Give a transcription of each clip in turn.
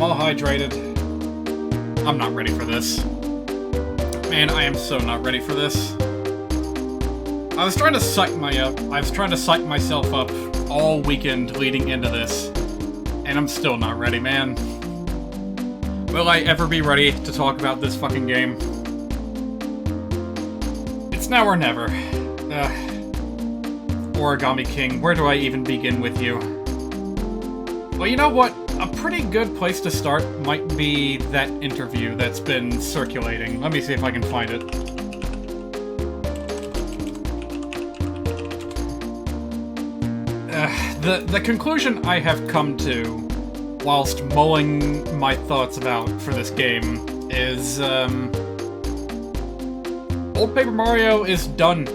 I'm all hydrated. I'm not ready for this. Man, I am so not ready for this. I was trying to psych myself up all weekend leading into this, and I'm still not ready, man. Will I ever be ready to talk about this fucking game? It's now or never. Origami King, where do I even begin with you? Well, you know what? A pretty good place to start might be that interview that's been circulating. Let me see if I can find it. The conclusion I have come to, whilst mulling my thoughts about for this game, is, Old Paper Mario is done.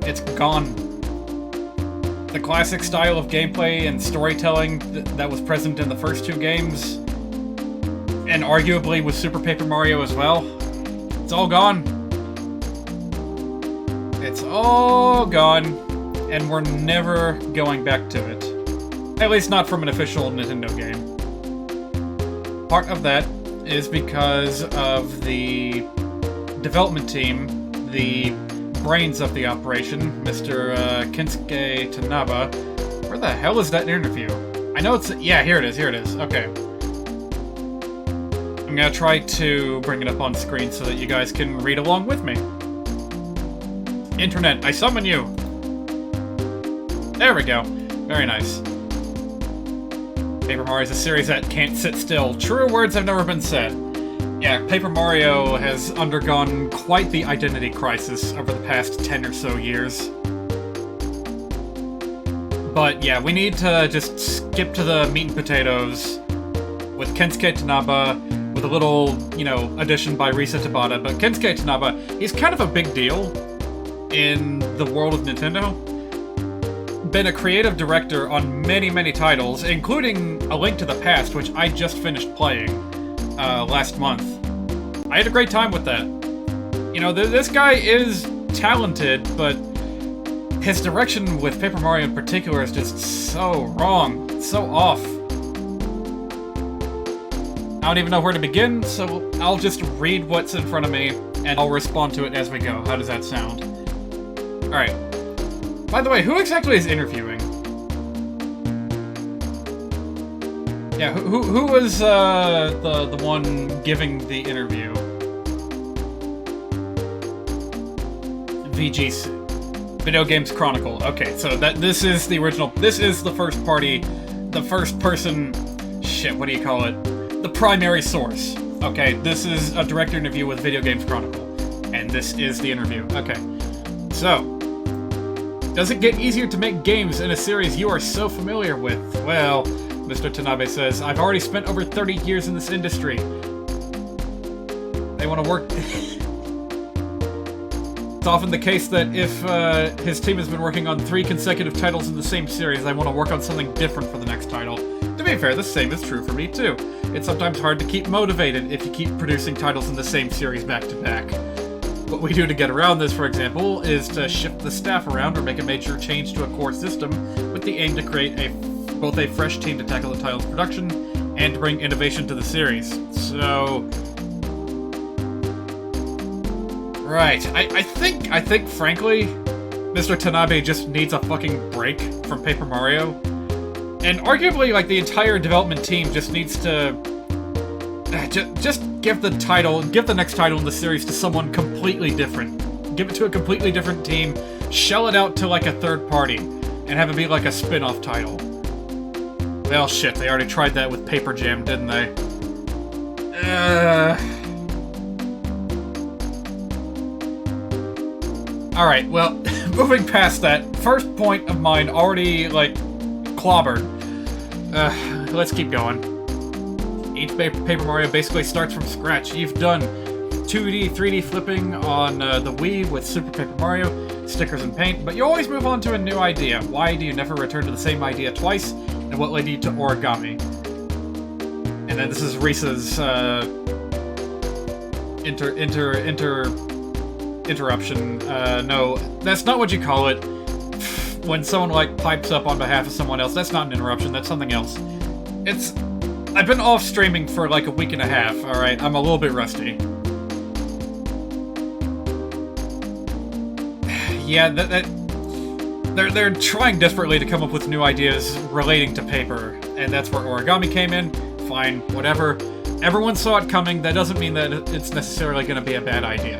It's gone. The classic style of gameplay and storytelling that was present in the first two games, and arguably with Super Paper Mario as well, it's all gone. It's all gone, and we're never going back to it. At least not from an official Nintendo game. Part of that is because of the development team, the brains of the operation, Mr. Kensuke Tanaba. Where the hell is that interview? I know it's... yeah, here it is, okay. I'm gonna try to bring it up on screen so that you guys can read along with me. Internet, I summon you! There we go. Very nice. Paper Mario is a series that can't sit still. Truer words have never been said. Yeah, Paper Mario has undergone quite the identity crisis over the past 10 or so years. But yeah, we need to just skip to the meat and potatoes with Kensuke Tanaba, with a little, you know, addition by Risa Tabata. But Kensuke Tanaba, he's kind of a big deal in the world of Nintendo. Been a creative director on many, many titles, including A Link to the Past, which I just finished playing last month. I had a great time with that. You know, this guy is talented, but his direction with Paper Mario in particular is just so wrong, so off. I don't even know where to begin, so I'll just read what's in front of me, and I'll respond to it as we go. How does that sound? Alright. By the way, who exactly is interviewing? Yeah, who was the one giving the interview? VGC. Video Games Chronicle. Okay, so this is the original. This is the first party, the first person. Shit, what do you call it? The primary source. Okay, this is a direct interview with Video Games Chronicle, and this is the interview. Okay, so. Does it get easier to make games in a series you are so familiar with? Well, Mr. Tanabe says, I've already spent over 30 years in this industry. They want to work... It's often the case that if his team has been working on 3 consecutive titles in the same series, they want to work on something different for the next title. To be fair, the same is true for me too. It's sometimes hard to keep motivated if you keep producing titles in the same series back to back. What we do to get around this, for example, is to shift the staff around or make a major change to a core system with the aim to create both a fresh team to tackle the title's production and to bring innovation to the series. So... right. I think, frankly, Mr. Tanabe just needs a fucking break from Paper Mario. And arguably, like, the entire development team just needs to... just give the next title in the series to someone completely different. Give it to a completely different team, shell it out to like a third party, and have it be like a spin-off title. Well, shit, they already tried that with Paper Jam, didn't they? Alright, well, moving past that, first point of mine already, like, clobbered. Let's keep going. Each Paper Mario basically starts from scratch. You've done 2D, 3D flipping on the Wii with Super Paper Mario, stickers and paint, but you always move on to a new idea. Why do you never return to the same idea twice, and what led you to origami? And then this is Risa's interruption. No, that's not what you call it. When someone, like, pipes up on behalf of someone else, that's not an interruption, that's something else. It's... I've been off streaming for like a week and a half, alright? I'm a little bit rusty. Yeah, they're trying desperately to come up with new ideas relating to paper, and that's where origami came in. Fine, whatever. Everyone saw it coming. That doesn't mean that it's necessarily going to be a bad idea.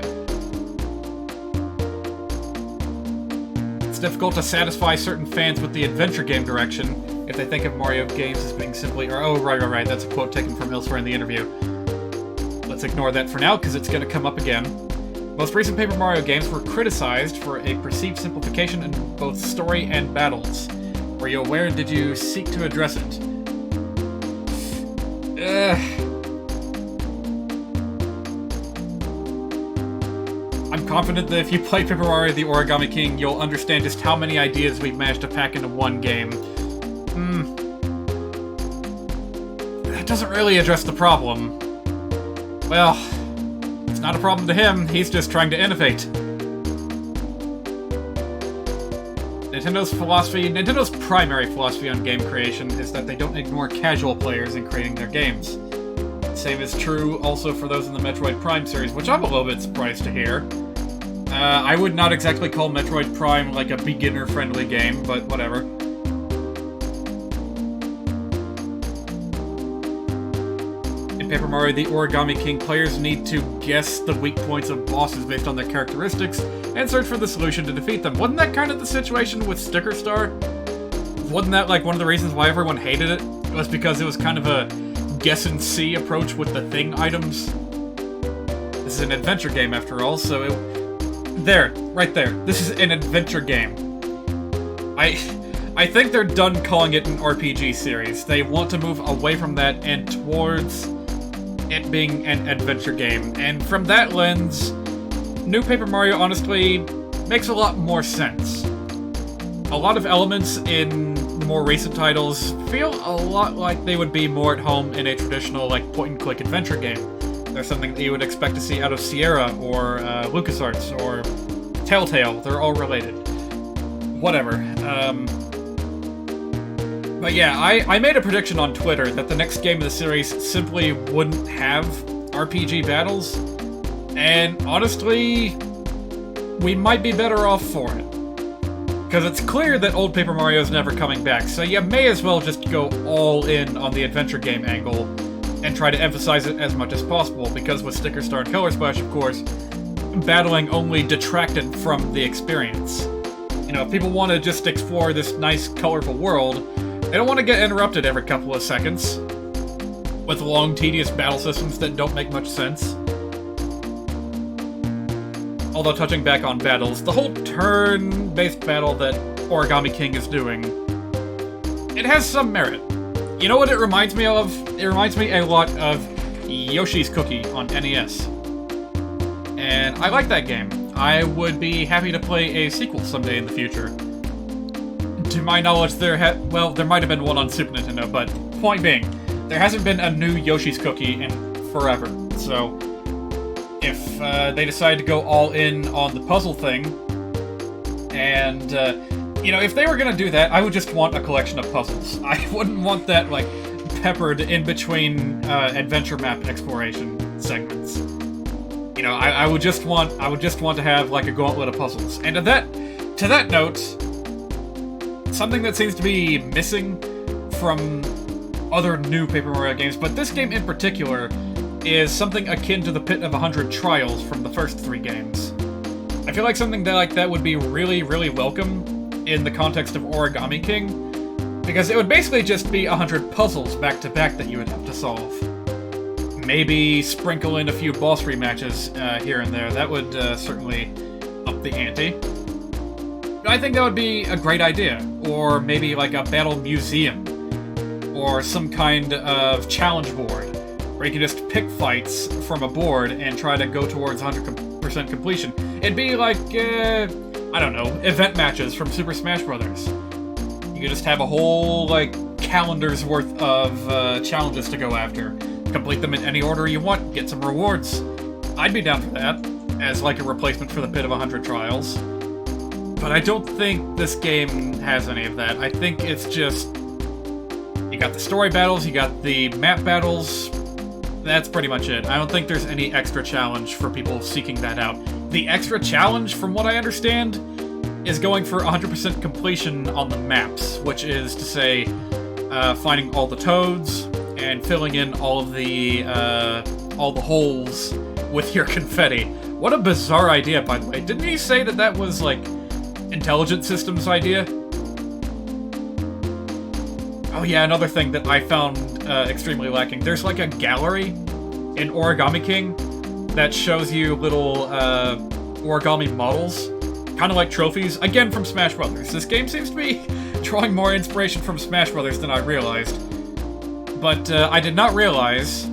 It's difficult to satisfy certain fans with the adventure game direction if they think of Mario games as being simply... oh, right, that's a quote taken from elsewhere in the interview. Let's ignore that for now, because it's going to come up again. Most recent Paper Mario games were criticized for a perceived simplification in both story and battles. Were you aware and did you seek to address it? I'm confident that if you play Paper Mario the Origami King, you'll understand just how many ideas we've managed to pack into one game. That doesn't really address the problem. Well, it's not a problem to him, he's just trying to innovate. Nintendo's primary philosophy on game creation is that they don't ignore casual players in creating their games. Same is true also for those in the Metroid Prime series, which I'm a little bit surprised to hear. I would not exactly call Metroid Prime like a beginner-friendly game, but whatever. In Paper Mario the Origami King, players need to guess the weak points of bosses based on their characteristics and search for the solution to defeat them. Wasn't that kind of the situation with Sticker Star? Wasn't that like one of the reasons why everyone hated it? It was because it was kind of a guess and see approach with the thing items. This is an adventure game after all, so right there. This is an adventure game. I think they're done calling it an RPG series. They want to move away from that and towards it being an adventure game. And from that lens, New Paper Mario honestly makes a lot more sense. A lot of elements in the more recent titles feel a lot like they would be more at home in a traditional like point-and-click adventure game. They're something that you would expect to see out of Sierra or LucasArts or Telltale. They're all related. Whatever. But yeah, I made a prediction on Twitter that the next game of the series simply wouldn't have RPG battles, and honestly, we might be better off for it. Because it's clear that old Paper Mario is never coming back, so you may as well just go all in on the adventure game angle and try to emphasize it as much as possible, because with Sticker Star and Color Splash, of course, battling only detracted from the experience. You know, if people want to just explore this nice, colorful world, they don't want to get interrupted every couple of seconds with long, tedious battle systems that don't make much sense. Although, touching back on battles, the whole turn-based battle that Origami King is doing, it has some merit. You know what it reminds me of? It reminds me a lot of Yoshi's Cookie on NES. And I like that game. I would be happy to play a sequel someday in the future. To my knowledge, there might have been one on Super Nintendo, but point being, there hasn't been a new Yoshi's Cookie in forever. So, if they decide to go all in on the puzzle thing, and, you know, if they were gonna do that, I would just want a collection of puzzles. I wouldn't want that, like, peppered in between adventure map exploration segments. You know, I would just want to have, like, a gauntlet of puzzles. And to that note, something that seems to be missing from other new Paper Mario games, but this game in particular, is something akin to the Pit of 100 Trials from the first 3 games. I feel like something like that would be really, really welcome in the context of Origami King, because it would basically just be 100 puzzles back-to-back that you would have to solve. Maybe sprinkle in a few boss rematches here and there. That would certainly up the ante. I think that would be a great idea. Or maybe like a battle museum. Or some kind of challenge board, where you can just pick fights from a board and try to go towards 100% completion. It'd be like, I don't know, event matches from Super Smash Bros. You could just have a whole, like, calendar's worth of challenges to go after. Complete them in any order you want, get some rewards. I'd be down for that, as like a replacement for the Pit of 100 Trials. But I don't think this game has any of that. I think it's just... You got the story battles, you got the map battles. That's pretty much it. I don't think there's any extra challenge for people seeking that out. The extra challenge, from what I understand, is going for 100% completion on the maps, which is to say, finding all the toads and filling in all the holes with your confetti. What a bizarre idea, by the way. Didn't he say that that was, like, Intelligent Systems' idea? Oh yeah, another thing that I found extremely lacking. There's like a gallery in Origami King that shows you little origami models, kind of like trophies, again from Smash Brothers. This game seems to be drawing more inspiration from Smash Brothers than I realized. But I did not realize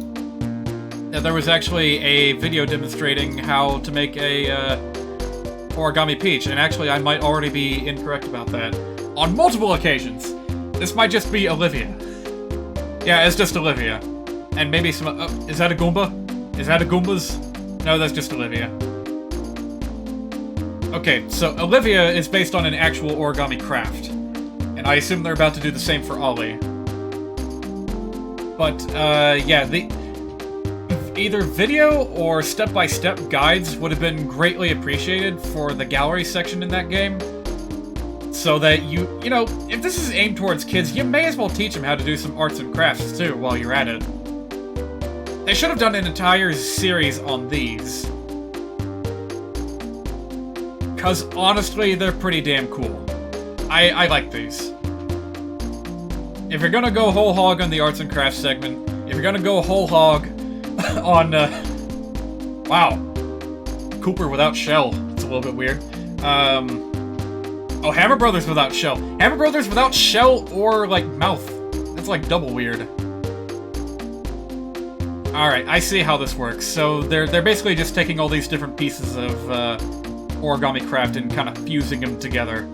that there was actually a video demonstrating how to make a Origami Peach, and actually I might already be incorrect about that. On multiple occasions! This might just be Olivia. Yeah, it's just Olivia. And maybe some... is that a Goomba? Is that a Goombas? No, that's just Olivia. Okay, so Olivia is based on an actual origami craft. And I assume they're about to do the same for Ollie. But, yeah, either video or step-by-step guides would have been greatly appreciated for the gallery section in that game. So that you know, if this is aimed towards kids, you may as well teach them how to do some arts and crafts too while you're at it. They should have done an entire series on these. Cause honestly, they're pretty damn cool. I like these. If you're gonna go whole hog on the arts and crafts segment, if you're gonna go whole hog on, wow. Cooper without shell. It's a little bit weird. Oh, Hammer Brothers without shell. Hammer Brothers without shell or, like, mouth. That's, like, double weird. Alright, I see how this works. So, they're basically just taking all these different pieces of, origami craft and kind of fusing them together.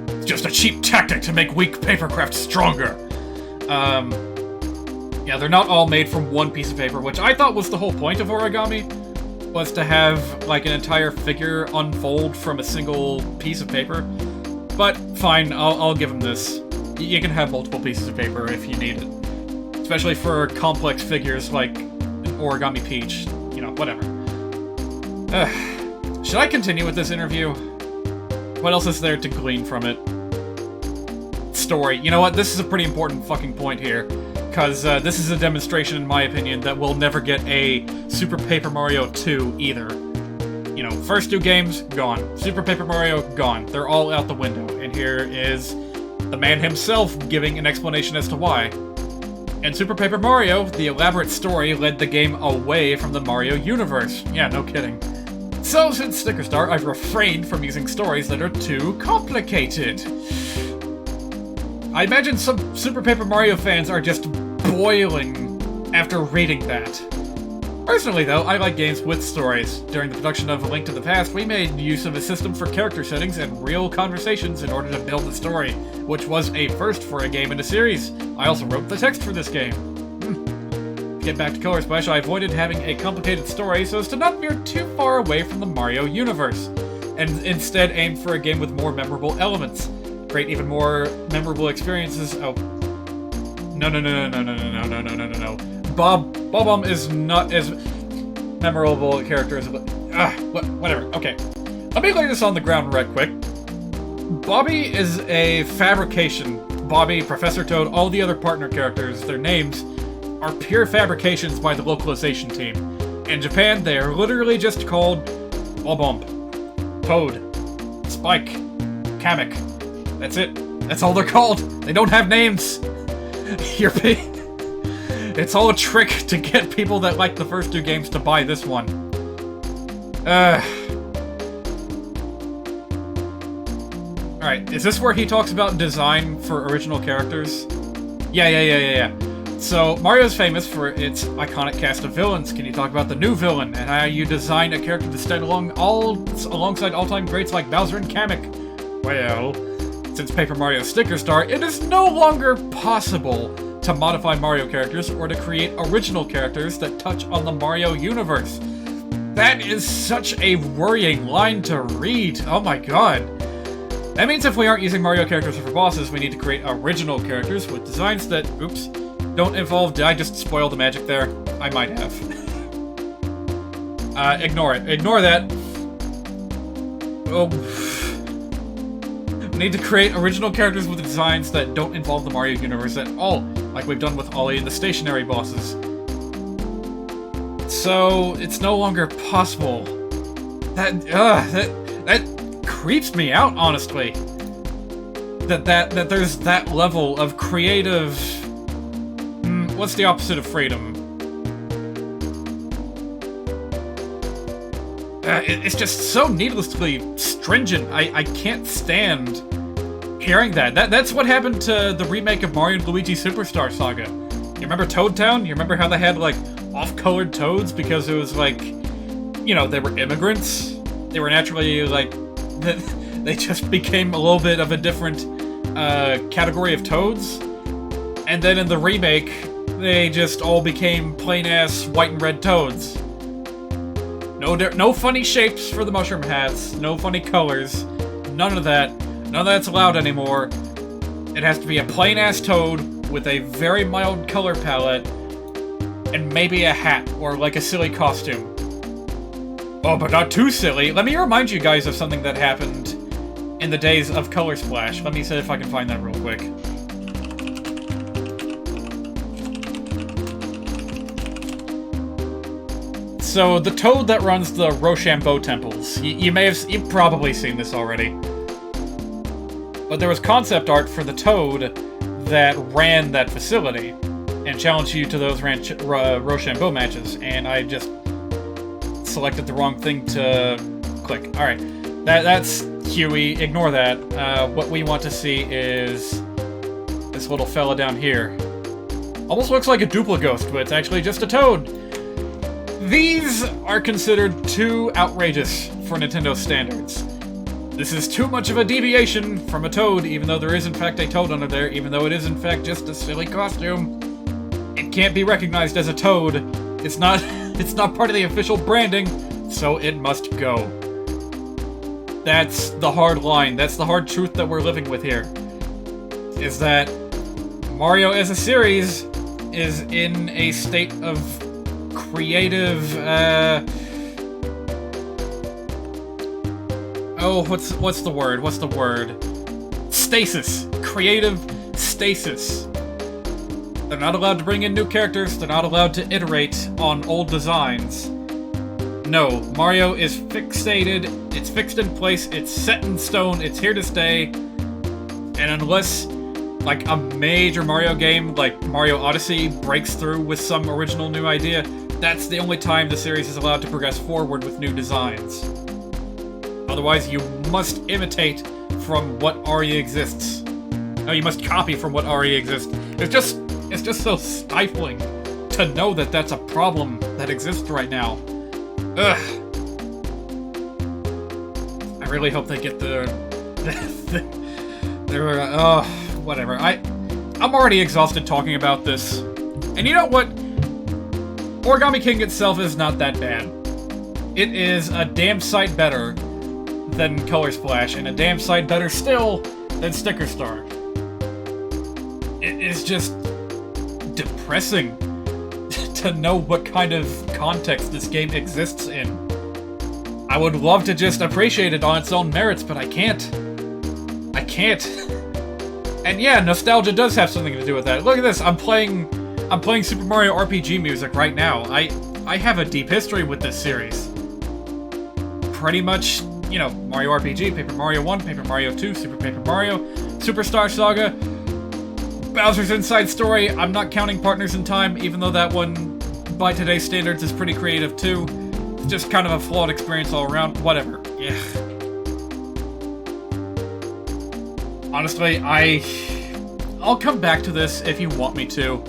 It's just a cheap tactic to make weak papercraft stronger. Yeah, they're not all made from one piece of paper, which I thought was the whole point of origami, was to have, like, an entire figure unfold from a single piece of paper. But, fine, I'll give them this. You can have multiple pieces of paper if you need it. Especially for complex figures like an Origami Peach. You know, whatever. Should I continue with this interview? What else is there to glean from it? Story. You know what? This is a pretty important fucking point here. Because this is a demonstration, in my opinion, that we'll never get a Super Paper Mario 2 either. You know, first two games, gone. Super Paper Mario, gone. They're all out the window. And here is the man himself giving an explanation as to why. In Super Paper Mario, the elaborate story led the game away from the Mario universe. Yeah, no kidding. So, since Sticker Star, I've refrained from using stories that are too complicated. I imagine some Super Paper Mario fans are just boiling after reading that. Personally, though, I like games with stories. During the production of A Link to the Past, we made use of a system for character settings and real conversations in order to build the story, which was a first for a game in a series. I also wrote the text for this game. To get back to Color Splash, I avoided having a complicated story so as to not veer too far away from the Mario universe, and instead aimed for a game with more memorable elements. Create even more memorable experiences. Oh. No. Bob is not as memorable a character as... whatever. Okay. Let me lay this on the ground right quick. Bobby is a fabrication. Bobby, Professor Toad, all the other partner characters, their names are pure fabrications by the localization team. In Japan, they are literally just called Bob-Omb, Toad, Spike, Kamek. That's it. That's all they're called. They don't have names. It's all a trick to get people that like the first two games to buy this one. Alright, is this where he talks about design for original characters? Yeah. So, Mario's famous for its iconic cast of villains. Can you talk about the new villain, and how you design a character to stand alongside all-time greats like Bowser and Kamek? Well, since Paper Mario Sticker Star, it is no longer possible to modify Mario characters or to create original characters that touch on the Mario universe. That is such a worrying line to read. Oh my god. That means if we aren't using Mario characters for bosses, we need to create original characters with designs that, oops, don't involve... Did I just spoil the magic there? I might have. Ignore it. Ignore that. Oh. We need to create original characters with designs that don't involve the Mario universe at all, like we've done with Ollie and the stationary bosses. So, it's no longer possible. That creeps me out, honestly. That there's that level of creative... what's the opposite of freedom? It's just so needlessly stringent. I can't stand hearing that. That's what happened to the remake of Mario and Luigi Superstar Saga. You remember Toad Town? You remember how they had, like, off-colored toads because it was, like, you know, they were immigrants? They were naturally, like... They just became a little bit of a different category of toads. And then in the remake, they just all became plain-ass white and red toads. No funny shapes for the mushroom hats, no funny colors, none of that. None of that's allowed anymore. It has to be a plain-ass toad with a very mild color palette and maybe a hat or like a silly costume. Oh, but not too silly. Let me remind you guys of something that happened in the days of Color Splash. Let me see if I can find that real quick. So, the toad that runs the Rochambeau temples. You've probably seen this already. But there was concept art for the toad that ran that facility and challenged you to those Rochambeau matches, and I just selected the wrong thing to click. Alright, that's Huey, ignore that. What we want to see is this little fella down here. Almost looks like a Duplighost, but it's actually just a toad. These are considered too outrageous for Nintendo standards. This is too much of a deviation from a toad, even though there is in fact a toad under there, even though it is in fact just a silly costume. It can't be recognized as a toad. It's not part of the official branding, so it must go. That's the hard line. That's the hard truth that we're living with here. Is that Mario as a series is in a state of creative, what's the word? Stasis. Creative stasis. They're not allowed to bring in new characters, they're not allowed to iterate on old designs. No, Mario is fixated, it's fixed in place, it's set in stone, it's here to stay, and unless, like, a major Mario game, like Mario Odyssey, breaks through with some original new idea, that's the only time the series is allowed to progress forward with new designs. Otherwise, you must imitate from what already exists. No, you must copy from what already exists. It's just so stifling to know that that's a problem that exists right now. Ugh. I really hope they get whatever. I'm already exhausted talking about this. And you know what? Origami King itself is not that bad. It is a damn sight better than Color Splash, and a damn sight better still than Sticker Star. It is just depressing to know what kind of context this game exists in. I would love to just appreciate it on its own merits, but I can't. I can't. And yeah, nostalgia does have something to do with that. Look at this, I'm playing Super Mario RPG music right now. I have a deep history with this series. Pretty much, you know, Mario RPG, Paper Mario 1, Paper Mario 2, Super Paper Mario, Superstar Saga, Bowser's Inside Story. I'm not counting Partners in Time, even though that one, by today's standards, is pretty creative too. It's just kind of a flawed experience all around. Whatever. Yeah. Honestly, I'll come back to this if you want me to.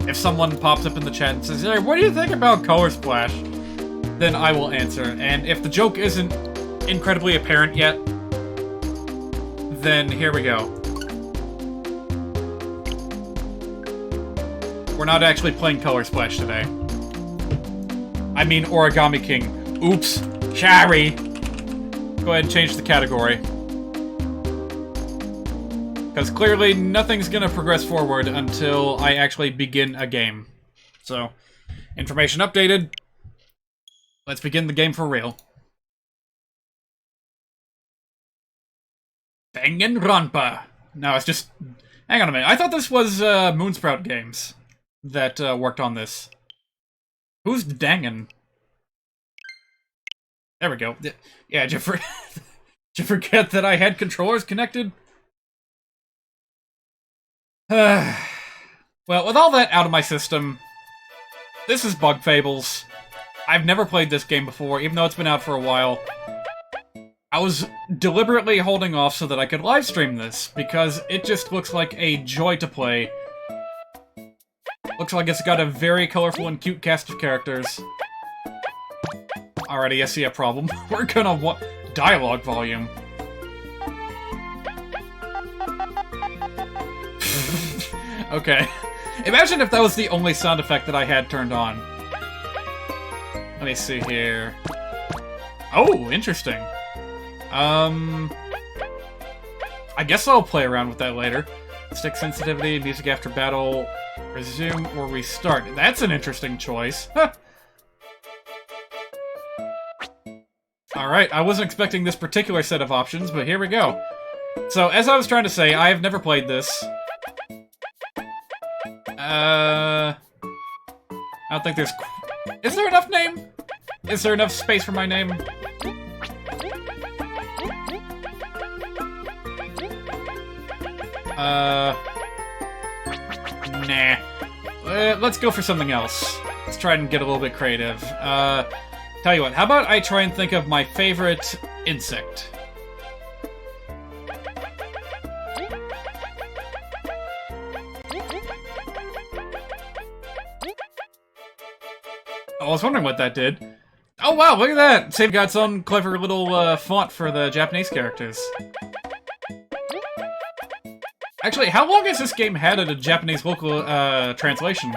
If someone pops up in the chat and says, "Hey, what do you think about Color Splash?" then I will answer. And if the joke isn't incredibly apparent yet, then here we go. We're not actually playing Color Splash today. I mean Origami King. Oops. Sorry. Go ahead and change the category. Because clearly nothing's gonna progress forward until I actually begin a game. So, information updated. Let's begin the game for real. Danganronpa. No, it's just... Hang on a minute. I thought this was Moonsprout Games that worked on this. Who's Dangan? There we go. Yeah, did you forget that I had controllers connected? Well, with all that out of my system, this is Bug Fables. I've never played this game before, even though it's been out for a while. I was deliberately holding off so that I could livestream this, because it just looks like a joy to play. Looks like it's got a very colorful and cute cast of characters. Alrighty, I see a problem. We're gonna want dialogue volume. Okay. Imagine if that was the only sound effect that I had turned on. Let me see here. Oh, interesting. I guess I'll play around with that later. Stick sensitivity, music after battle, resume or restart. That's an interesting choice. Huh. Alright, I wasn't expecting this particular set of options, but here we go. So, as I was trying to say, I have never played this. I don't think there's... Is there enough name? Is there enough space for my name? Nah. Let's go for something else. Let's try and get a little bit creative. Tell you what, how about I try and think of my favorite insect? I was wondering what that did. Oh wow, look at that! Save got its own clever little font for the Japanese characters. Actually, how long has this game had a Japanese local translation?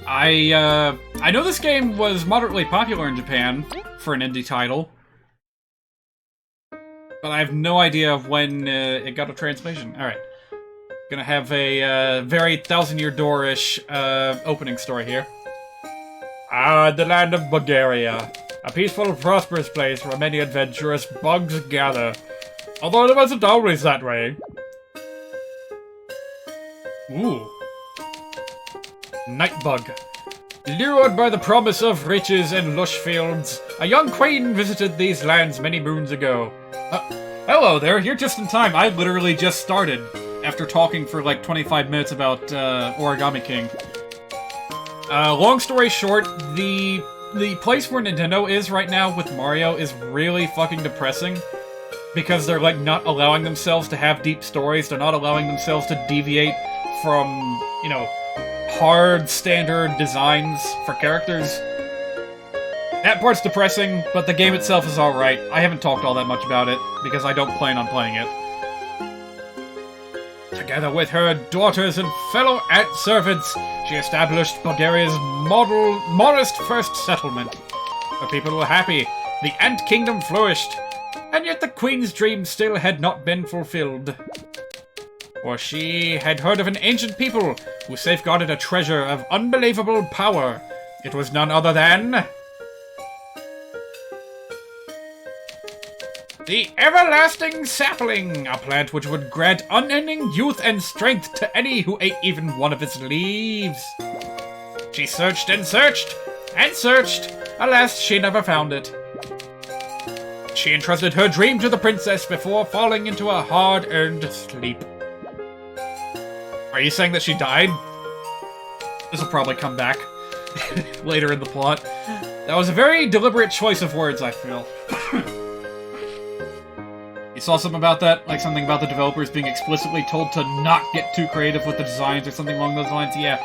I know this game was moderately popular in Japan for an indie title, but I have no idea of when it got a translation. Alright. Gonna have a very Thousand-Year Door-ish opening story here. Ah, the land of Bulgaria. A peaceful, prosperous place where many adventurous bugs gather. Although it wasn't always that way. Ooh. Nightbug. Lured by the promise of riches and lush fields, a young queen visited these lands many moons ago. Hello there, you're just in time. I literally just started after talking for like 25 minutes about Origami King. Long story short, the place where Nintendo is right now with Mario is really fucking depressing. Because they're like not allowing themselves to have deep stories, they're not allowing themselves to deviate from, you know, hard standard designs for characters. That part's depressing, but the game itself is alright. I haven't talked all that much about it, because I don't plan on playing it. Together with her daughters and fellow ant servants, she established Bulgaria's modest first settlement. The people were happy, the ant kingdom flourished, and yet the queen's dream still had not been fulfilled. For she had heard of an ancient people who safeguarded a treasure of unbelievable power. It was none other than... the Everlasting Sapling, a plant which would grant unending youth and strength to any who ate even one of its leaves. She searched and searched, and searched. Alas, she never found it. She entrusted her dream to the princess before falling into a hard-earned sleep. Are you saying that she died? This will probably come back later in the plot. That was a very deliberate choice of words, I feel. You saw something about that? Like something about the developers being explicitly told to not get too creative with the designs or something along those lines? Yeah.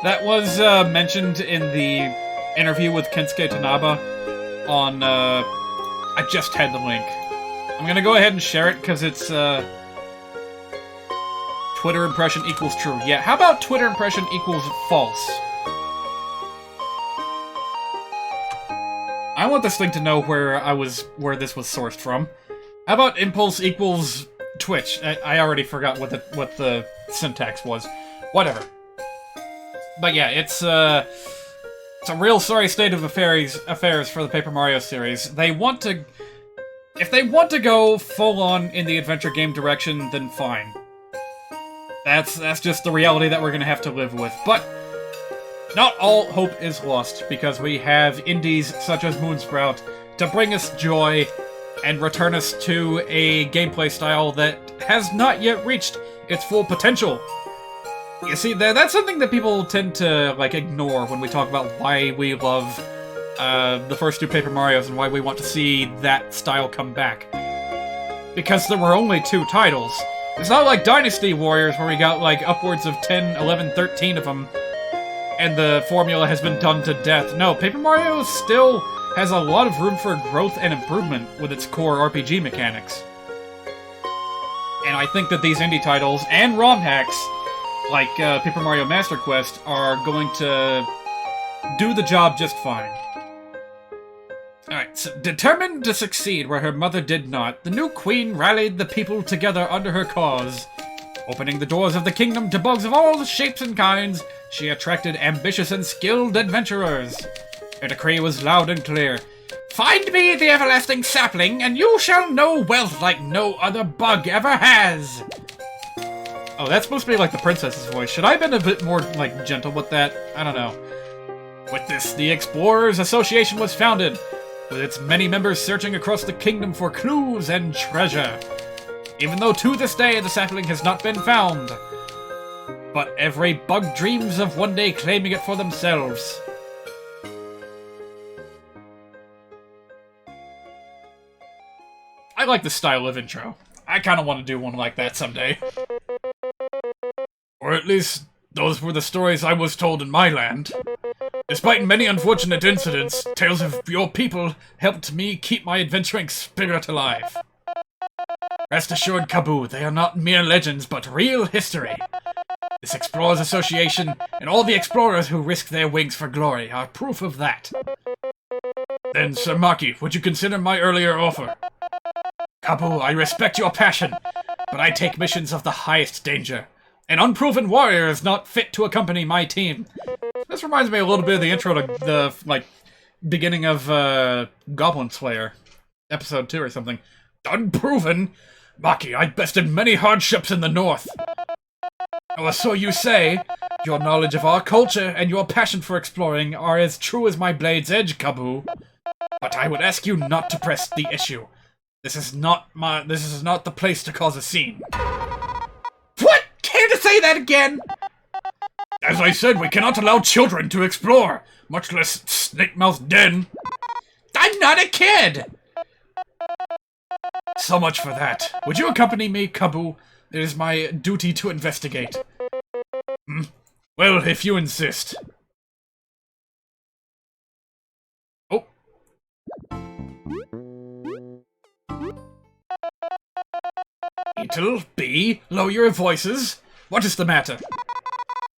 That was mentioned in the interview with Kensuke Tanaba on... I just had the link. I'm gonna go ahead and share it because it's Twitter impression equals true. Yeah, how about Twitter impression equals false? I want this thing to know where this was sourced from. How about impulse equals twitch? I already forgot what the syntax was. Whatever. But yeah, it's a real sorry state of affairs for the Paper Mario series. If they want to go full on in the adventure game direction, then fine. That's just the reality that we're gonna have to live with. But not all hope is lost, because we have indies such as Moonsprout to bring us joy and return us to a gameplay style that has not yet reached its full potential. You see, that's something that people tend to, like, ignore when we talk about why we love the first two Paper Marios and why we want to see that style come back. Because there were only 2 titles. It's not like Dynasty Warriors where we got, like, upwards of 10, 11, 13 of them, and the formula has been done to death. No, Paper Mario still has a lot of room for growth and improvement with its core RPG mechanics. And I think that these indie titles and ROM hacks, like Paper Mario Master Quest, are going to do the job just fine. Alright, so determined to succeed where her mother did not, the new queen rallied the people together under her cause. Opening the doors of the kingdom to bugs of all shapes and kinds, she attracted ambitious and skilled adventurers. Her decree was loud and clear. Find me the Everlasting Sapling, and you shall know wealth like no other bug ever has! Oh, that's supposed to be like the princess's voice. Should I have been a bit more, like, gentle with that? I don't know. With this, the Explorers Association was founded, with its many members searching across the kingdom for clues and treasure. Even though to this day the sapling has not been found. But every bug dreams of one day claiming it for themselves. I like the style of intro. I kind of want to do one like that someday. Or at least, those were the stories I was told in my land. Despite many unfortunate incidents, tales of your people helped me keep my adventuring spirit alive. Rest assured, Kaboo, they are not mere legends, but real history. This Explorers Association, and all the explorers who risk their wings for glory, are proof of that. Then, Sir Maki, would you consider my earlier offer? Kaboo, I respect your passion, but I take missions of the highest danger. An unproven warrior is not fit to accompany my team. This reminds me a little bit of the intro to the, like, beginning of, Goblin Slayer. Episode 2 or something. Unproven? Maki, I bested many hardships in the north. Or so you say. Your knowledge of our culture and your passion for exploring are as true as my blade's edge, Kaboo. But I would ask you not to press the issue. This is not the place to cause a scene. What? Can't you say that again? As I said, we cannot allow children to explore, much less Snake-Mouth Den. I'm not a kid! So much for that. Would you accompany me, Kaboo? It is my duty to investigate. Well, if you insist. Oh. Beetle, Bee, lower your voices. What is the matter?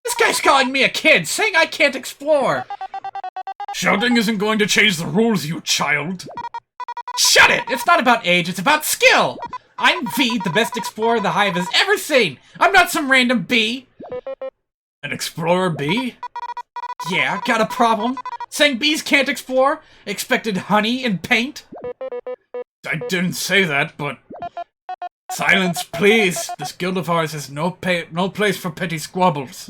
This guy's calling me a kid, saying I can't explore. Shouting isn't going to change the rules, you child. Shut it! It's not about age, it's about skill! I'm V, the best explorer the Hive has ever seen! I'm not some random bee! An explorer bee? Yeah, got a problem? Saying bees can't explore? Expected honey and paint? I didn't say that, but... Silence, please! This guild of ours has no place for petty squabbles.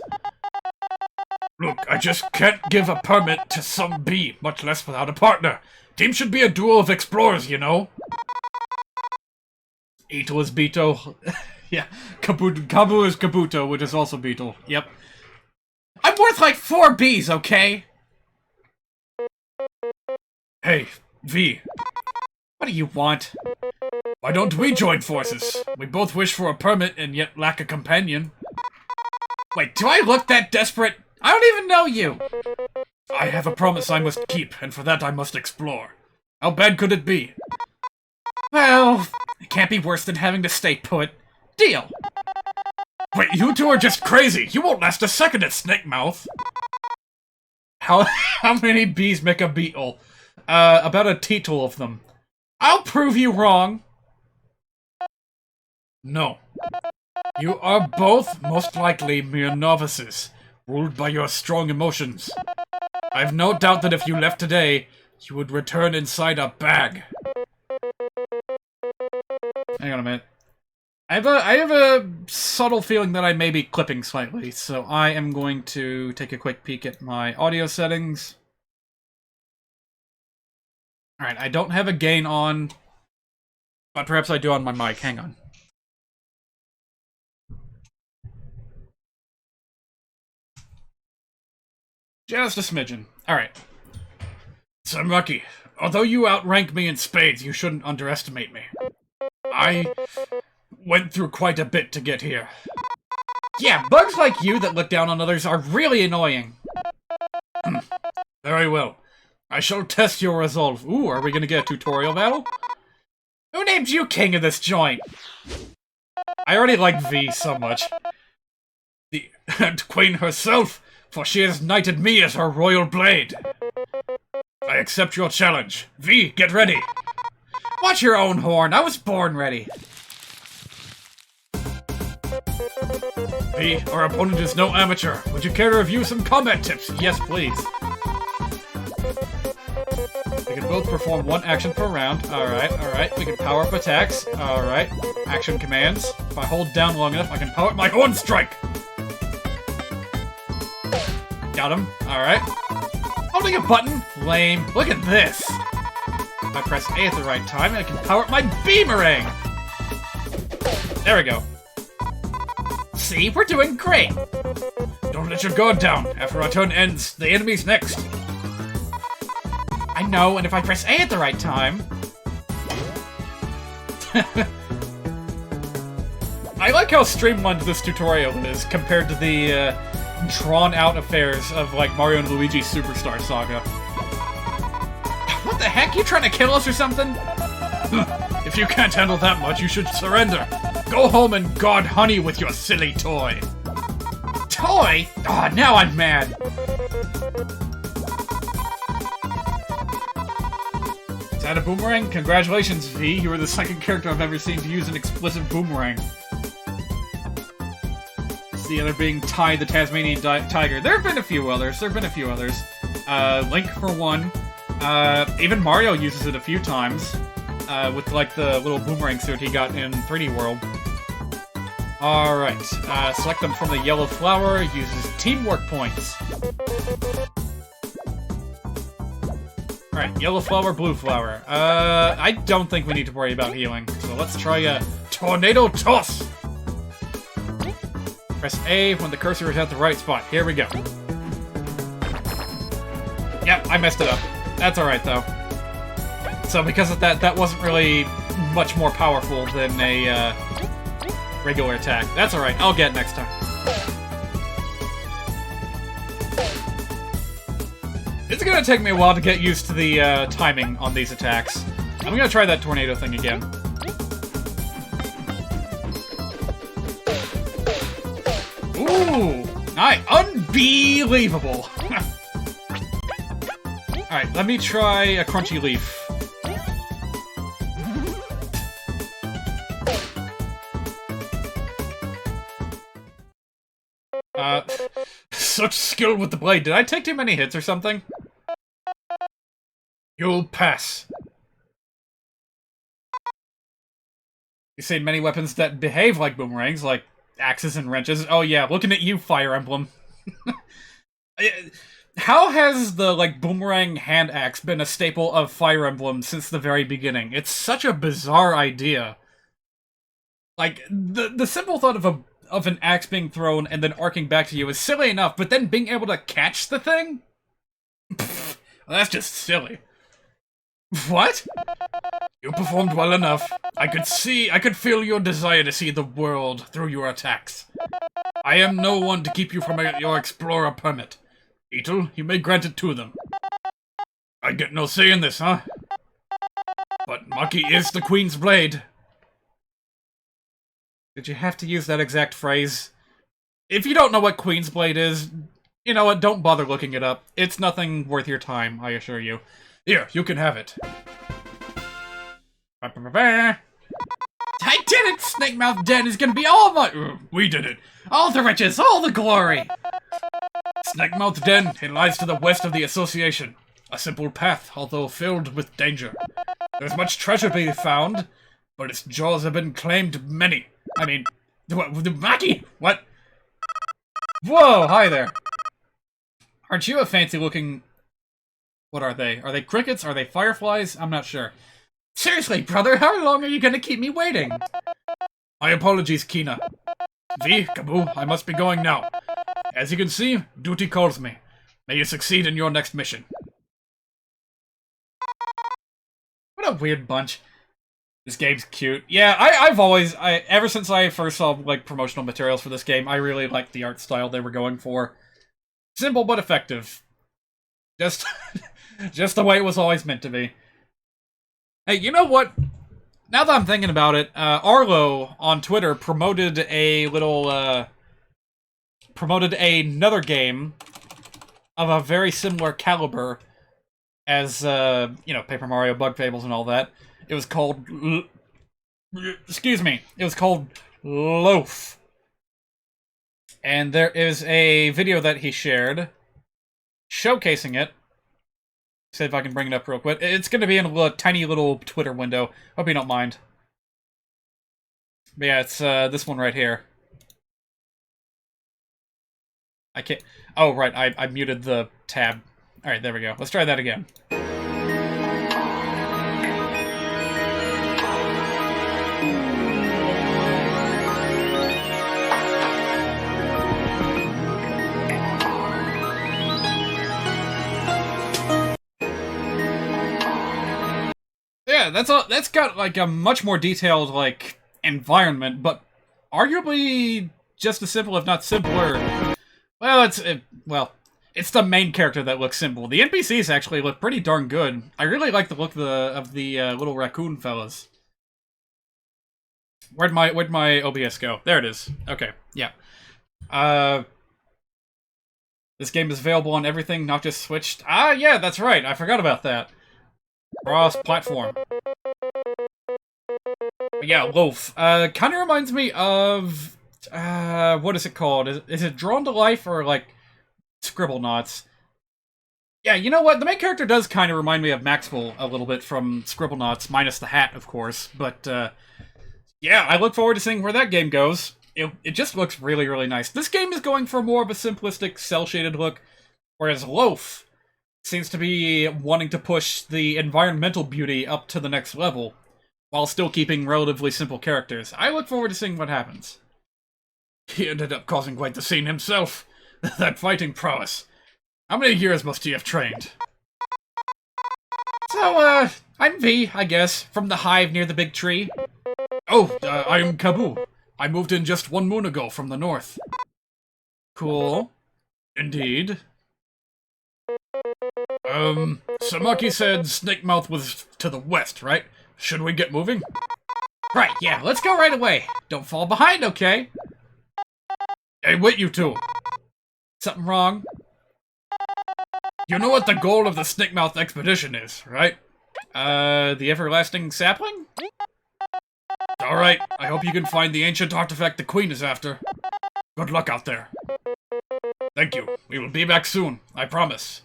Look, I just can't give a permit to some bee, much less without a partner. Team should be a duo of explorers, you know? Ito is Beetle. Yeah, Kaboo is Kabuto, which is also Beetle. Yep. I'm worth like 4 bees, okay? Hey, V. What do you want? Why don't we join forces? We both wish for a permit and yet lack a companion. Wait, do I look that desperate? I don't even know you! I have a promise I must keep, and for that I must explore. How bad could it be? Well, it can't be worse than having to stay put. Deal! Wait, you two are just crazy! You won't last a second at Snake-Mouth! How many bees make a beetle? About a teetle of them. I'll prove you wrong! No. You are both most likely mere novices, ruled by your strong emotions. I've no doubt that if you left today, you would return inside a bag. Hang on a minute. I have a subtle feeling that I may be clipping slightly, so I am going to take a quick peek at my audio settings. Alright, I don't have a gain on, but perhaps I do on my mic. Hang on. Just a smidgen. Alright. So, Mucky, although you outrank me in spades, you shouldn't underestimate me. I went through quite a bit to get here. Yeah, bugs like you that look down on others are really annoying. Very well. I shall test your resolve. Ooh, are we gonna get a tutorial battle? Who named you king of this joint? I already like V so much. The queen herself, for she has knighted me as her royal blade. I accept your challenge. V, get ready. Watch your own horn. I was born ready. V, our opponent is no amateur. Would you care to review some combat tips? Yes, please. We can both perform one action per round. Alright, alright. We can power up attacks. Alright. Action commands. If I hold down long enough, I can power up my horn strike! Got him. Alright. Holding a button? Lame. Look at this! If I press A at the right time, I can power up my beamerang! There we go. See? We're doing great! Don't let your guard down. After our turn ends, the enemy's next. I know, and if I press A at the right time... I like how streamlined this tutorial is compared to the drawn-out affairs of, like, Mario and Luigi's Superstar Saga. What the heck? You trying to kill us or something? If you can't handle that much, you should surrender. Go home and guard honey with your silly toy. Toy? Ah, now I'm mad. Is that a boomerang? Congratulations, V. You were the second character I've ever seen to use an explicit boomerang. The other being Ty the Tasmanian Tiger. There have been a few others. Link, for one. Even Mario uses it a few times. With, like, the little boomerang suit he got in 3D World. Alright. Select them from the yellow flower. Uses teamwork points. Alright, yellow flower, blue flower. I don't think we need to worry about healing. So let's try a tornado toss! Press A when the cursor is at the right spot. Here we go. Yep, I messed it up. That's alright, though. So because of that, that wasn't really much more powerful than a regular attack. That's alright, I'll get it next time. It's gonna take me a while to get used to the timing on these attacks. I'm gonna try that tornado thing again. Ooh! Nice! Unbelievable! Alright, let me try a crunchy leaf. Such skill with the blade. Did I take too many hits or something? You'll pass. You say many weapons that behave like boomerangs, like axes and wrenches. Oh yeah, looking at you, Fire Emblem. How has the, like, boomerang hand axe been a staple of Fire Emblem since the very beginning? It's such a bizarre idea. Like, the simple thought of an axe being thrown and then arcing back to you is silly enough, but then being able to catch the thing? Pfft, well, that's just silly. What? You performed well enough. I could feel your desire to see the world through your attacks. I am no one to keep you from your explorer permit. Beetle, you may grant it to them. I get no say in this, huh? But Maki is the Queen's blade. Did you have to use that exact phrase? If you don't know what Queen's blade is, you know what, don't bother looking it up. It's nothing worth your time, I assure you. Here, you can have it. I did it! Snake Mouth Den is gonna be all my- We did it! All the riches, all the glory! Snake Mouth Den, it lies to the west of the Association. A simple path, although filled with danger. There's much treasure to be found, but its jaws have been claimed many. I mean, Mackie! What? Whoa, hi there. Aren't you a fancy-looking... What are they? Are they crickets? Are they fireflies? I'm not sure. Seriously, brother, how long are you gonna keep me waiting? My apologies, Kina. V, Kaboo, I must be going now. As you can see, duty calls me. May you succeed in your next mission. What a weird bunch. This game's cute. Yeah, I've always, ever since I first saw, like, promotional materials for this game, I really liked the art style they were going for. Simple but effective. Just, just the way it was always meant to be. Hey, you know what? Now that I'm thinking about it, Arlo on Twitter promoted a little, promoted another game of a very similar caliber as, you know, Paper Mario, Bug Fables, and all that. It was called... Excuse me. It was called Loaf. And there is a video that he shared showcasing it. See if I can bring it up real quick. It's going to be in a tiny little Twitter window. Hope you don't mind. But yeah, it's this one right here. I can't... Oh, right. I muted the tab. Alright, there we go. Let's try that again. Yeah, that's got, like, a much more detailed, like, environment, but arguably just as simple, if not simpler. Well, it's the main character that looks simple. The NPCs actually look pretty darn good. I really like the look of the little raccoon fellas. Where'd my OBS go? There it is. Okay, yeah. This game is available on everything, not just Switch. Ah, yeah, that's right. I forgot about that. Cross-platform. Yeah, Loaf. Kind of reminds me of... what is it called? Is it Drawn to Life or, like, Scribblenauts? Yeah, you know what? The main character does kind of remind me of Maxwell a little bit from Scribblenauts, minus the hat, of course. But, yeah, I look forward to seeing where that game goes. It just looks really, really nice. This game is going for more of a simplistic, cel-shaded look, whereas Loaf seems to be wanting to push the environmental beauty up to the next level, while still keeping relatively simple characters. I look forward to seeing what happens. He ended up causing quite the scene himself. That fighting prowess. How many years must he have trained? So, I'm V, I guess, from the hive near the big tree. Oh, I'm Kaboo. I moved in just 1 moon ago from the north. Cool. Indeed. Samaki said Snake Mouth was to the west, right? Should we get moving? Right, yeah, let's go right away. Don't fall behind, okay? Hey, wait, you two. Something wrong? You know what the goal of the Snake Mouth expedition is, right? The Everlasting Sapling? Alright, I hope you can find the ancient artifact the Queen is after. Good luck out there. Thank you. We will be back soon, I promise.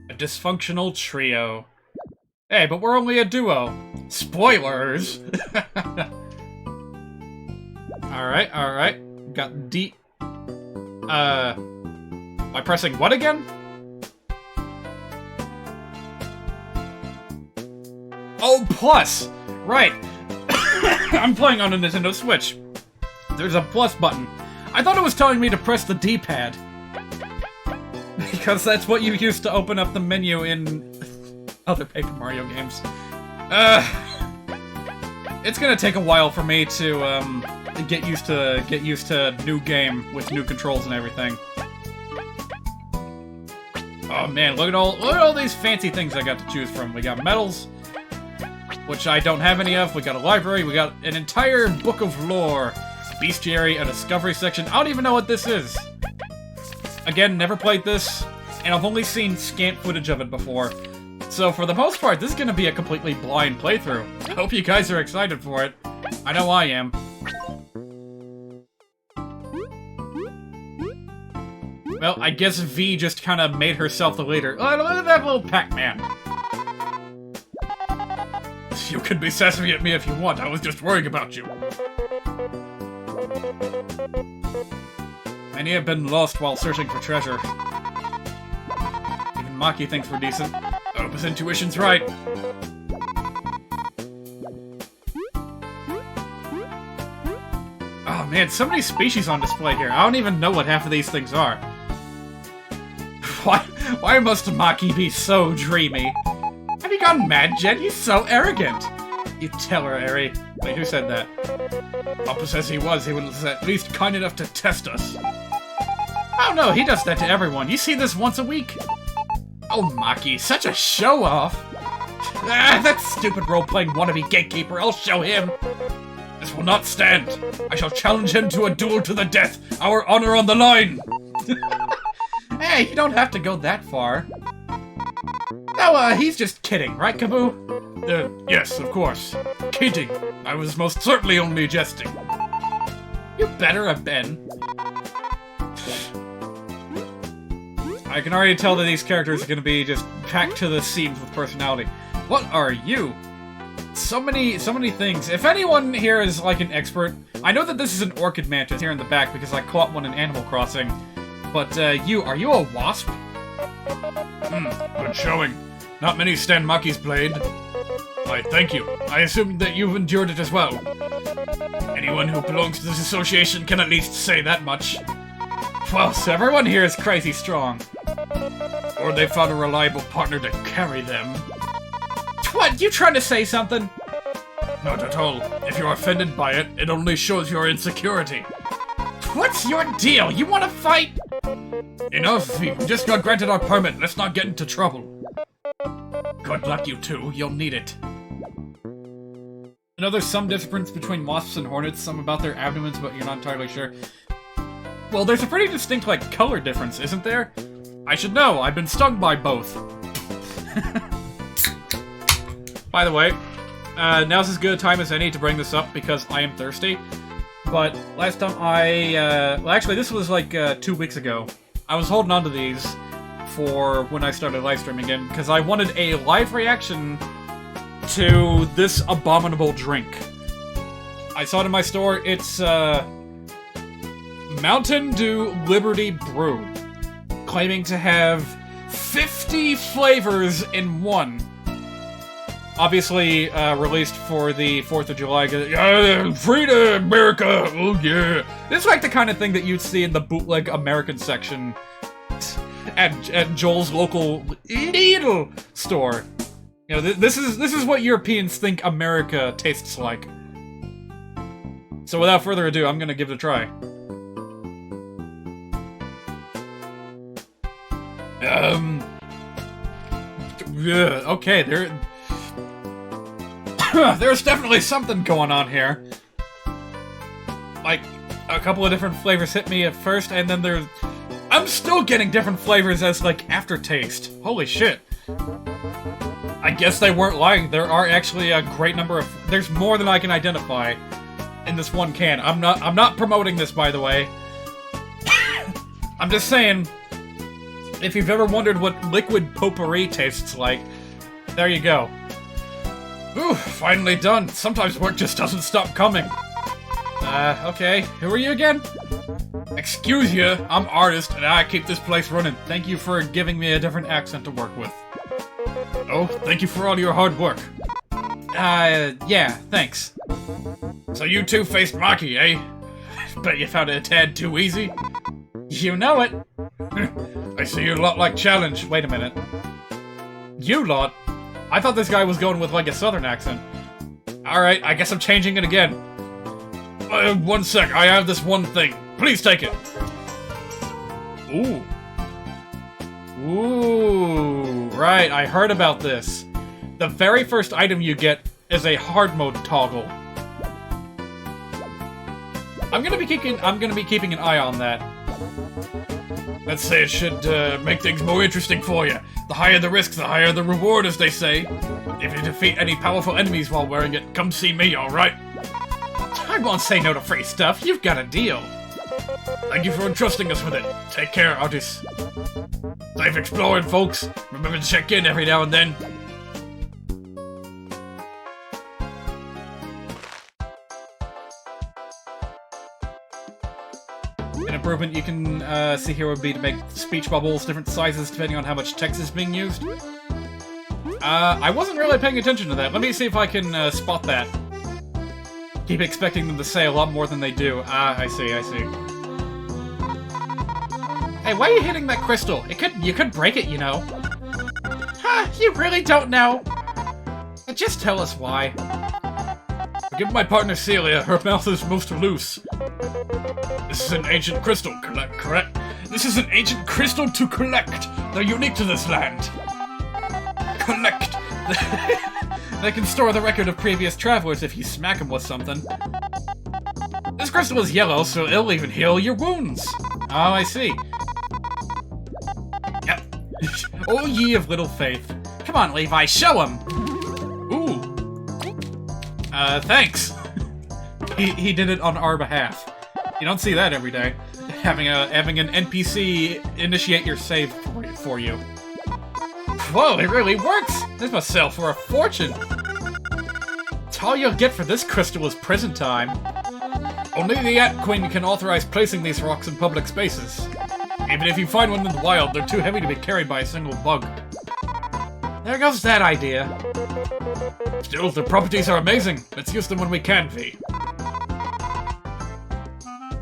A dysfunctional trio. Hey, but we're only a duo. Spoilers! Alright. Got D... by pressing what again? Oh, plus! Right. I'm playing on a Nintendo Switch. There's a plus button. I thought it was telling me to press the D-pad. Because that's what you use to open up the menu in other Paper Mario games. It's gonna take a while for me to get used to new game with new controls and everything. Oh man, look at all these fancy things I got to choose from. We got medals, which I don't have any of. We got a library. We got an entire book of lore, bestiary, a discovery section. I don't even know what this is. Again, never played this, and I've only seen scant footage of it before. So for the most part, this is gonna be a completely blind playthrough. I hope you guys are excited for it. I know I am. Well, I guess V just kind of made herself the leader. Oh, look at that little Pac-Man. You can be sassy at me if you want. I was just worrying about you. Many have been lost while searching for treasure. Even Maki thinks we're decent. I hope his intuition's right. Oh man, so many species on display here. I don't even know what half of these things are. Why must Maki be so dreamy? Have you gone mad, Jen? He's so arrogant. You tell her, Eri. Wait, who said that? Papa says he was at least kind enough to test us. Oh no, he does that to everyone. You see this once a week? Oh, Maki, such a show-off. That stupid role-playing wannabe gatekeeper. I'll show him. This will not stand. I shall challenge him to a duel to the death. Our honor on the line. Hey, you don't have to go that far. No, he's just kidding, right, Kaboo? Yes, of course. Kidding. I was most certainly only jesting. You better have been. I can already tell that these characters are gonna be just packed to the seams with personality. What are you? So many things. If anyone here is like an expert, I know that this is an orchid mantis here in the back because I caught one in Animal Crossing. But, are you a wasp? Good showing. Not many stand Maki's blade. Why, thank you. I assume that you've endured it as well. Anyone who belongs to this association can at least say that much. Well, so everyone here is crazy strong. Or they found a reliable partner to carry them. What? You trying to say something? Not at all. If you're offended by it, it only shows your insecurity. What's your deal? You want to fight? Enough! We just got granted our permit. Let's not get into trouble. Good luck, you two. You'll need it. I know there's some difference between wasps and hornets, some about their abdomens, but you're not entirely sure. Well, there's a pretty distinct, like, color difference, isn't there? I should know. I've been stung by both. By the way, now's as good a time as any to bring this up because I am thirsty. But last time well, actually, this was like 2 weeks ago. I was holding on to these for when I started live streaming again because I wanted a live reaction to this abominable drink. I saw it in my store. It's Mountain Dew Liberty Brew, claiming to have 50 flavors in one. Obviously, released for the 4th of July. Freedom, America! Oh, yeah! This is like the kind of thing that you'd see in the bootleg American section at Joel's local Lidl store. You know, this is what Europeans think America tastes like. So without further ado, I'm gonna give it a try. Okay, there's definitely something going on here. Like, a couple of different flavors hit me at first, and then I'm still getting different flavors as, like, aftertaste. Holy shit. I guess they weren't lying. There are actually a great number of... There's more than I can identify in this one can. I'm not promoting this, by the way. I'm just saying, if you've ever wondered what liquid potpourri tastes like, there you go. Ooh, finally done. Sometimes work just doesn't stop coming. Okay. Who are you again? Excuse you, I'm artist, and I keep this place running. Thank you for giving me a different accent to work with. Oh, thank you for all your hard work. Yeah, thanks. So you two faced Maki, eh? Bet you found it a tad too easy. You know it. I see you a lot like challenge. Wait a minute. You lot? I thought this guy was going with, like, a southern accent. Alright, I guess I'm changing it again. 1 sec, I have this one thing. Please take it. Ooh. Ooh. Right, I heard about this. The very first item you get is a hard mode toggle. I'm gonna be keeping an eye on that. Let's say it should make things more interesting for you. The higher the risk, the higher the reward, as they say. If you defeat any powerful enemies while wearing it, come see me, alright? I won't say no to free stuff. You've got a deal. Thank you for entrusting us with it. Take care, Otis. Safe exploring, folks. Remember to check in every now and then. An improvement you can see here would be to make speech bubbles different sizes depending on how much text is being used. I wasn't really paying attention to that. Let me see if I can spot that. Keep expecting them to say a lot more than they do. Ah, I see. Hey, why are you hitting that crystal? You could break it, you know. Huh, you really don't know. Just tell us why. Forgive my partner Celia, her mouth is most loose. This is an ancient crystal, correct? This is an ancient crystal to collect. They're unique to this land. Collect. They can store the record of previous travelers if you smack them with something. This crystal is yellow, so it'll even heal your wounds. Oh, I see. Yep. Oh, ye of little faith. Come on, Levi, show him. Ooh. Thanks. He did it on our behalf. You don't see that every day. Having an NPC initiate your save for you. Whoa, it really works! This must sell for a fortune! It's all you'll get for this crystal is prison time. Only the Ant Queen can authorize placing these rocks in public spaces. Even if you find one in the wild, they're too heavy to be carried by a single bug. There goes that idea. Still, the properties are amazing. Let's use them when we can, V.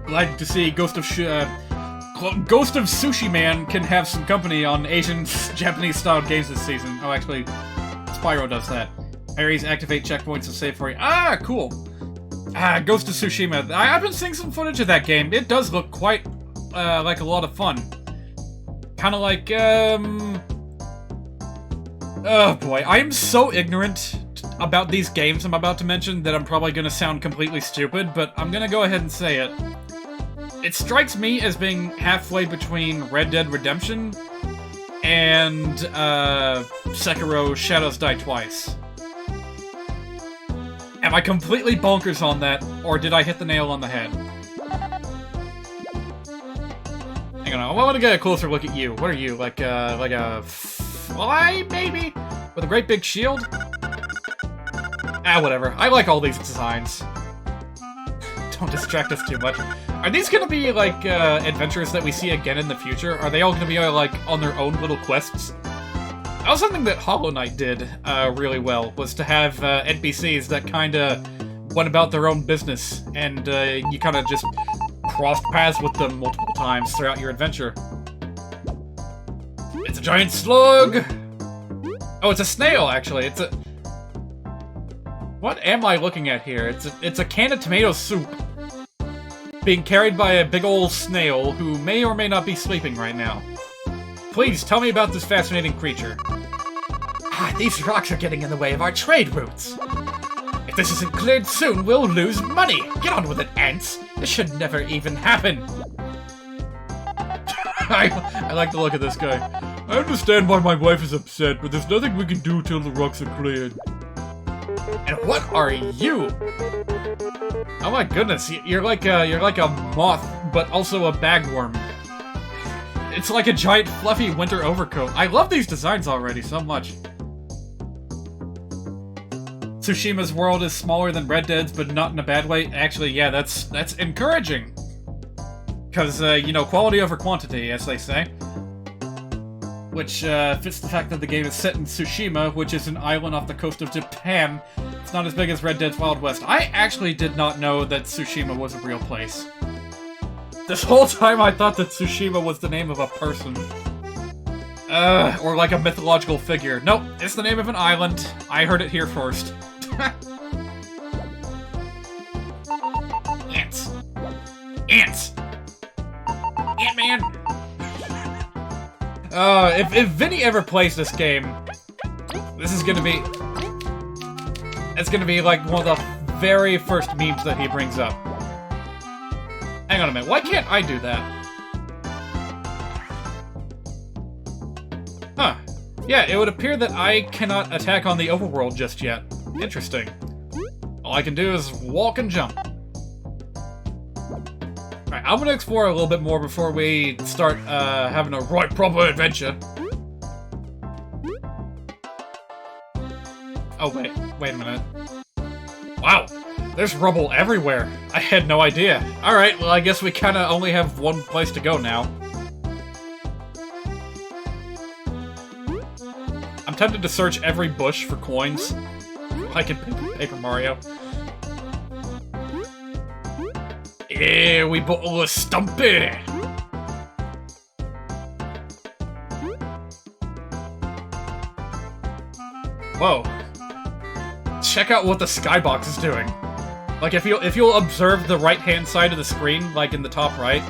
Glad to see Ghost of Sushi Man can have some company on Asian Japanese-style games this season. Oh, actually, Spyro does that. Ares activate checkpoints to save for you. Ah, cool. Ghost of Tsushima. I've been seeing some footage of that game. It does look quite, like a lot of fun. Kind of like, oh boy, I am so ignorant about these games I'm about to mention that I'm probably gonna sound completely stupid, but I'm gonna go ahead and say it. It strikes me as being halfway between Red Dead Redemption and Sekiro Shadows Die Twice. Am I completely bonkers on that, or did I hit the nail on the head? Hang on, I want to get a closer look at you. What are you, like a fly, maybe? With a great big shield? Ah, whatever. I like all these designs. Don't distract us too much. Are these gonna be, like, adventures that we see again in the future? Are they all gonna be, like, on their own little quests? That was something that Hollow Knight did, really well, was to have, NPCs that kinda went about their own business, and, you kinda just crossed paths with them multiple times throughout your adventure. It's a giant slug! Oh, it's a snail, actually. It's a... What am I looking at here? It's a can of tomato soup. Being carried by a big old snail who may or may not be sleeping right now. Please, tell me about this fascinating creature. These rocks are getting in the way of our trade routes. If this isn't cleared soon, we'll lose money. Get on with it, ants. This should never even happen. I like the look of this guy. I understand why my wife is upset, but there's nothing we can do till the rocks are cleared. And what are you? Oh my goodness, you're like a moth, but also a bagworm. It's like a giant fluffy winter overcoat. I love these designs already so much. Tsushima's world is smaller than Red Dead's, but not in a bad way. Actually, yeah, that's encouraging. Because, you know, quality over quantity, as they say. Which, fits the fact that the game is set in Tsushima, which is an island off the coast of Japan. It's not as big as Red Dead's Wild West. I actually did not know that Tsushima was a real place. This whole time I thought that Tsushima was the name of a person. Or like a mythological figure. Nope, it's the name of an island. I heard it here first. Ants. Ants! Ant-Man! If Vinny ever plays this game, this is gonna be... It's gonna be like one of the very first memes that he brings up. Hang on a minute, why can't I do that? Huh. Yeah, it would appear that I cannot attack on the overworld just yet. Interesting. All I can do is walk and jump. Alright, I'm gonna explore a little bit more before we start having a right proper adventure. Oh, wait a minute. Wow, there's rubble everywhere. I had no idea. Alright, well I guess we kinda only have one place to go now. I'm tempted to search every bush for coins, like in Paper Mario. Yeah, we bought a stumpy! Whoa. Check out what the skybox is doing. Like, if you'll observe the right-hand side of the screen, like in the top right.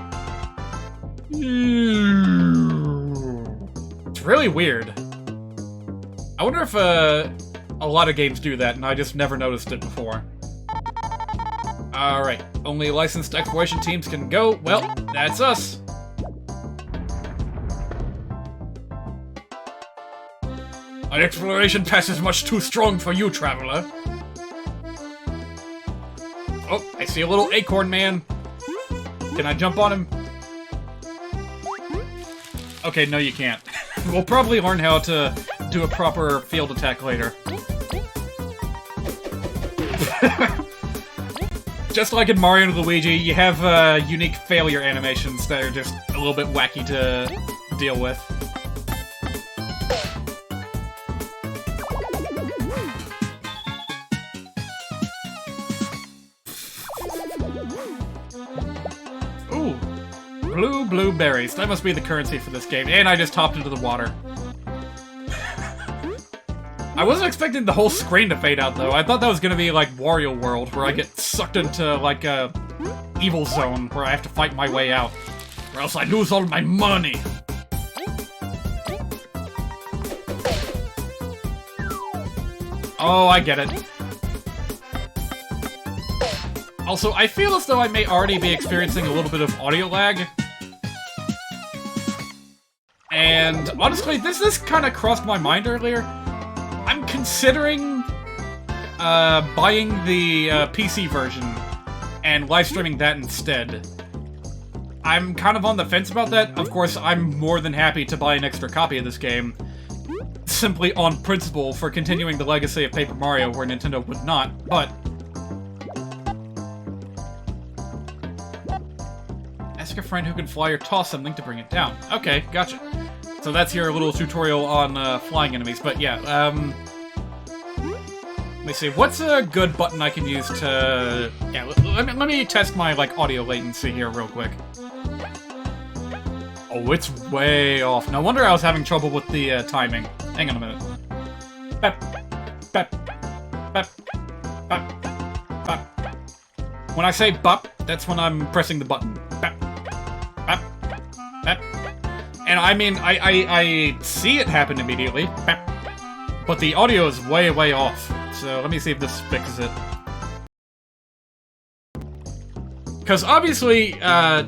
It's really weird. I wonder if a lot of games do that, and I just never noticed it before. Alright, only licensed exploration teams can go. Well, that's us. An exploration pass is much too strong for you, traveler. Oh, I see a little acorn man. Can I jump on him? Okay, no you can't. We'll probably learn how to do a proper field attack later. Just like in Mario and Luigi, you have unique failure animations that are just a little bit wacky to deal with. Ooh, blue berries. That must be the currency for this game. And I just hopped into the water. I wasn't expecting the whole screen to fade out, though. I thought that was gonna be like Wario World, where I get sucked into, like, a evil zone, where I have to fight my way out. Or else I lose all my money! Oh, I get it. Also, I feel as though I may already be experiencing a little bit of audio lag. And, honestly, this kind of crossed my mind earlier. I'm considering buying the PC version and live streaming that instead. I'm kind of on the fence about that. Of course, I'm more than happy to buy an extra copy of this game, simply on principle for continuing the legacy of Paper Mario where Nintendo would not, but... Ask a friend who can fly or toss something to bring it down. Okay, gotcha. So that's your little tutorial on flying enemies, but yeah, let me see, what's a good button I can use to... Yeah, let me test my, like, audio latency here real quick. Oh, it's way off. No wonder I was having trouble with the timing. Hang on a minute. Bep, bep, bep, bep, bep. When I say bop, that's when I'm pressing the button. Bep, bep, bep. And I mean, I see it happen immediately, but the audio is way, way off. So let me see if this fixes it. Because obviously, oh,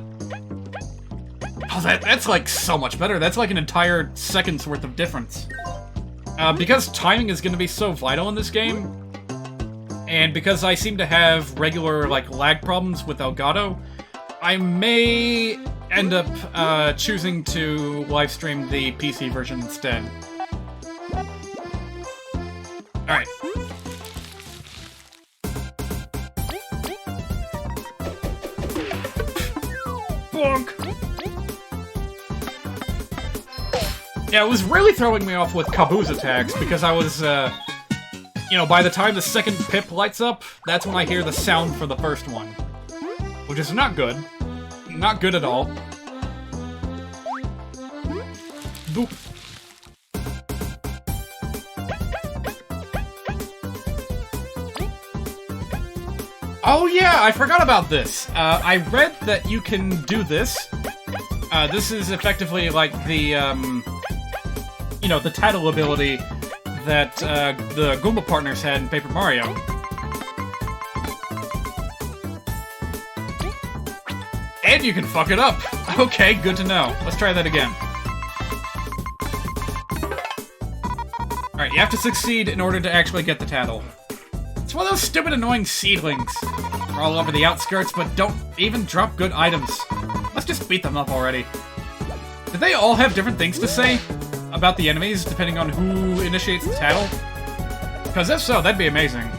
that's like so much better. That's like an entire second's worth of difference. Because timing is going to be so vital in this game, and because I seem to have regular, like, lag problems with Elgato, I may end up choosing to livestream the PC version instead. Alright. Bonk! Yeah, it was really throwing me off with Kabu's attacks, because I was, you know, by the time the second pip lights up, that's when I hear the sound for the first one. Which is not good. Not good at all. Boop. Oh yeah, I forgot about this. I read that you can do this. This is effectively like the, you know, the tattle ability that the Goomba partners had in Paper Mario. And you can fuck it up! Okay, good to know. Let's try that again. Alright, you have to succeed in order to actually get the tattle. It's one of those stupid, annoying seedlings. They're all over the outskirts, but don't even drop good items. Let's just beat them up already. Do they all have different things to say about the enemies, depending on who initiates the tattle? Because if so, that'd be amazing.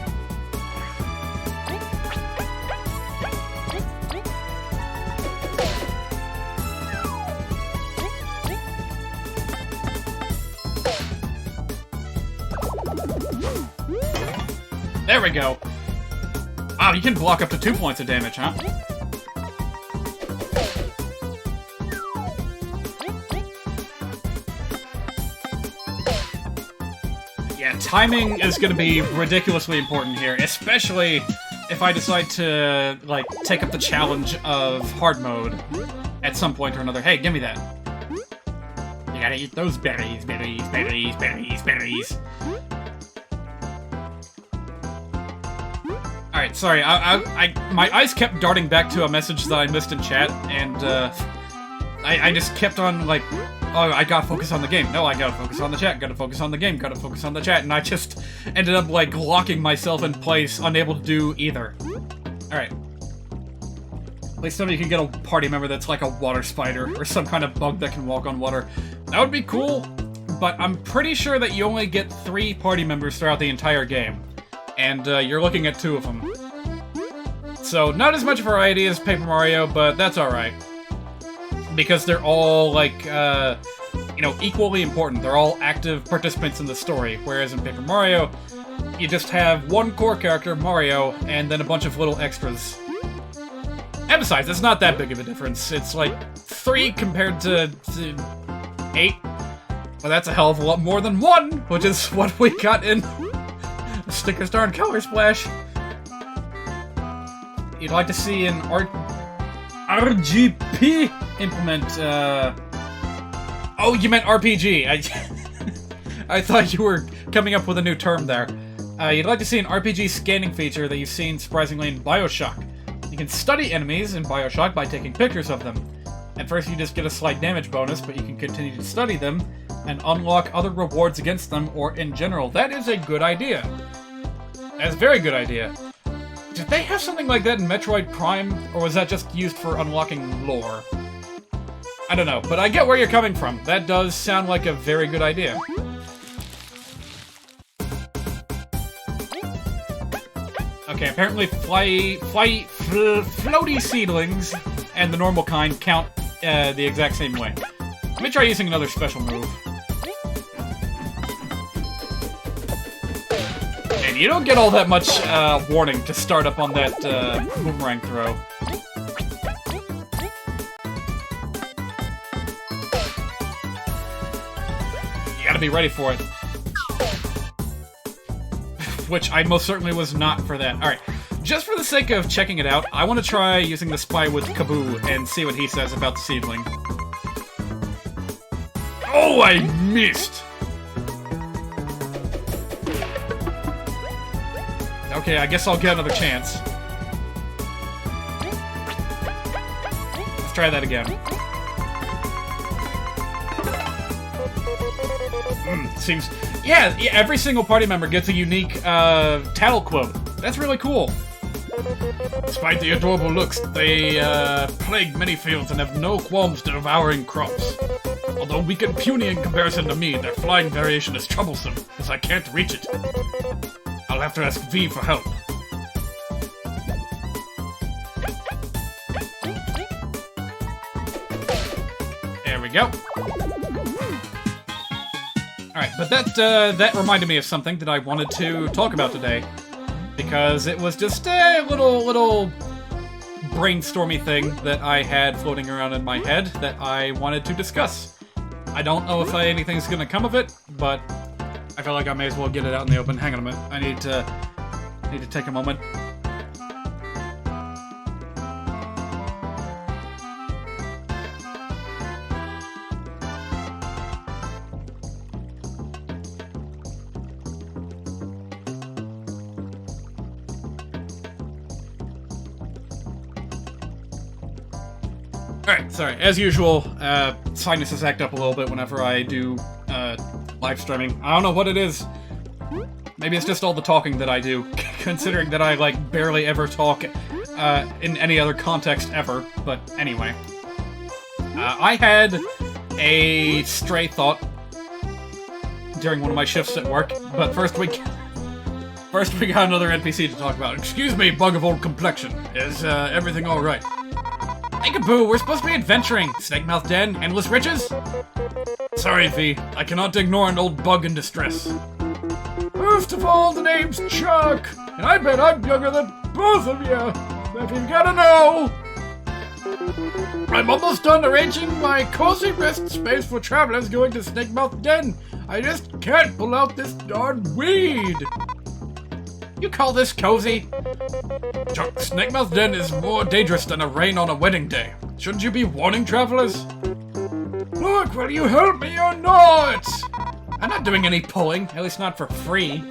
There we go. Wow, you can block up to 2 points of damage, huh? Yeah, timing is going to be ridiculously important here, especially if I decide to, like, take up the challenge of hard mode at some point or another. Hey, give me that. You gotta eat those berries, berries, berries, berries, berries. Alright, sorry, my eyes kept darting back to a message that I missed in chat, and, I just kept on, like, oh, I gotta focus on the game. No, I gotta focus on the chat, gotta focus on the game, gotta focus on the chat, and I just ended up, like, locking myself in place, unable to do either. Alright. At least somebody can get a party member that's like a water spider, or some kind of bug that can walk on water. That would be cool, but I'm pretty sure that you only get 3 party members throughout the entire game. And you're looking at 2 of them. So, not as much variety as Paper Mario, but that's alright. Because they're all, like, you know, equally important. They're all active participants in the story, whereas in Paper Mario, you just have one core character, Mario, and then a bunch of little extras. And besides, it's not that big of a difference. It's like 3 compared to 8. Well, that's a hell of a lot more than 1, which is what we got in Sticker Star and Color Splash. You'd like to see an RGP implement, Oh, you meant RPG. I thought you were coming up with a new term there. You'd like to see an RPG scanning feature that you've seen surprisingly in Bioshock. You can study enemies in Bioshock by taking pictures of them. At first you just get a slight damage bonus, but you can continue to study them and unlock other rewards against them, or in general. That is a good idea. That's a very good idea. Did they have something like that in Metroid Prime, or was that just used for unlocking lore? I don't know, but I get where you're coming from. That does sound like a very good idea. Okay, apparently floaty seedlings and the normal kind count the exact same way. Let me try using another special move. And you don't get all that much warning to start up on that boomerang throw. You gotta be ready for it. Which I most certainly was not for that. Alright, just for the sake of checking it out, I want to try using the spy with Kaboo and see what he says about the seedling. Oh, I missed! Okay, I guess I'll get another chance. Let's try that again. Seems... Yeah, every single party member gets a unique tattle quote. That's really cool. Despite the adorable looks, they plague many fields and have no qualms devouring crops. Although weak and puny in comparison to me, their flying variation is troublesome, as I can't reach it. I'll have to ask V for help. There we go. Alright, but that reminded me of something that I wanted to talk about today. Because it was just a little brainstormy thing that I had floating around in my head that I wanted to discuss. I don't know if anything's gonna come of it, but I feel like I may as well get it out in the open. Hang on a minute. I need to take a moment. Alright, sorry. As usual, sinuses act up a little bit whenever I do live streaming. I don't know what it is. Maybe it's just all the talking that I do, considering that I, like, barely ever talk in any other context ever. But anyway. I had a stray thought during one of my shifts at work, but first we got another NPC to talk about. Excuse me, bug of old complexion. Is everything alright? Hey, Kaboo, we're supposed to be adventuring. Snakemouth Den, endless riches? Sorry, V. I cannot ignore an old bug in distress. First of all, the name's Chuck, and I bet I'm younger than both of you. If you've gotta know. I'm almost done arranging my cozy rest space for travelers going to Snakemouth Den. I just can't pull out this darn weed. You call this cozy? Chuck, Snakemouth Den is more dangerous than a rain on a wedding day. Shouldn't you be warning travelers? Look, will you help me or not? I'm not doing any pulling, at least not for free.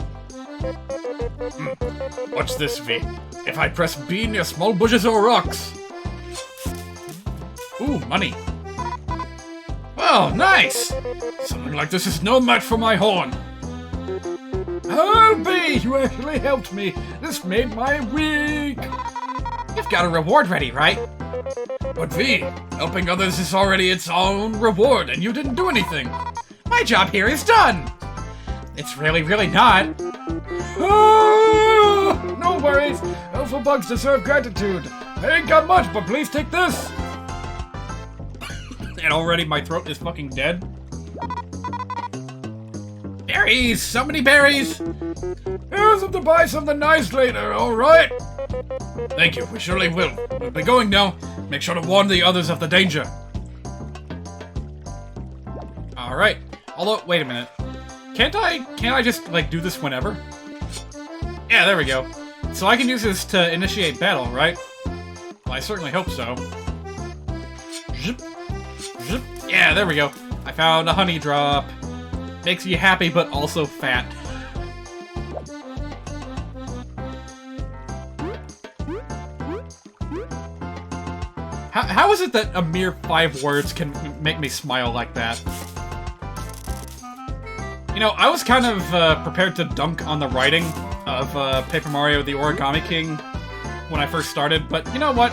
Watch this, V. If I press B near small bushes or rocks. Ooh, money. Oh, nice! Something like this is no match for my horn. Oh, B, you actually helped me. This made my week. You've got a reward ready, right? But V, helping others is already its own reward, and you didn't do anything. My job here is done. It's really, really not. Oh, no worries. Alpha bugs deserve gratitude. I ain't got much, but please take this. And already my throat is fucking dead. Berries! So many berries! Here's to buy something nice later, alright? Thank you, we surely will. We'll be going now. Make sure to warn the others of the danger. Alright. Although, wait a minute. Can't I just, like, do this whenever? Yeah, there we go. So I can use this to initiate battle, right? Well, I certainly hope so. Zip. Zip. Yeah, there we go. I found a honey drop. Makes you happy, but also fat. How is it that a mere 5 words can make me smile like that? You know, I was kind of prepared to dunk on the writing of Paper Mario the Origami King when I first started, but you know what?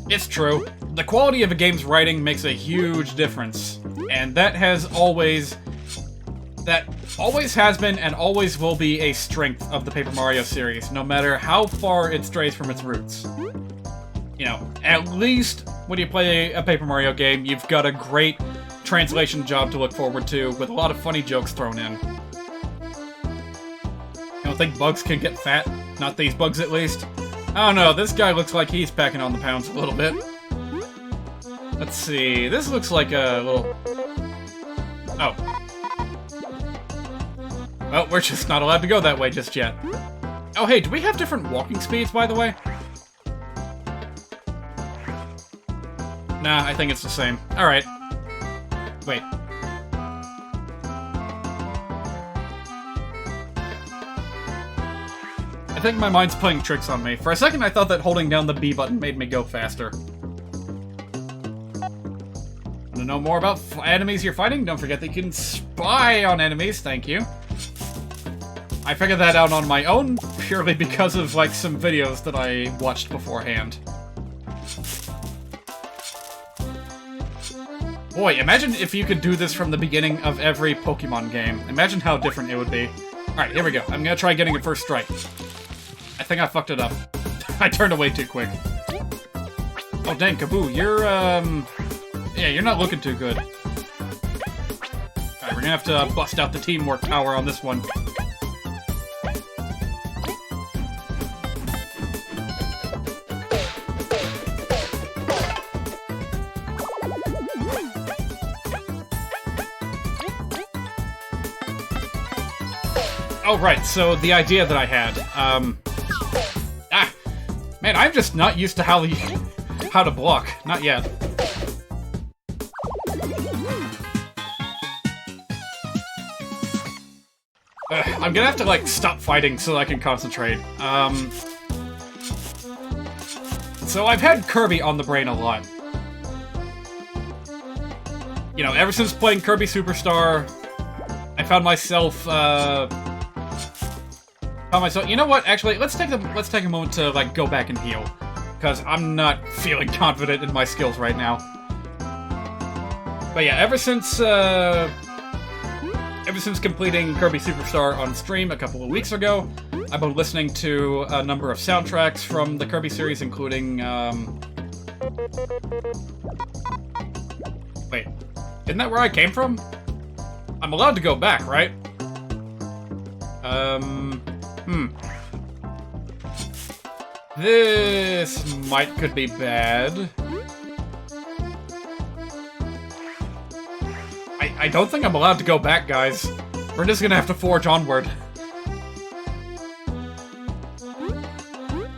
It's true. The quality of a game's writing makes a huge difference, and that always has been and always will be a strength of the Paper Mario series, no matter how far it strays from its roots. You know, at least when you play a Paper Mario game, you've got a great translation job to look forward to, with a lot of funny jokes thrown in. You don't think bugs can get fat? Not these bugs, at least. I don't know, this guy looks like he's packing on the pounds a little bit. Let's see, this looks like a little... Oh. Well, we're just not allowed to go that way just yet. Oh hey, do we have different walking speeds, by the way? Nah, I think it's the same. Alright. Wait. I think my mind's playing tricks on me. For a second I thought that holding down the B button made me go faster. Want to know more about enemies you're fighting? Don't forget that you can spy on enemies, thank you. I figured that out on my own, purely because of, like, some videos that I watched beforehand. Boy, imagine if you could do this from the beginning of every Pokemon game. Imagine how different it would be. Alright, here we go. I'm gonna try getting a first strike. I think I fucked it up. I turned away too quick. Oh dang, Kaboo, you're, yeah, you're not looking too good. Alright, we're gonna have to bust out the teamwork power on this one. Oh, right, so the idea that I had, man, I'm just not used to how to block. Not yet. I'm gonna have to, like, stop fighting so I can concentrate. So I've had Kirby on the brain a lot. you know, ever since playing Kirby Superstar, I found myself, you know what, actually, let's take a moment to, like, go back and heal. Because I'm not feeling confident in my skills right now. But yeah, ever since completing Kirby Superstar on stream a couple of weeks ago, I've been listening to a number of soundtracks from the Kirby series, including, wait, isn't that where I came from? I'm allowed to go back, right? This could be bad. I don't think I'm allowed to go back, guys. We're just gonna have to forge onward.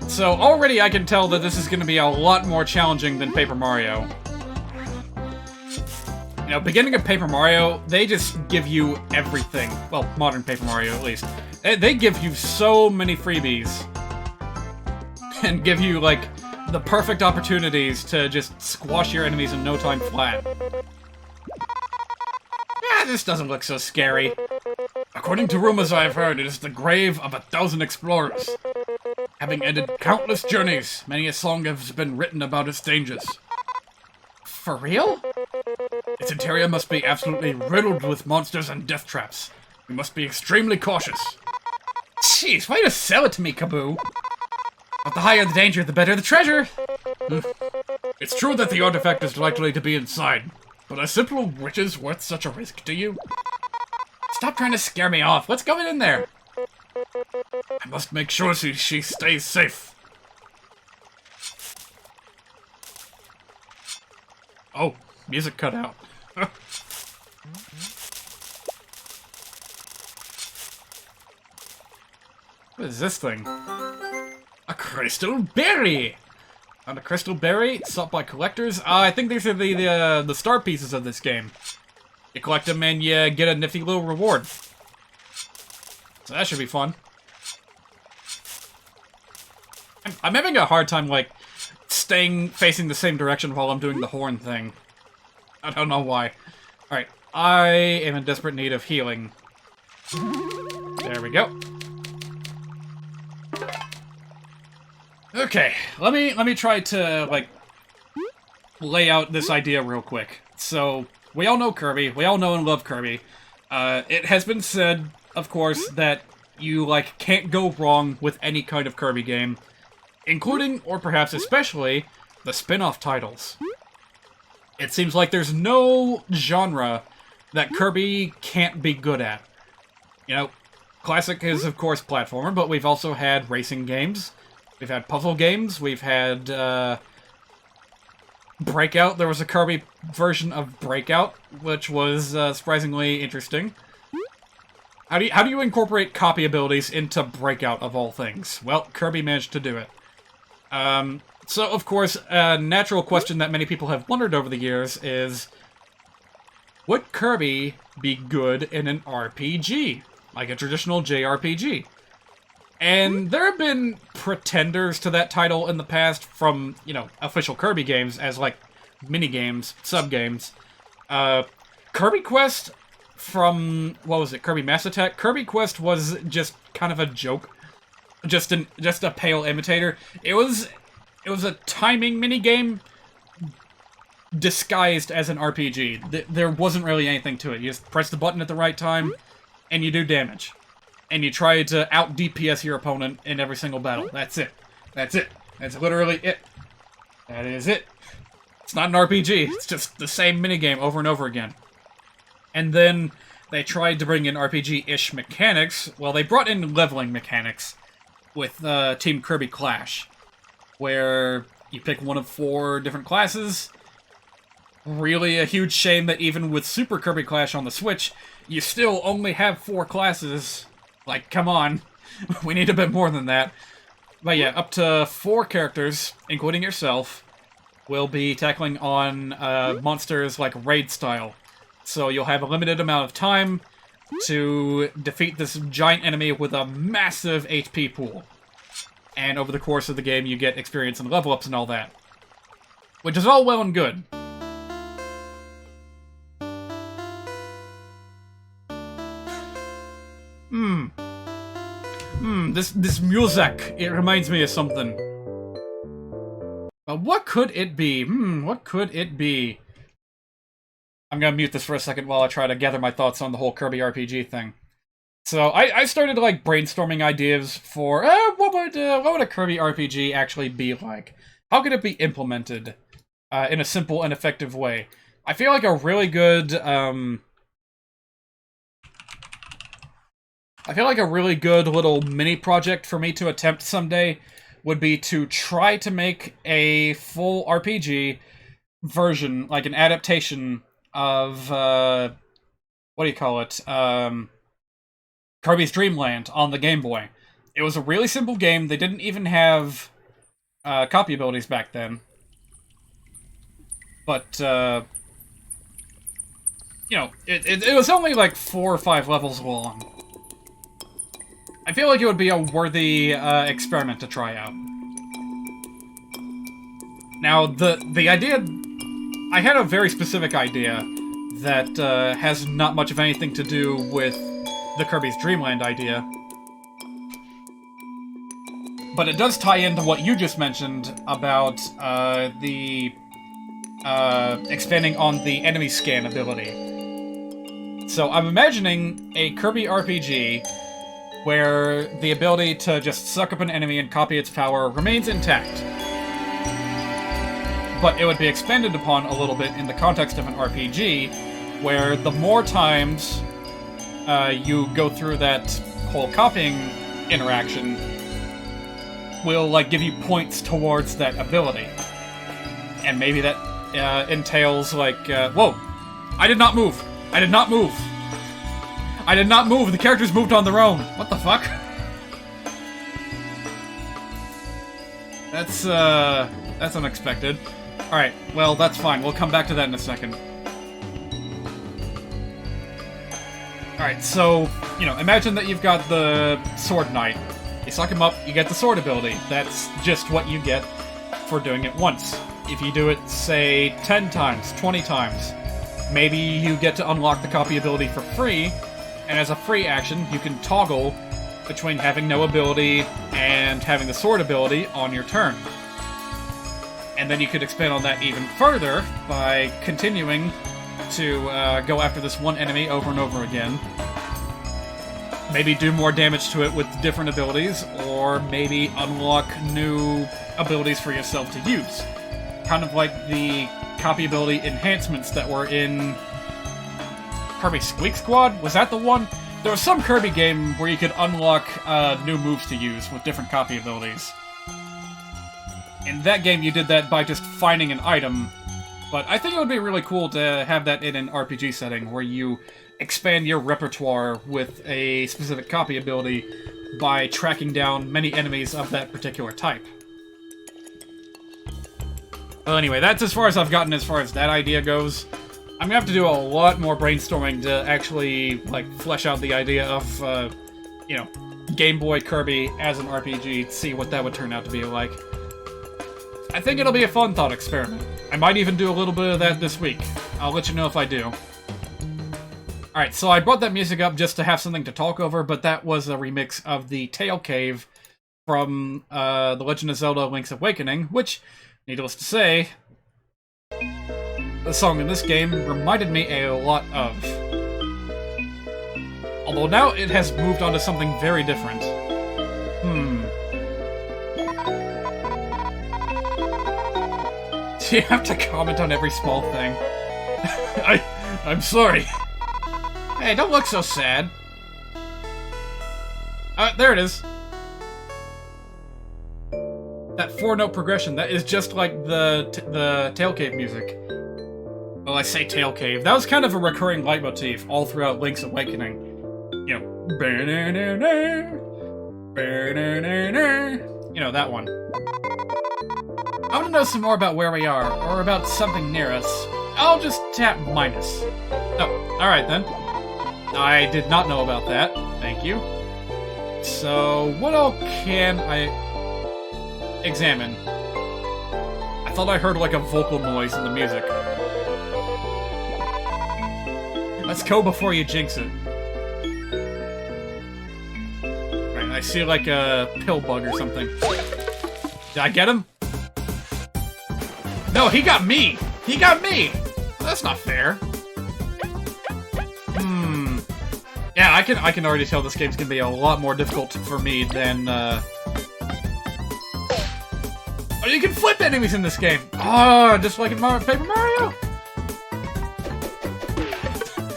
So already I can tell that this is gonna be a lot more challenging than Paper Mario. You know, beginning of Paper Mario, they just give you everything. Well, modern Paper Mario, at least. They give you so many freebies. And give you, like, the perfect opportunities to just squash your enemies in no time flat. Yeah, this doesn't look so scary. According to rumors I have heard, it is the grave of 1,000 explorers. Having ended countless journeys, many a song has been written about its dangers. For real? Its interior must be absolutely riddled with monsters and death traps. We must be extremely cautious. Jeez, why you sell it to me, Kaboo? But the higher the danger, the better the treasure! It's true that the artifact is likely to be inside, but are simple riches worth such a risk to you? Stop trying to scare me off. Let's go in there. I must make sure she stays safe. Oh, music cut out. What is this thing? A crystal berry! And a crystal berry sought by collectors? I think these are the star pieces of this game. You collect them and you get a nifty little reward. So that should be fun. I'm having a hard time, like, facing the same direction while I'm doing the horn thing. I don't know why. Alright, I am in desperate need of healing. There we go. Okay, let me try to, like, lay out this idea real quick. So, we all know Kirby, we all know and love Kirby. It has been said, of course, that you, like, can't go wrong with any kind of Kirby game, including, or perhaps especially, the spin-off titles. It seems like there's no genre that Kirby can't be good at. You know, classic is, of course, platformer, but we've also had racing games. We've had puzzle games, we've had, Breakout. There was a Kirby version of Breakout, which was, surprisingly interesting. How do you incorporate copy abilities into Breakout, of all things? Well, Kirby managed to do it. So, of course, a natural question that many people have wondered over the years is, would Kirby be good in an RPG? Like a traditional JRPG? And there have been pretenders to that title in the past from, you know, official Kirby games as, like, mini-games, sub-games. Kirby Quest from, what was it, Kirby Mass Attack? Kirby Quest was just kind of a joke. Just a pale imitator. It was a timing mini-game disguised as an RPG. There wasn't really anything to it. You just press the button at the right time, and you do damage. And you try to out-DPS your opponent in every single battle. That's it. That's it. That's literally it. That is it. It's not an RPG. It's just the same minigame over and over again. And then they tried to bring in RPG-ish mechanics. Well, they brought in leveling mechanics with Team Kirby Clash, where you pick one of 4 different classes. Really a huge shame that even with Super Kirby Clash on the Switch, you still only have 4 classes. Like, come on. We need a bit more than that. But yeah, up to 4 characters, including yourself, will be tackling on monsters like raid style. So you'll have a limited amount of time to defeat this giant enemy with a massive HP pool. And over the course of the game, you get experience and level ups and all that. Which is all well and good. This music, it reminds me of something. But what could it be? What could it be? I'm gonna mute this for a second while I try to gather my thoughts on the whole Kirby RPG thing. So I started like brainstorming ideas for what would a Kirby RPG actually be like? How could it be implemented in a simple and effective way? I feel like a really good little mini project for me to attempt someday would be to try to make a full RPG version, like an adaptation of what do you call it? Kirby's Dream Land on the Game Boy. It was a really simple game. They didn't even have copy abilities back then. But you know, it was only like 4 or 5 levels long. I feel like it would be a worthy experiment to try out. Now, the idea... I had a very specific idea that has not much of anything to do with the Kirby's Dream Land idea. But it does tie into what you just mentioned about the expanding on the enemy scan ability. So I'm imagining a Kirby RPG where the ability to just suck up an enemy and copy its power remains intact. But it would be expanded upon a little bit in the context of an RPG, where the more times you go through that whole copying interaction will, like, give you points towards that ability. And maybe that entails, like, whoa! I did not move! I did not move! I did not move! The characters moved on their own! What the fuck? That's unexpected. Alright, well, that's fine. We'll come back to that in a second. Alright, so, you know, imagine that you've got the Sword Knight. You suck him up, you get the sword ability. That's just what you get for doing it once. If you do it, say, 10 times, 20 times, maybe you get to unlock the copy ability for free, and as a free action, you can toggle between having no ability and having the sword ability on your turn. And then you could expand on that even further by continuing to go after this one enemy over and over again. Maybe do more damage to it with different abilities, or maybe unlock new abilities for yourself to use. Kind of like the copy ability enhancements that were in Kirby Squeak Squad? Was that the one? There was some Kirby game where you could unlock new moves to use with different copy abilities. In that game, you did that by just finding an item, but I think it would be really cool to have that in an RPG setting, where you expand your repertoire with a specific copy ability by tracking down many enemies of that particular type. Well, anyway, that's as far as I've gotten as far as that idea goes. I'm gonna have to do a lot more brainstorming to actually, like, flesh out the idea of, you know, Game Boy Kirby as an RPG, see what that would turn out to be like. I think it'll be a fun thought experiment. I might even do a little bit of that this week. I'll let you know if I do. Alright, so I brought that music up just to have something to talk over, but that was a remix of the Tail Cave from The Legend of Zelda Link's Awakening, which, needless to say, the song in this game reminded me a lot of. Although now it has moved on to something very different. Do you have to comment on every small thing? I'm sorry. Hey, don't look so sad. There it is. That 4-note progression, that is just like the Tail Cave music. Well, I say Tail Cave. That was kind of a recurring leitmotif all throughout Link's Awakening. You know, that one. I want to know some more about where we are, or about something near us. I'll just tap minus. Oh, alright then. I did not know about that. Thank you. So, what all can I examine? I thought I heard like a vocal noise in the music. Let's go before you jinx it. I see like a pill bug or something. Did I get him? No, he got me! He got me! That's not fair. Yeah, I can already tell this game's gonna be a lot more difficult for me than, Oh, you can flip enemies in this game! Oh, just like in Paper Mario!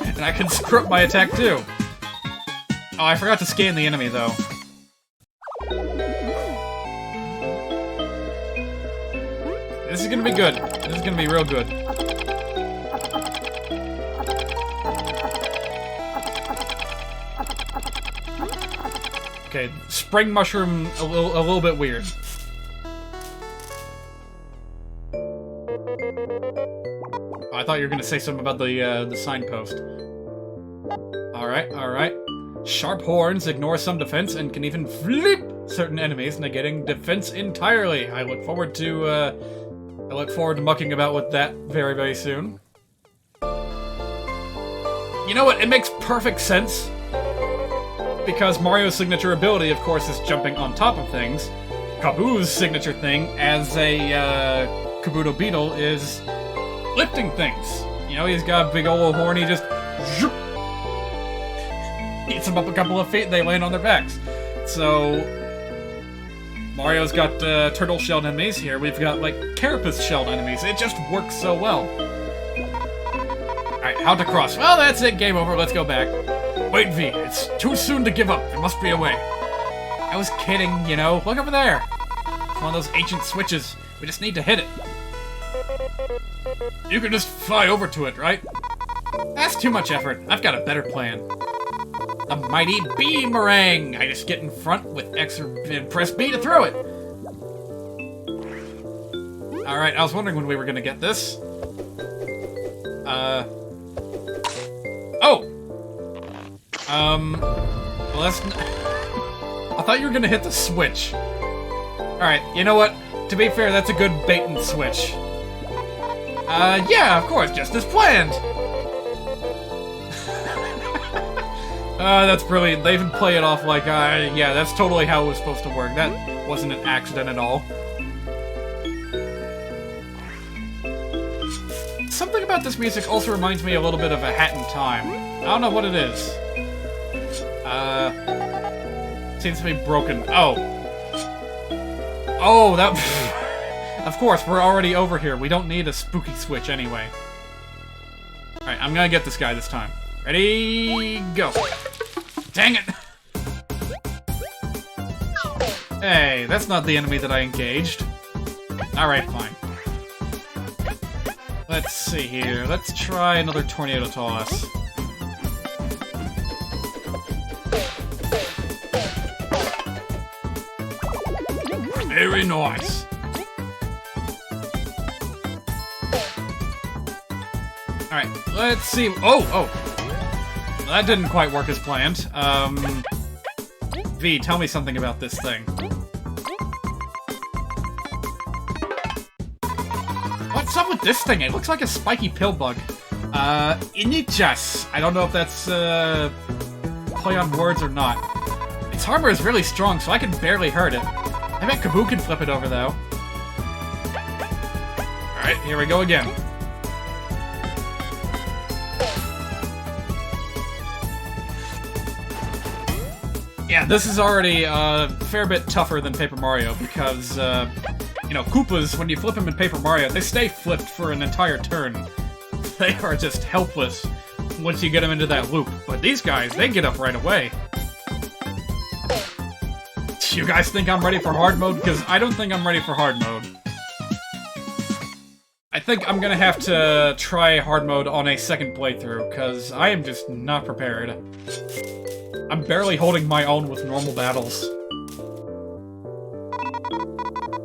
And I can screw up my attack, too. Oh, I forgot to scan the enemy, though. This is gonna be good. This is gonna be real good. Okay, spring mushroom a little bit weird. Oh, I thought you were gonna say something about the signpost. Alright. Sharp horns ignore some defense and can even flip certain enemies, negating defense entirely. I look forward to mucking about with that very, very soon. You know what? It makes perfect sense. Because Mario's signature ability, of course, is jumping on top of things. Kaboo's signature thing as a Kabuto Beetle is lifting things. You know, he's got a big old horn, he just zoop, eats them up a couple of feet and they land on their backs. So Mario's got turtle-shelled enemies. Here we've got, like, carapace-shelled enemies. It just works so well. Alright, how to cross? Well, that's it. Game over. Let's go back. Wait, V. It's too soon to give up. There must be a way. I was kidding, you know. Look over there. It's one of those ancient switches. We just need to hit it. You can just fly over to it, right? That's too much effort. I've got a better plan. The mighty Beamerang! I just get in front with X and press B to throw it. Alright, I was wondering when we were gonna get this. Oh! Well, that's... I thought you were gonna hit the switch. Alright, you know what? To be fair, that's a good bait and switch. Yeah, of course, just as planned! That's brilliant. They even play it off like, yeah, that's totally how it was supposed to work. That wasn't an accident at all. Something about this music also reminds me a little bit of A Hat in Time. I don't know what it is. Seems to be broken. Oh. Oh, that... Of course, we're already over here. We don't need a spooky switch anyway. Alright, I'm gonna get this guy this time. Ready, go. Dang it! Hey, that's not the enemy that I engaged. Alright, fine. Let's see here. Let's try another tornado toss. Very nice. Alright, let's see. Oh! That didn't quite work as planned. V, tell me something about this thing. What's up with this thing? It looks like a spiky pill bug. Inichas. I don't know if that's, play on words or not. Its armor is really strong, so I can barely hurt it. I bet Kaboo can flip it over, though. Alright, here we go again. Yeah, this is already a fair bit tougher than Paper Mario, because, you know, Koopas, when you flip them in Paper Mario, they stay flipped for an entire turn. They are just helpless once you get them into that loop. But these guys, they get up right away. You guys think I'm ready for hard mode? Because I don't think I'm ready for hard mode. I think I'm gonna have to try hard mode on a second playthrough, because I am just not prepared. I'm barely holding my own with normal battles.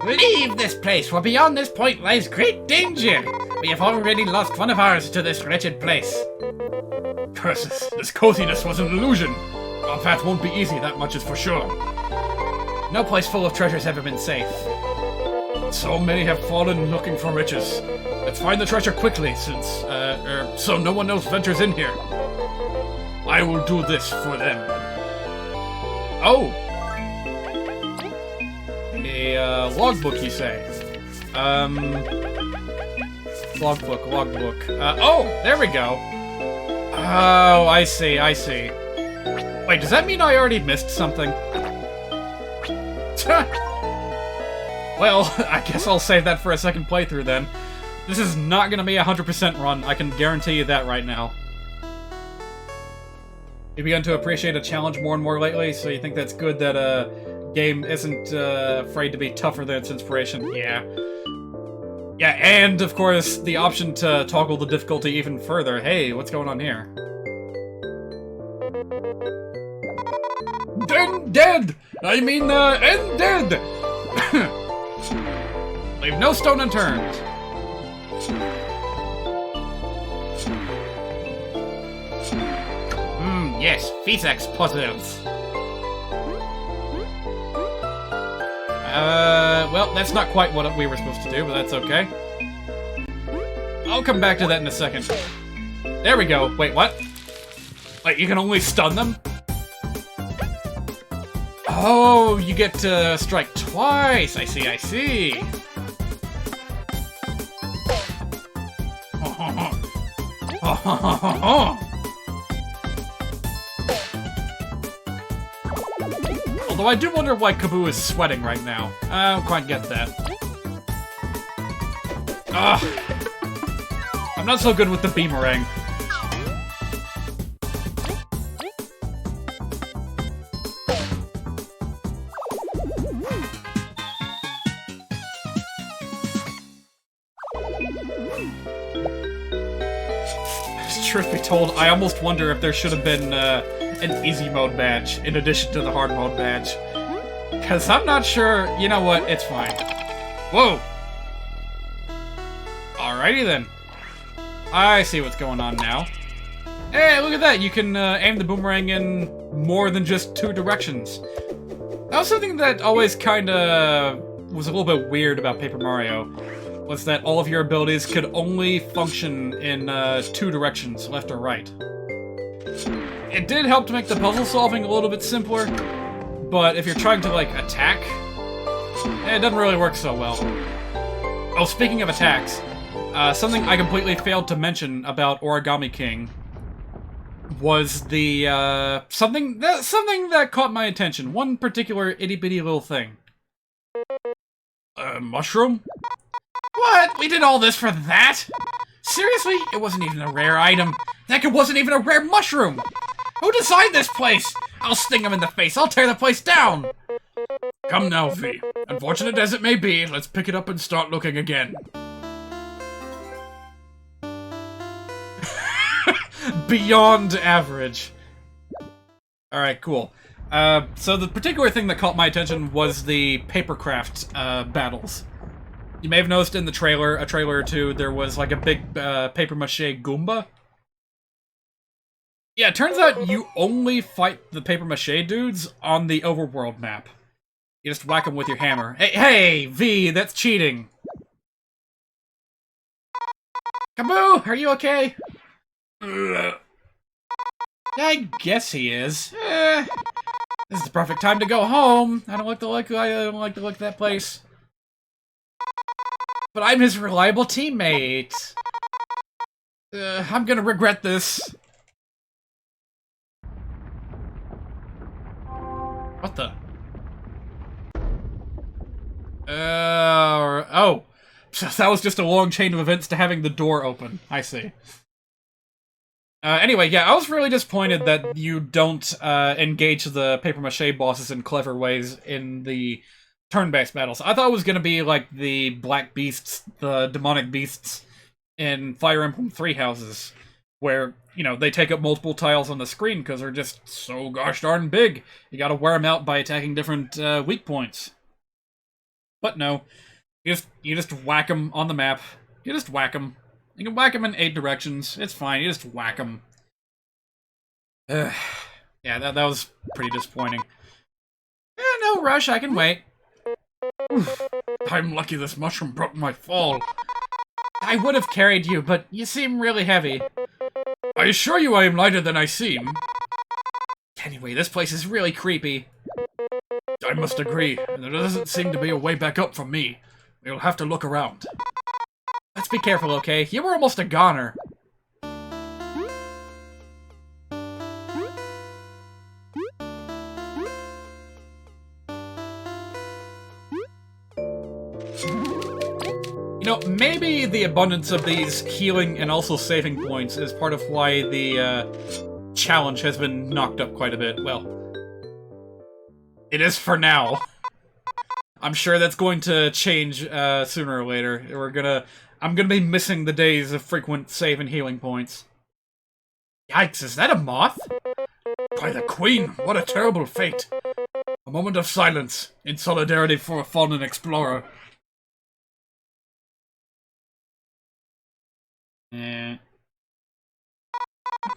Leave this place, for beyond this point lies great danger! We have already lost one of ours to this wretched place. Curses, this coziness was an illusion. Our path won't be easy, that much is for sure. No place full of treasure has ever been safe. So many have fallen looking for riches. Let's find the treasure quickly, since, so no one else ventures in here. I will do this for them. Oh! logbook, you say? Logbook. Oh, there we go. Oh, I see. Wait, does that mean I already missed something? Well, I guess I'll save that for a second playthrough then. This is not gonna be a 100% run, I can guarantee you that right now. You begun to appreciate a challenge more and more lately, so you think that's good that a game isn't afraid to be tougher than its inspiration. Yeah. Yeah, and of course, the option to toggle the difficulty even further. Hey, what's going on here? Dead! I mean, and dead! Leave no stone unturned. Yes, physics positives. Well, that's not quite what we were supposed to do, but that's okay. I'll come back to that in a second. There we go. Wait, what? Wait, you can only stun them? Oh, you get to strike twice. I see. Although I do wonder why Kaboo is sweating right now. I don't quite get that. Ugh. I'm not so good with the beamerang. Truth be told, I almost wonder if there should have been an easy mode badge in addition to the hard mode badge. Because I'm not sure. You know what? It's fine. Whoa! Alrighty then. I see what's going on now. Hey, look at that! You can aim the boomerang in more than just two directions. That was something that always kinda was a little bit weird about Paper Mario. Was that all of your abilities could only function in two directions, left or right. It did help to make the puzzle solving a little bit simpler, but if you're trying to, like, attack, it doesn't really work so well. Oh, speaking of attacks, something I completely failed to mention about Origami King was the, something that caught my attention. One particular itty-bitty little thing. Mushroom? What? We did all this for that? Seriously? It wasn't even a rare item. Heck, it wasn't even a rare mushroom! Who designed this place? I'll sting him in the face. I'll tear the place down! Come now, V. Unfortunate as it may be, let's pick it up and start looking again. Beyond average. Alright, cool. So the particular thing that caught my attention was the papercraft battles. You may have noticed in the trailer, a trailer or two, there was like a big papier-mâché Goomba. Yeah, it turns out you only fight the papier-mâché dudes on the overworld map. You just whack them with your hammer. Hey, V, that's cheating! Kaboo, are you okay? I guess he is. This is the perfect time to go home. I don't like the look of that place. But I'm his reliable teammate. I'm gonna regret this. What the? Oh. That was just a long chain of events to having the door open. I see. Anyway, yeah, I was really disappointed that you don't engage the papier-mâché bosses in clever ways in the turn-based battles. I thought it was going to be like the black beasts, the demonic beasts in Fire Emblem Three Houses, where, you know, they take up multiple tiles on the screen because they're just so gosh darn big. You gotta wear them out by attacking different weak points. But no, you just whack them on the map. You just whack them. You can whack them in 8 directions. It's fine. You just whack them. Yeah, that was pretty disappointing. No rush. I can wait. I'm lucky this mushroom broke my fall. I would have carried you, but you seem really heavy. I assure you I am lighter than I seem. Anyway, this place is really creepy. I must agree. There doesn't seem to be a way back up from me. We'll have to look around. Let's be careful, okay? You were almost a goner. You know, maybe the abundance of these healing and also saving points is part of why the challenge has been knocked up quite a bit. Well, it is for now. I'm sure that's going to change sooner or later. I'm gonna be missing the days of frequent save and healing points. Yikes, is that a moth? By the Queen, what a terrible fate. A moment of silence, in solidarity for a fallen explorer.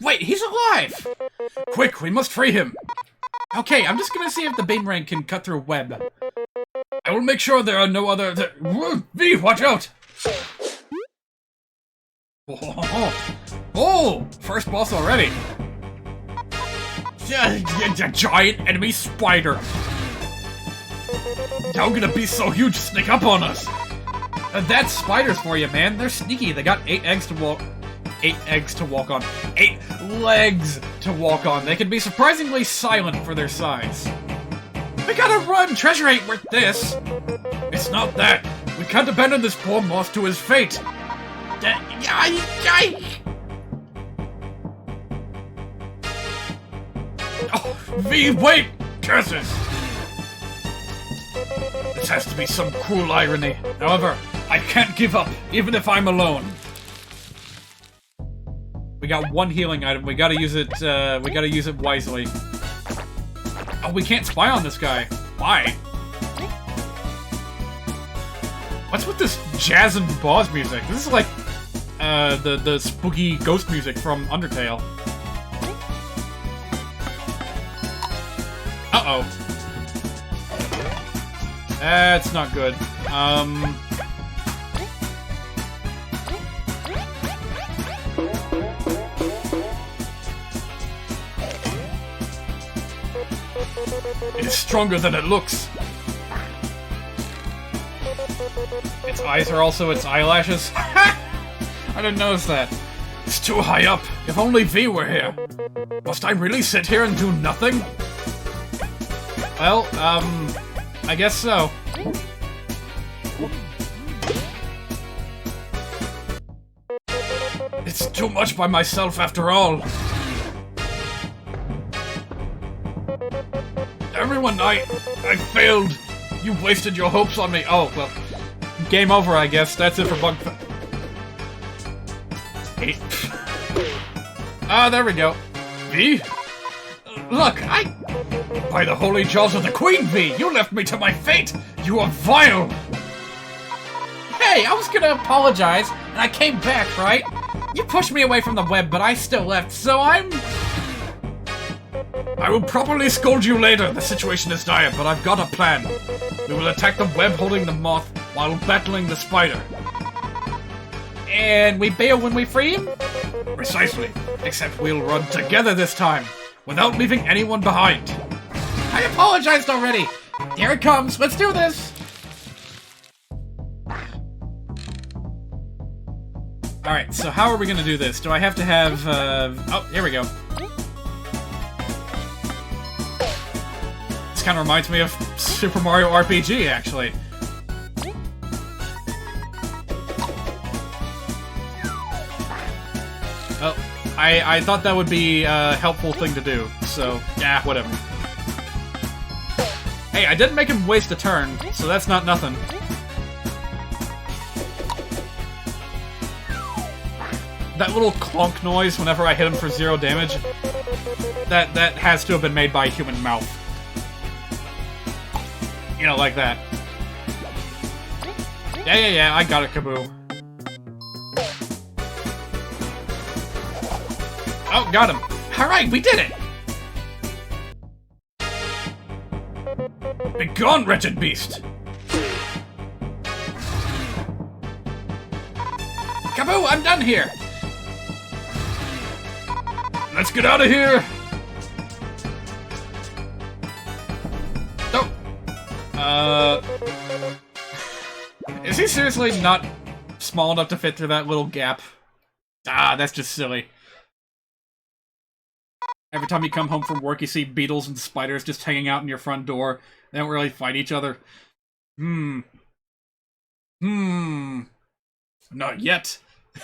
Wait, he's alive! Quick, we must free him! Okay, I'm just gonna see if the Beamrank can cut through a web. I will make sure there are no other... V, watch out! Oh, first boss already. A giant enemy spider. How could a beast so huge sneak up on us? That's spiders for you, man. They're sneaky. They got 8 eggs to walk... 8 eggs to walk on. 8 legs to walk on. They can be surprisingly silent for their size. We gotta run! Treasure ain't worth this! It's not that. We can't abandon this poor moth to his fate. Oh, V, wait! Curses! This has to be some cruel irony. However, I can't give up, even if I'm alone. We got one healing item. We gotta use it. We gotta use it wisely. Oh, we can't spy on this guy. Why? What's with this jazz and boss music? This is like the spooky ghost music from Undertale. Uh-oh. That's not good. It's stronger than it looks. Its eyes are also its eyelashes. I didn't notice that. It's too high up. If only V were here. Must I really sit here and do nothing? Well, I guess so. It's too much by myself after all. Everyone, I failed. You wasted your hopes on me. Oh, well. Game over, I guess. That's it for Bug Fables. Ah, there we go. V? Look, by the holy jaws of the Queen, V! You left me to my fate! You are vile! Hey, I was gonna apologize, and I came back, right? You pushed me away from the web, but I still left, so I will properly scold you later. The situation is dire, but I've got a plan. We will attack the web holding the moth while battling the spider. And we bail when we free him? Precisely. Except we'll run together this time, without leaving anyone behind. I apologized already. Here it comes. Let's do this. Alright, so how are we gonna do this? Do I have to have, oh, here we go. This kind of reminds me of Super Mario RPG, actually. Oh, I thought that would be a helpful thing to do, so, yeah, whatever. Hey, I didn't make him waste a turn, so that's not nothing. That little clunk noise whenever I hit him for 0 damage, that has to have been made by a human mouth. You know, like that. Yeah, I got it, Kaboo. Oh, got him. Alright, we did it! Be gone, wretched beast! Kaboo, I'm done here! Let's get out of here! Oh, Uh... Is he seriously not small enough to fit through that little gap? Ah, that's just silly. Every time you come home from work, you see beetles and spiders just hanging out in your front door. They don't really fight each other. Not yet.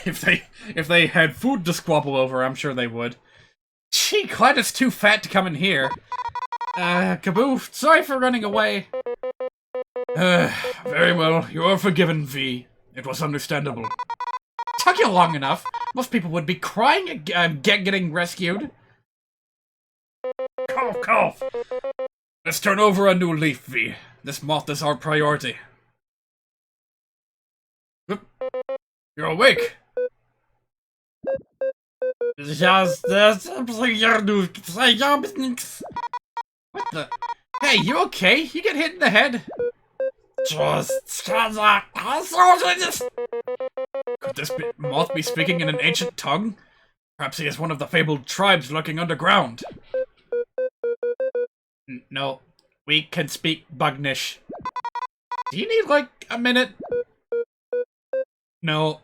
If they had food to squabble over, I'm sure they would. Gee, Clyde is too fat to come in here. Kaboof, sorry for running away. Very well, you are forgiven, V. It was understandable. Took you long enough. Most people would be crying at getting rescued. Cough, cough. Let's turn over a new leaf, V. This moth is our priority. You're awake. What the? Hey, you okay? You get hit in the head? Could this moth be speaking in an ancient tongue? Perhaps he is one of the fabled tribes lurking underground. No, we can speak Bugnish. Do you need, like, a minute? No.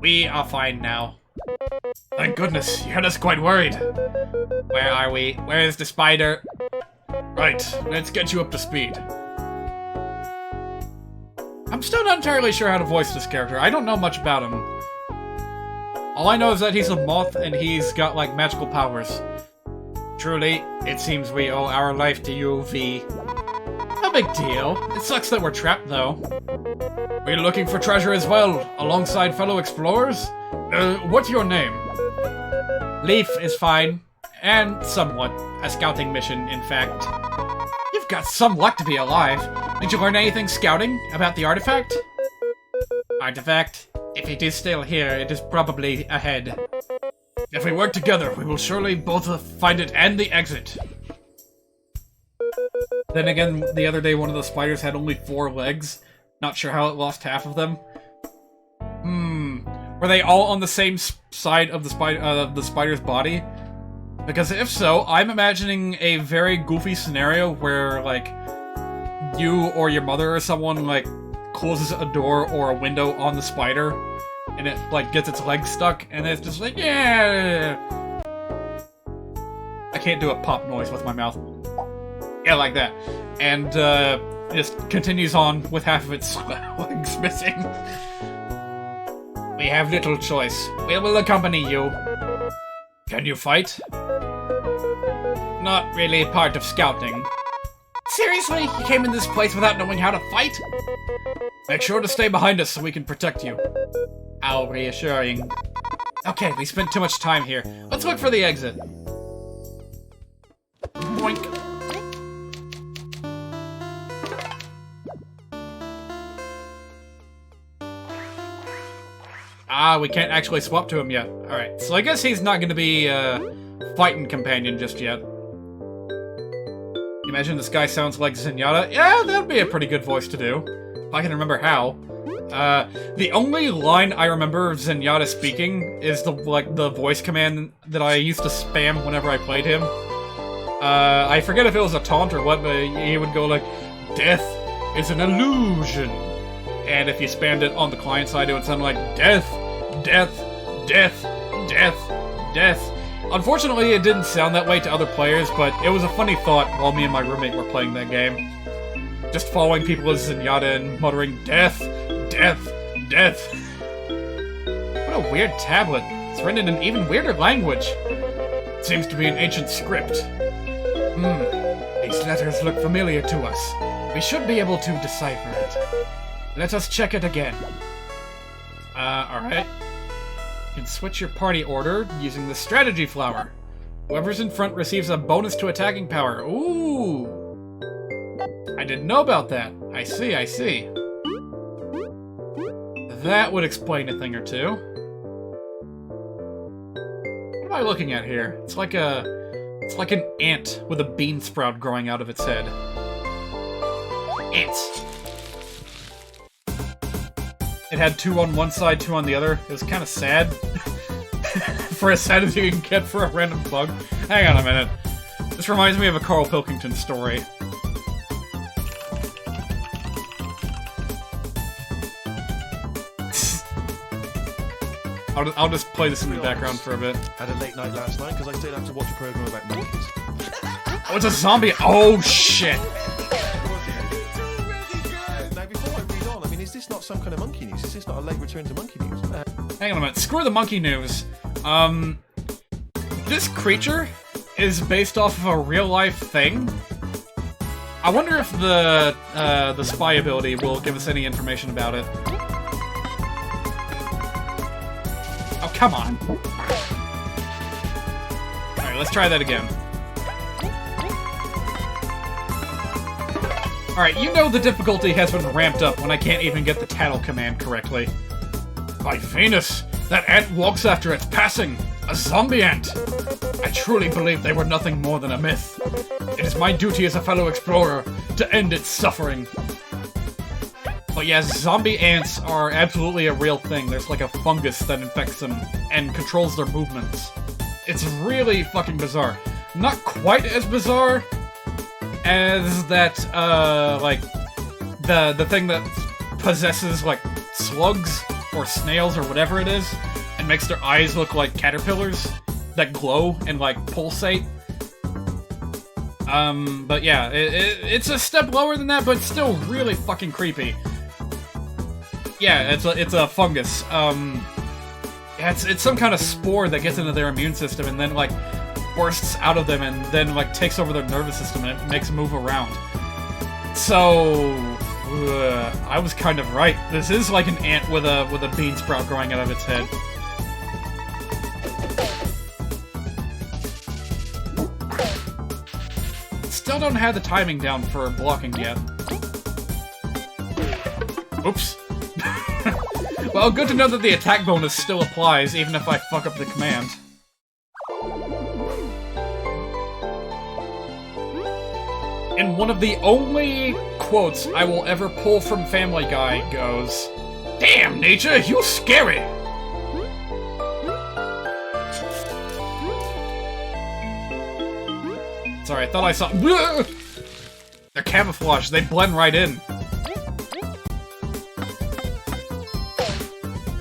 We are fine now. Thank goodness, you had us quite worried. Where are we? Where is the spider? Right, let's get you up to speed. I'm still not entirely sure how to voice this character. I don't know much about him. All I know is that he's a moth and he's got, like, magical powers. Truly, it seems we owe our life to you, V. No big deal. It sucks that we're trapped, though. We're looking for treasure as well, alongside fellow explorers? What's your name? Leaf is fine. And somewhat. A scouting mission, in fact. You've got some luck to be alive. Did you learn anything scouting about the artifact? Artifact? If it is still here, it is probably ahead. If we work together, we will surely both find it and the exit. Then again, the other day one of the spiders had only 4 legs. Not sure how it lost half of them. Were they all on the same side of the spider's body? Because if so, I'm imagining a very goofy scenario where, like, you or your mother or someone, like, closes a door or a window on the spider, and it, like, gets its legs stuck, and it's just like, yeah! I can't do a pop noise with my mouth. Yeah, like that. And, just continues on with half of its legs missing. We have little choice. We will accompany you. Can you fight? Not really part of scouting. Seriously? You came in this place without knowing how to fight? Make sure to stay behind us so we can protect you. How reassuring. Okay, we spent too much time here. Let's look for the exit. Boink. Ah, we can't actually swap to him yet. Alright, so I guess he's not gonna be a fighting companion just yet. Imagine this guy sounds like Zenyatta. Yeah, that'd be a pretty good voice to do. If I can remember how. The only line I remember of Zenyatta speaking is the voice command that I used to spam whenever I played him. I forget if it was a taunt or what, but he would go like, "Death is an illusion." And if you spammed it on the client side, it would sound like, "Death, death, death, death, death." Unfortunately, it didn't sound that way to other players, but it was a funny thought while me and my roommate were playing that game. Just following people as Zenyatta and muttering, "Death, death, death." What a weird tablet. It's written in an even weirder language. It seems to be an ancient script. These letters look familiar to us. We should be able to decipher it. Let us check it again. Alright. You can switch your party order using the strategy flower. Whoever's in front receives a bonus to attacking power. Ooh! I didn't know about that. I see, I see. That would explain a thing or two. What am I looking at here? It's like an ant with a bean sprout growing out of its head. Ants. It had 2 on one side, 2 on the other. It was kind of sad. For as sad as you can get for a random bug. Hang on a minute. This reminds me of a Carl Pilkington story. I'll just play this in the background for a bit. Had a late night last night because I stayed up to watch a program about monkeys. Oh, it's a zombie. Oh, shit. Now, before I read on, I mean, is this not some kind of monkey news? Is this not a late return to monkey news? Hang on a minute. Screw the monkey news. This creature is based off of a real-life thing. I wonder if the spy ability will give us any information about it. Oh, come on. Alright, let's try that again. Alright, you know the difficulty has been ramped up when I can't even get the tattle command correctly. By Venus, that ant walks after its passing. A zombie ant! I truly believe they were nothing more than a myth. It is my duty as a fellow explorer to end its suffering. But yeah, zombie ants are absolutely a real thing. There's like a fungus that infects them and controls their movements. It's really fucking bizarre. Not quite as bizarre as that, like, the thing that possesses, like, slugs or snails or whatever it is, and makes their eyes look like caterpillars that glow and, like, pulsate. But yeah, it's a step lower than that, but it's still really fucking creepy. Yeah, it's a fungus. It's some kind of spore that gets into their immune system and then, like, bursts out of them and then, like, takes over their nervous system and it makes them move around. So, I was kind of right. This is like an ant with a bean sprout growing out of its head. Still don't have the timing down for blocking yet. Oops. Well, good to know that the attack bonus still applies, even if I fuck up the command. And one of the only quotes I will ever pull from Family Guy goes, "Damn, nature, you scary!" Sorry, I thought I saw... They're camouflaged, they blend right in.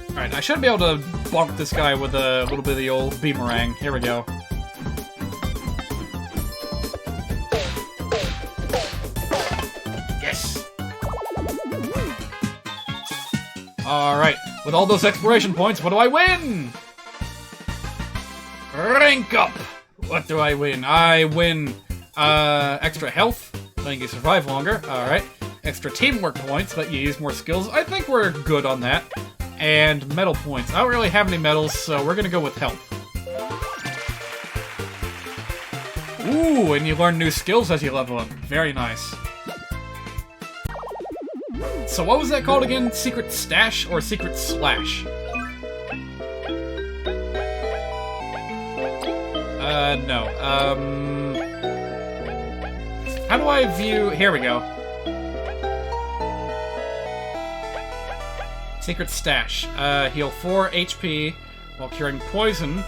Alright, I should be able to bonk this guy with a little bit of the old boomerang. Here we go. Yes! Alright, with all those exploration points, what do I win? Rank up! What do I win? I win, extra health, letting you survive longer. Alright. Extra teamwork points, let you use more skills. I think we're good on that. And medal points. I don't really have any medals, so we're gonna go with health. Ooh, and you learn new skills as you level up. Very nice. So what was that called again? Secret Stash or Secret Slash? No. How do I view... Here we go. Secret Stash. Heal 4 HP while curing poison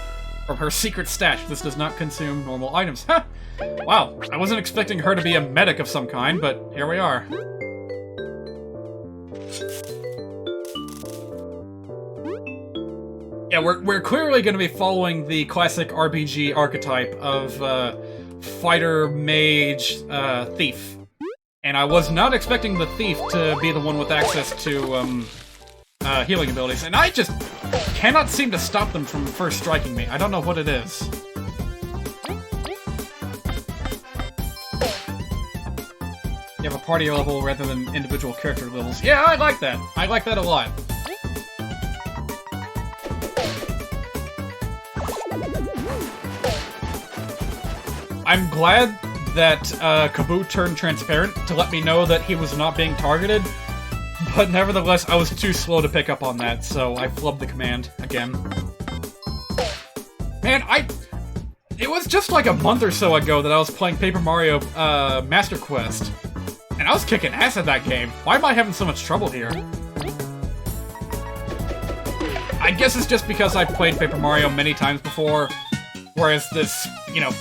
from her secret stash. This does not consume normal items. Ha! Wow, I wasn't expecting her to be a medic of some kind, but here we are. Yeah, we're clearly going to be following the classic RPG archetype of fighter, mage, thief. And I was not expecting the thief to be the one with access to healing abilities, and I just cannot seem to stop them from first striking me. I don't know what it is. You have a party level rather than individual character levels. Yeah, I like that. I like that a lot. I'm glad that Kaboo turned transparent to let me know that he was not being targeted, but nevertheless, I was too slow to pick up on that, so I flubbed the command again. Man, it was just like a month or so ago that I was playing Paper Mario Master Quest, and I was kicking ass at that game. Why am I having so much trouble here? I guess it's just because I've played Paper Mario many times before, whereas this, you know,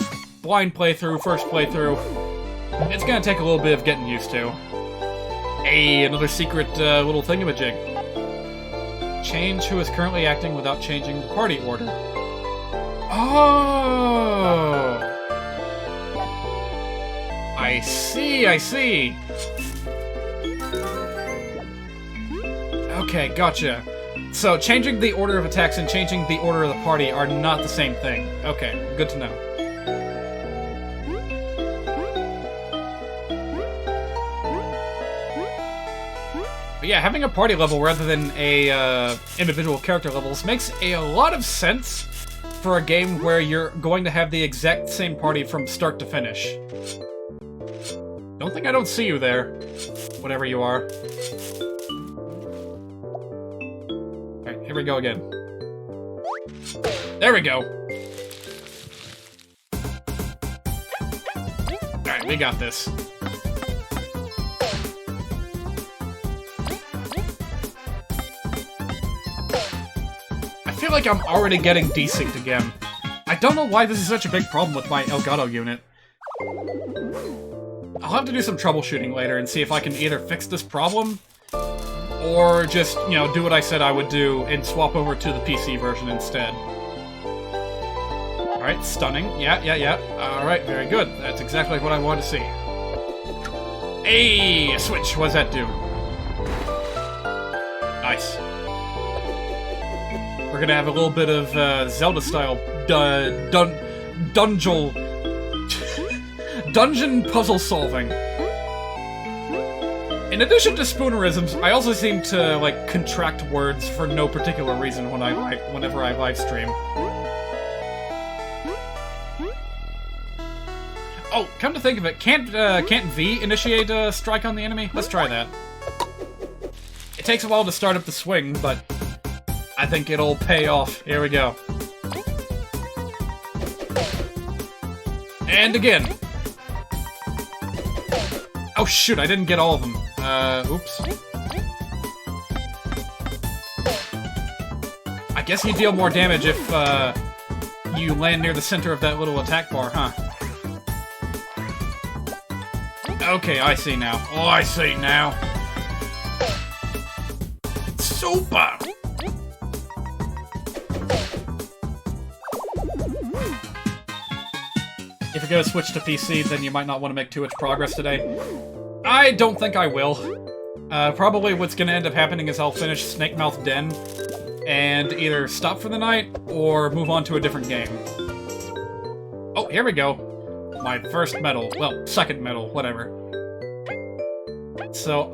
blind playthrough, first playthrough, it's gonna take a little bit of getting used to. Hey, another secret little thingamajig. Change who is currently acting without changing the party order. Oh! I see, I see. Okay, gotcha. So, changing the order of attacks and changing the order of the party are not the same thing. Okay, good to know. But yeah, having a party level rather than a individual character levels makes a lot of sense for a game where you're going to have the exact same party from start to finish. I don't see you there. Whatever you are. Alright, here we go again. There we go! Alright, we got this. I feel like I'm already getting desynced again. I don't know why this is such a big problem with my Elgato unit. I'll have to do some troubleshooting later and see if I can either fix this problem, or just, you know, do what I said I would do and swap over to the PC version instead. Alright, stunning. Yeah. Alright, very good. That's exactly what I want to see. Hey, a switch! What does that do? Nice. We're gonna have a little bit of Zelda-style dungeon puzzle solving. In addition to spoonerisms, I also seem to, like, contract words for no particular reason whenever I live stream. Oh, come to think of it, can't V initiate a strike on the enemy? Let's try that. It takes a while to start up the swing, but I think it'll pay off. Here we go. And again. Oh shoot, I didn't get all of them. Oops. I guess you deal more damage if, you land near the center of that little attack bar, huh? Okay, I see now. Oh, I see now. Super! If you're gonna switch to PC, then you might not want to make too much progress today. I don't think I will. Probably what's gonna end up happening is I'll finish Snakemouth Den and either stop for the night or move on to a different game. Oh, here we go. My first medal. Well, second medal, whatever. So,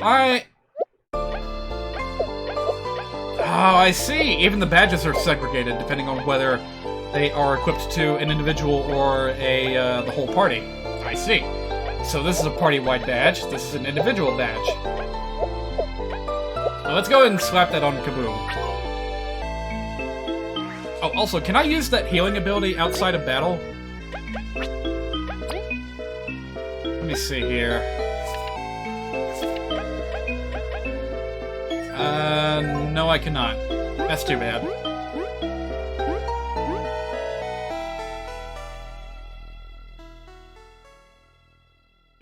Oh, I see! Even the badges are segregated, depending on whether they are equipped to an individual or the whole party. I see. So this is a party-wide badge, this is an individual badge. Now let's go ahead and slap that on Kaboom. Oh, also, can I use that healing ability outside of battle? Let me see here. No I cannot. That's too bad.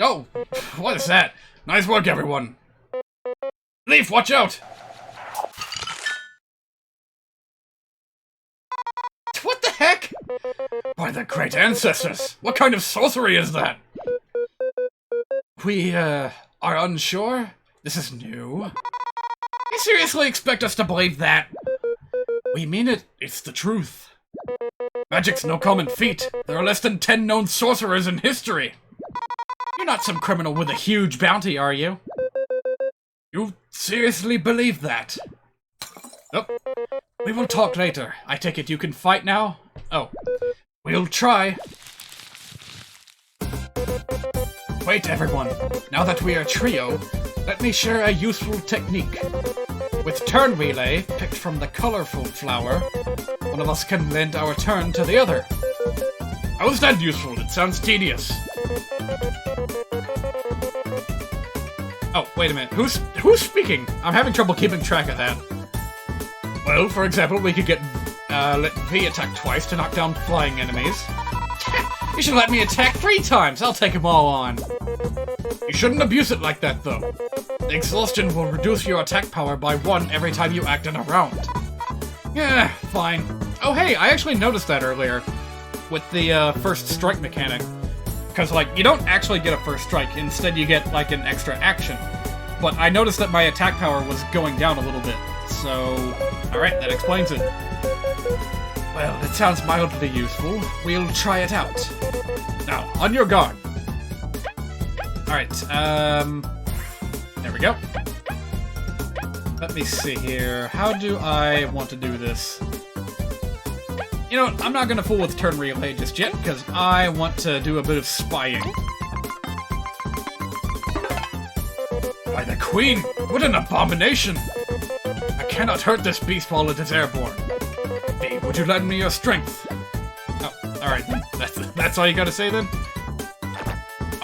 Oh! What is that? Nice work, everyone! Leaf, watch out! What the heck? By the great ancestors! What kind of sorcery is that? We, are unsure? This is new. You seriously expect us to believe that? We mean it. It's the truth. Magic's no common feat. There are less than 10 known sorcerers in history. You're not some criminal with a huge bounty, are you? You seriously believe that? Oh, we will talk later. I take it you can fight now? Oh, we'll try. Wait, everyone. Now that we are a trio, let me share a useful technique. With Turn Relay, picked from the colorful flower, one of us can lend our turn to the other. How is that useful? It sounds tedious. Oh, wait a minute. Who's speaking? I'm having trouble keeping track of that. Well, for example, we could let V attack twice to knock down flying enemies. You should let me attack 3 times! I'll take them all on. You shouldn't abuse it like that, though. The exhaustion will reduce your attack power by 1 every time you act in a round. Yeah, fine. Oh hey, I actually noticed that earlier with the first strike mechanic. Because, like, you don't actually get a first strike, instead you get, like, an extra action. But I noticed that my attack power was going down a little bit, so... Alright, that explains it. Well, it sounds mildly useful. We'll try it out. Now, on your guard. Alright, there we go. Let me see here. How do I want to do this? You know what, I'm not gonna fool with turn relay just yet, because I want to do a bit of spying. By the Queen! What an abomination! I cannot hurt this beast while it is airborne. B, would you lend me your strength? Oh, alright. That's all you gotta say then?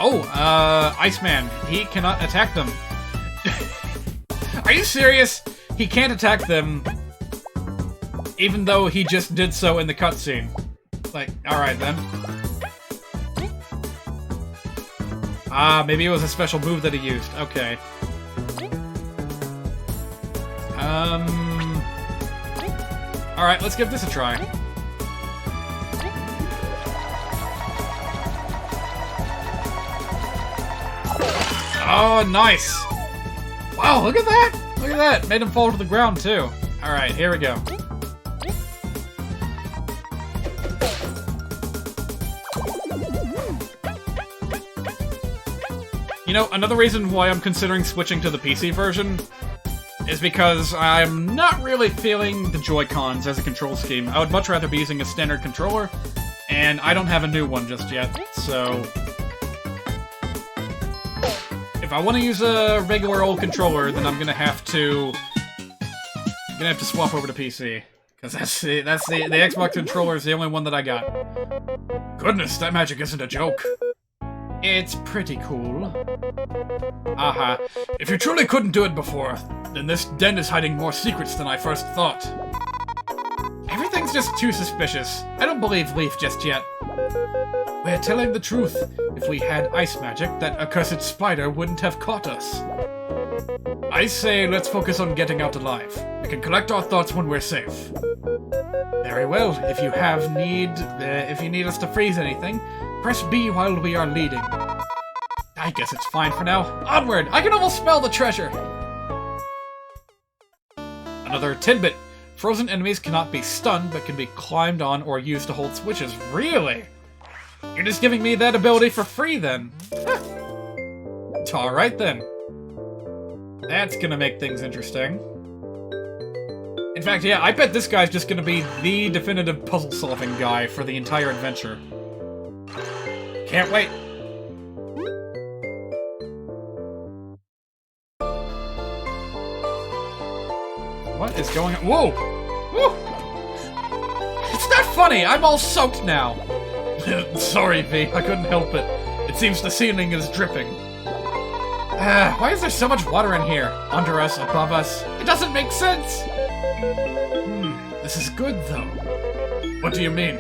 Oh, Iceman. He cannot attack them. Are you serious? He can't attack them, even though he just did so in the cutscene. Like, alright then. Ah, maybe it was a special move that he used. Okay. Alright, let's give this a try. Oh, nice! Wow, look at that! Look at that! Made him fall to the ground, too. Alright, here we go. You know, another reason why I'm considering switching to the PC version is because I'm not really feeling the Joy-Cons as a control scheme. I would much rather be using a standard controller, and I don't have a new one just yet, so... If I want to use a regular old controller, then I'm gonna have to swap over to PC. Because the Xbox controller is the only one that I got. Goodness, that magic isn't a joke. It's pretty cool. Aha. If you truly couldn't do it before, then this den is hiding more secrets than I first thought. Everything's just too suspicious. I don't believe Leaf just yet. We're telling the truth. If we had ice magic, that accursed spider wouldn't have caught us. I say let's focus on getting out alive. We can collect our thoughts when we're safe. Very well. If you need us to freeze anything, press B while we are leading. I guess it's fine for now. Onward! I can almost smell the treasure! Another tidbit. Frozen enemies cannot be stunned, but can be climbed on or used to hold switches. Really? You're just giving me that ability for free, then. Alright, then. That's gonna make things interesting. In fact, yeah, I bet this guy's just gonna be the definitive puzzle-solving guy for the entire adventure. Can't wait. What is going on? Whoa! Woo! It's not funny! I'm all soaked now! Sorry, V. I couldn't help it. It seems the ceiling is dripping. Why is there so much water in here? Under us, above us? It doesn't make sense! This is good, though. What do you mean?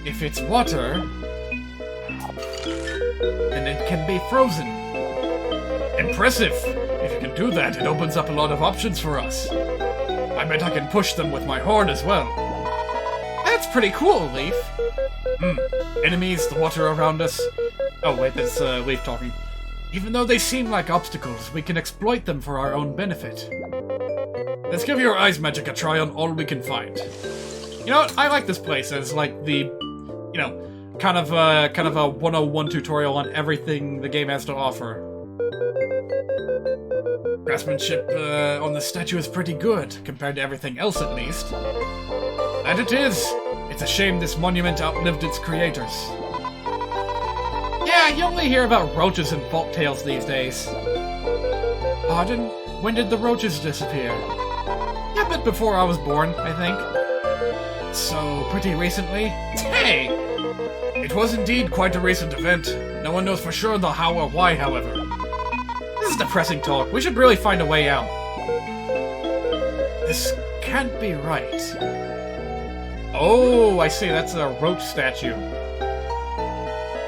If it's water, then it can be frozen. Impressive! If you can do that, it opens up a lot of options for us. I bet I can push them with my horn as well. That's pretty cool, Leaf. Enemies, the water around us. Oh wait, that's Leaf talking. Even though they seem like obstacles, we can exploit them for our own benefit. Let's give your ice magic a try on all we can find. You know what? I like this place as like the, you know, kind of a 101 tutorial on everything the game has to offer. Craftsmanship on the statue is pretty good, compared to everything else at least. And it is! It's a shame this monument outlived its creators. Yeah, you only hear about roaches and folk tales these days. Pardon? When did the roaches disappear? Yeah, a bit before I was born, I think. So, pretty recently? Hey! It was indeed quite a recent event. No one knows for sure the how or why, however. This is depressing talk. We should really find a way out. This can't be right. Oh, I see. That's a roach statue.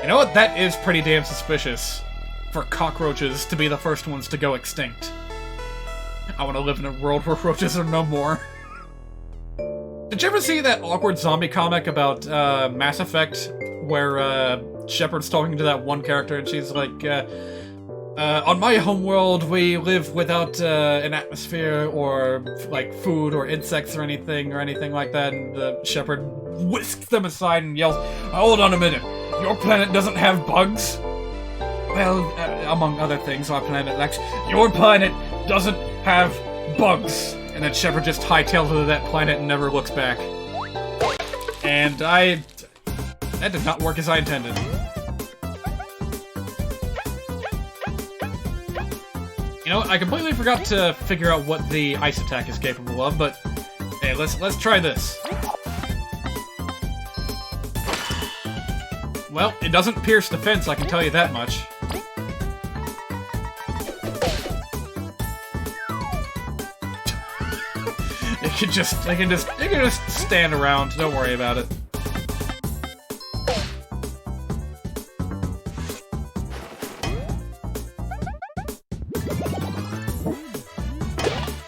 You know what? That is pretty damn suspicious. for cockroaches to be the first ones to go extinct. I want to live in a world where roaches are no more. Did you ever see that awkward zombie comic about Mass Effect, where Shepard's talking to that one character and she's like, on my homeworld we live without an atmosphere or like food or insects or anything like that, and Shepard whisks them aside and yells, "Hold on a minute, your planet doesn't have bugs?" Well, among other things, our planet lacks. Your planet doesn't have bugs. And then Shepard just hightails to that planet and never looks back. And that did not work as I intended. You know, I completely forgot to figure out what the ice attack is capable of, but hey, let's try this. Well, it doesn't pierce the fence, I can tell you that much. It can just stand around. Don't worry about it.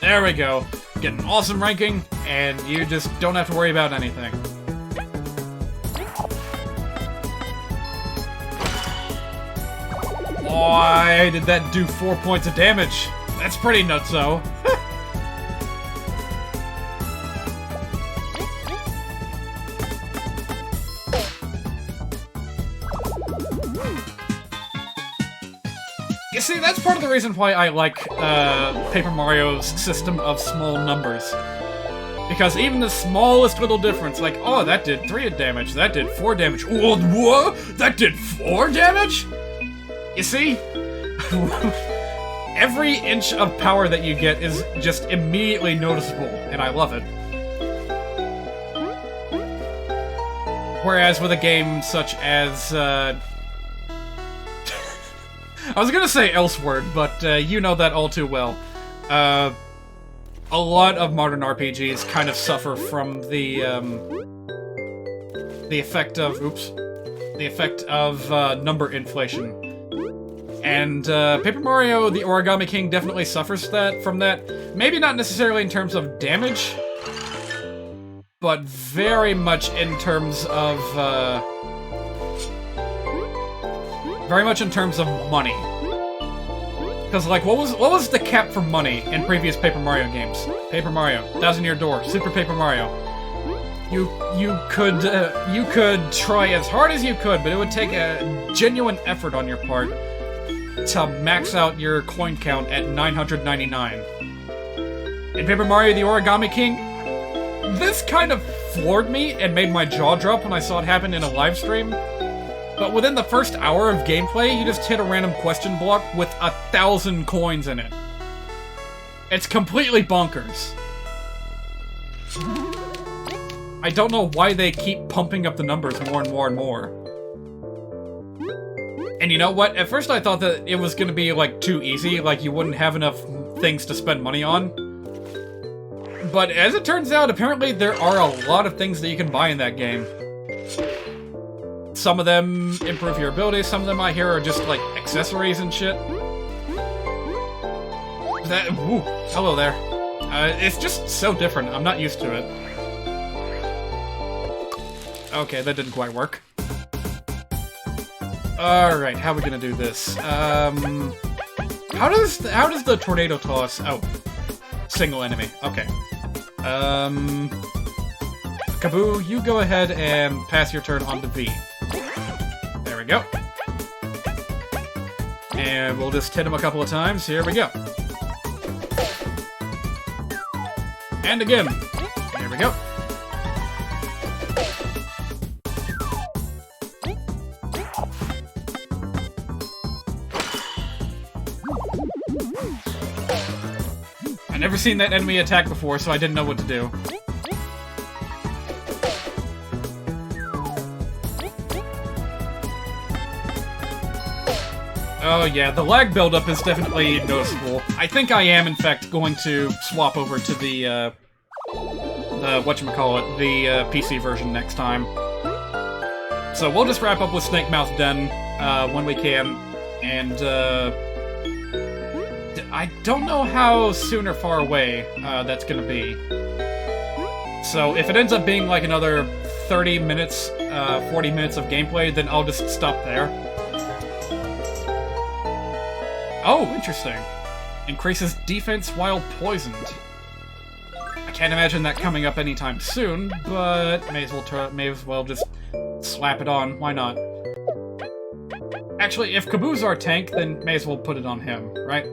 There we go. Get an awesome ranking, and you just don't have to worry about anything. Why did that do 4 points of damage? That's pretty nutso. You see, that's part of the reason why I like Paper Mario's system of small numbers. Because even the smallest little difference, like, oh, that did 3 damage, that did 4 damage, whoa, that did 4 damage? You see? Every inch of power that you get is just immediately noticeable, and I love it. Whereas with a game such as, I was gonna say Elseword, but you know that all too well. A lot of modern RPGs kind of suffer from the effect of number inflation. And Paper Mario: The Origami King definitely suffers from that. Maybe not necessarily in terms of damage, but very much in terms of money. Because, like, what was the cap for money in previous Paper Mario games? Paper Mario, Thousand Year Door, Super Paper Mario. You could try as hard as you could, but it would take a genuine effort on your part to max out your coin count at 999. In Paper Mario: The Origami King, this kind of floored me and made my jaw drop when I saw it happen in a live stream. But within the first hour of gameplay, you just hit a random question block with 1,000 coins in it. It's completely bonkers. I don't know why they keep pumping up the numbers more and more and more. And you know what? At first I thought that it was gonna be, like, too easy, like you wouldn't have enough things to spend money on. But as it turns out, apparently there are a lot of things that you can buy in that game. Some of them improve your abilities, some of them I hear are just, like, accessories and shit. Ooh, hello there. It's just so different, I'm not used to it. Okay, that didn't quite work. Alright, how are we gonna do this? How does the tornado toss... Oh. Single enemy, okay. Kaboo, you go ahead and pass your turn on to V. There we go. And we'll just hit him a couple of times. Here we go. And again. There we go. I've never seen that enemy attack before, so I didn't know what to do. Oh yeah, the lag buildup is definitely noticeable. I think I am, in fact, going to swap over to the whatchamacallit, the PC version next time. So we'll just wrap up with Snake Mouth Den when we can. And, I don't know how soon or far away that's gonna be. So if it ends up being like another 30 minutes, 40 minutes of gameplay, then I'll just stop there. Oh, interesting. Increases defense while poisoned. I can't imagine that coming up anytime soon, but may as well just slap it on. Why not? Actually, if Kaboo's our tank, then may as well put it on him, right?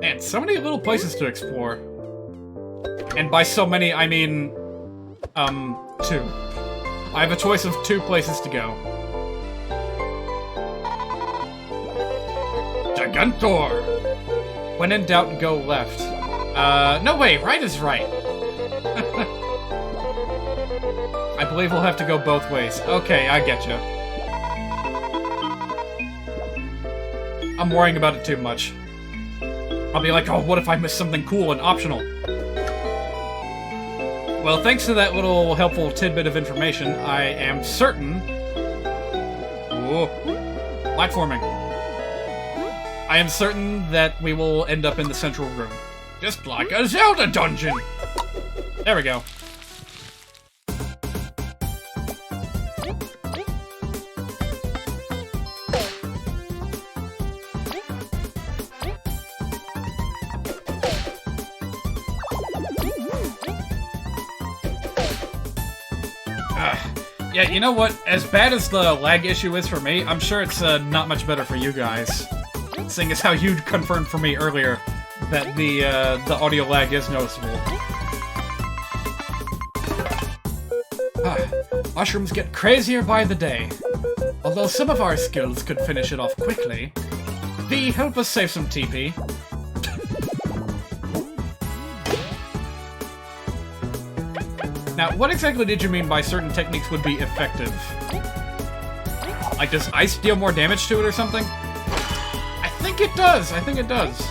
Man, so many little places to explore. And by so many, I mean, 2. I have a choice of 2 places to go. Gigantor! When in doubt, go left. No way, right is right. I believe we'll have to go both ways. Okay, I getcha. I'm worrying about it too much. I'll be like, oh, what if I miss something cool and optional? Well, thanks to that little helpful tidbit of information, I am certain... Ooh. Platforming. I am certain that we will end up in the central room. Just like a Zelda dungeon! There we go. Yeah, you know what? As bad as the lag issue is for me, I'm sure it's not much better for you guys. Seeing as how you confirmed for me earlier that the audio lag is noticeable. Mushrooms get crazier by the day. Although some of our skills could finish it off quickly. V, help us save some TP. Now, what exactly did you mean by certain techniques would be effective? Like, does ice deal more damage to it or something? I think it does. I think it does.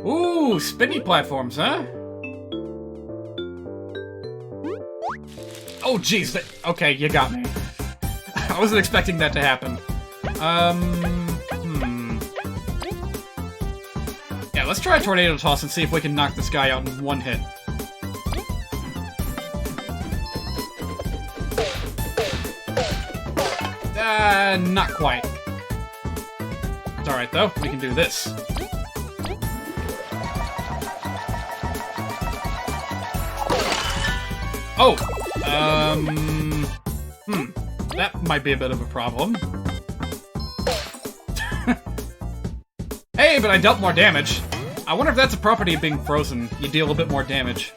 Ooh, spinny platforms, huh? Oh, jeez. Okay, you got me. I wasn't expecting that to happen. Yeah, let's try a tornado toss and see if we can knock this guy out in one hit. Not quite. It's alright, though. We can do this. Oh! That might be a bit of a problem. Hey, but I dealt more damage. I wonder if that's a property of being frozen. You deal a bit more damage.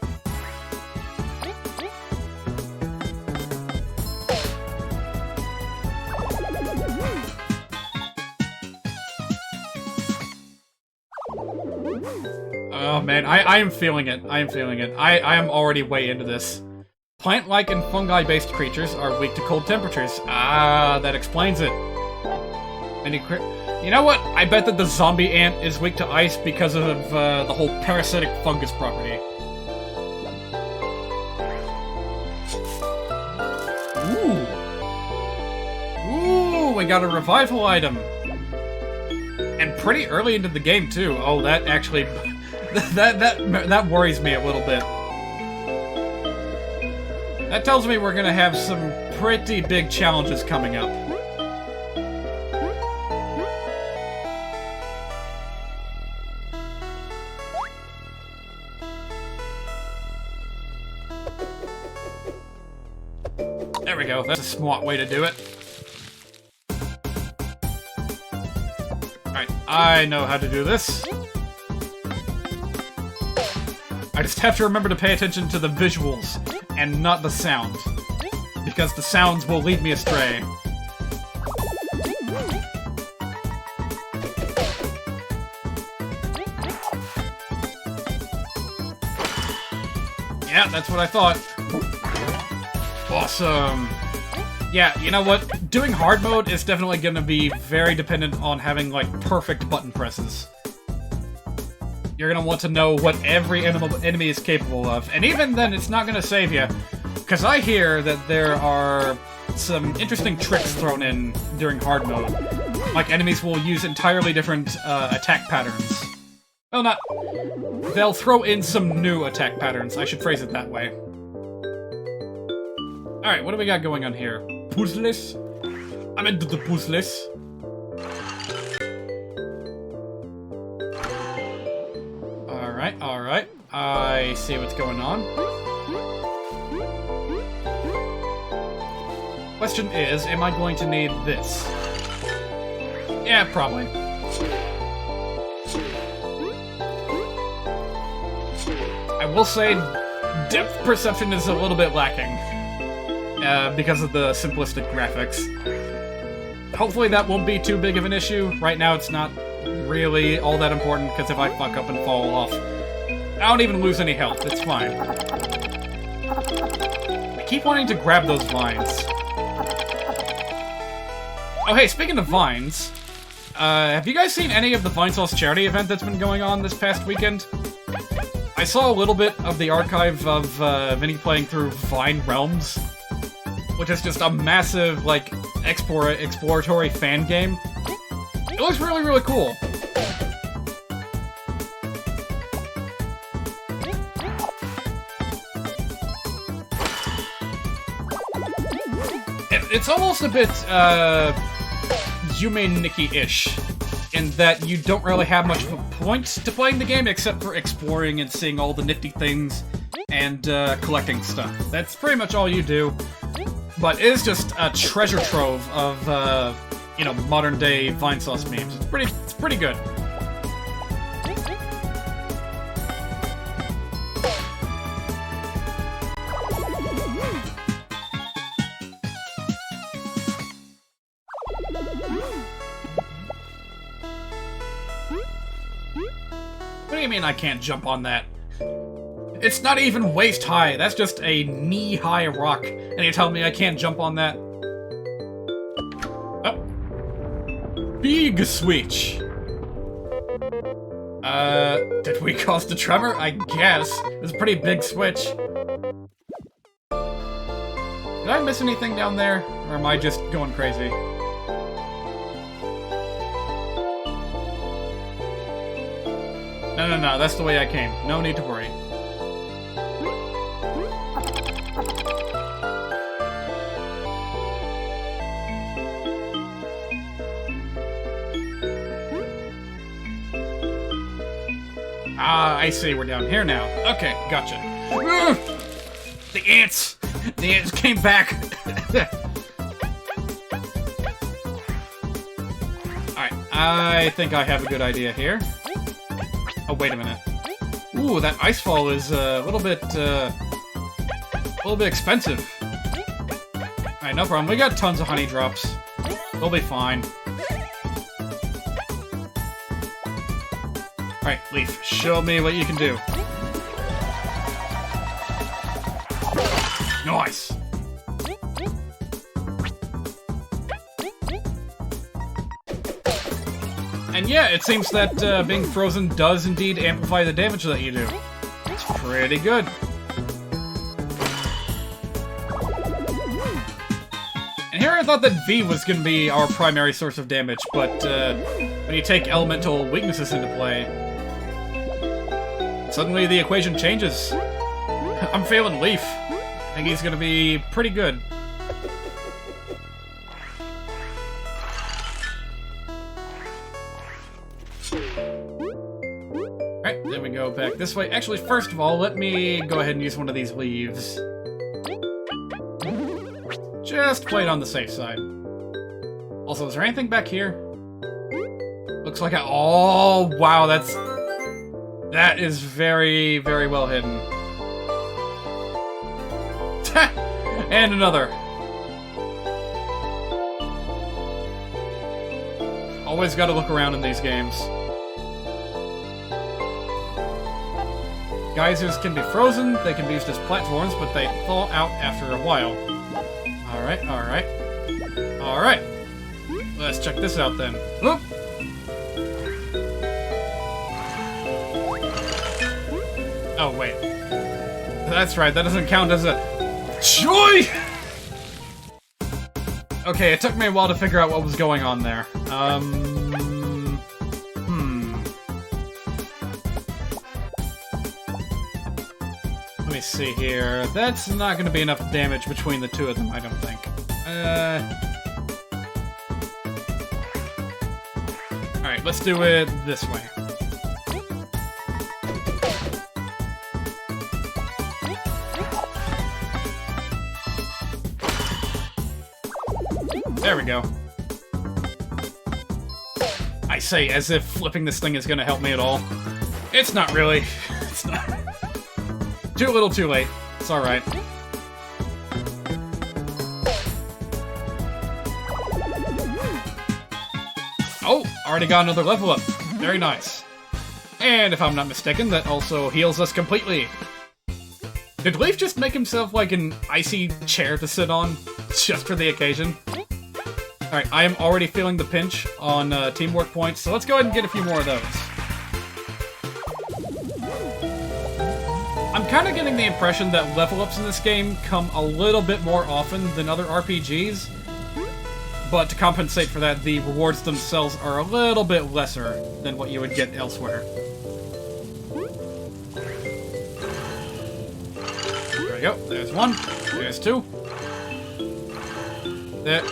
Oh man, I am feeling it. I am feeling it. I am already way into this. Plant-like and fungi-based creatures are weak to cold temperatures. Ah, that explains it. You know what? I bet that the zombie ant is weak to ice because of the whole parasitic fungus property. Ooh, we got a revival item. And pretty early into the game, too. Oh, that actually... that worries me a little bit. That tells me we're gonna have some pretty big challenges coming up. There we go, that's a smart way to do it. Alright, I know how to do this. I just have to remember to pay attention to the visuals and not the sound, because the sounds will lead me astray. Yeah, that's what I thought. Awesome. Yeah, you know what? Doing hard mode is definitely gonna be very dependent on having, like, perfect button presses. You're gonna want to know what every enemy is capable of, and even then, it's not gonna save you. Because I hear that there are some interesting tricks thrown in during hard mode. Like, enemies will use entirely different attack patterns. Well, not... They'll throw in some new attack patterns. I should phrase it that way. Alright, what do we got going on here? Puzzles? I'm into the puzzles. Alright, alright. I see what's going on. Question is, am I going to need this? Yeah, probably. I will say, depth perception is a little bit lacking. Because of the simplistic graphics. Hopefully that won't be too big of an issue. Right now it's not really all that important, because if I fuck up and fall off, I don't even lose any health. It's fine. I keep wanting to grab those vines. Oh hey, speaking of vines, have you guys seen any of the Vinesauce charity event that's been going on this past weekend? I saw a little bit of the archive of Vinny playing through Vine Realms, which is just a massive, like, exploratory fan game. It looks really, really cool. It's almost a bit, Yume Nikki-ish, in that you don't really have much of a point to playing the game except for exploring and seeing all the nifty things and collecting stuff. That's pretty much all you do. But it is just a treasure trove of, you know, modern-day Vinesauce memes. It's pretty good. What do you mean I can't jump on that? It's not even waist high, that's just a knee-high rock, and you tell me I can't jump on that? Oh. Big switch! Did we cause the tremor? I guess. It was a pretty big switch. Did I miss anything down there? Or am I just going crazy? No, that's the way I came. No need to worry. Ah, I see. We're down here now. Okay, gotcha. The ants! The ants came back! Alright, I think I have a good idea here. Oh, wait a minute. Ooh, that icefall is a little bit expensive. Alright, no problem. We got tons of honey drops. We'll be fine. Alright, Leaf, show me what you can do. Nice! And yeah, it seems that being frozen does indeed amplify the damage that you do. It's pretty good. And here I thought that V was going to be our primary source of damage, but when you take elemental weaknesses into play, suddenly the equation changes. I'm feeling Leaf. I think he's going to be pretty good. Alright, then we go back this way. Actually, first of all, let me go ahead and use one of these leaves. Just play it on the safe side. Also, is there anything back here? Looks like oh, wow, that is very, very well hidden. And another. Always gotta look around in these games. Geysers can be frozen, they can be used as platforms, but they thaw out after a while. Alright, alright. Alright. Let's check this out then. Whoop! Oh, wait. That's right, that doesn't count as a joy! Okay, it took me a while to figure out what was going on there. Let me see here. That's not going to be enough damage between the two of them, I don't think. Alright, let's do it this way. There we go. I say, as if flipping this thing is going to help me at all. It's not really. It's not. Too little, too late. It's alright. Oh, already got another level up. Very nice. And if I'm not mistaken, that also heals us completely. Did Leaf just make himself like an icy chair to sit on, just for the occasion? Alright, I am already feeling the pinch on teamwork points, so let's go ahead and get a few more of those. I'm kind of getting the impression that level ups in this game come a little bit more often than other RPGs, but to compensate for that, the rewards themselves are a little bit lesser than what you would get elsewhere. There we go, there's one, there's two. There.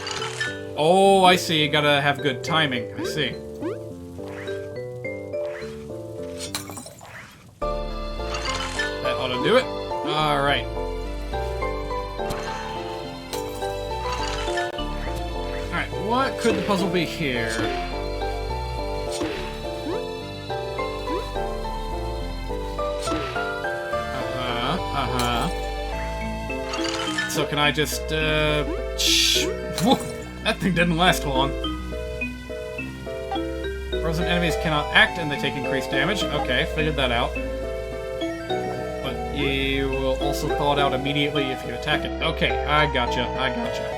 Oh, I see, you gotta have good timing, I see. That ought to do it. Alright. Alright, what could the puzzle be here? So can I just, that thing didn't last long. Frozen enemies cannot act and they take increased damage. Okay, figured that out. But you will also thaw it out immediately if you attack it. Okay, I gotcha, I gotcha.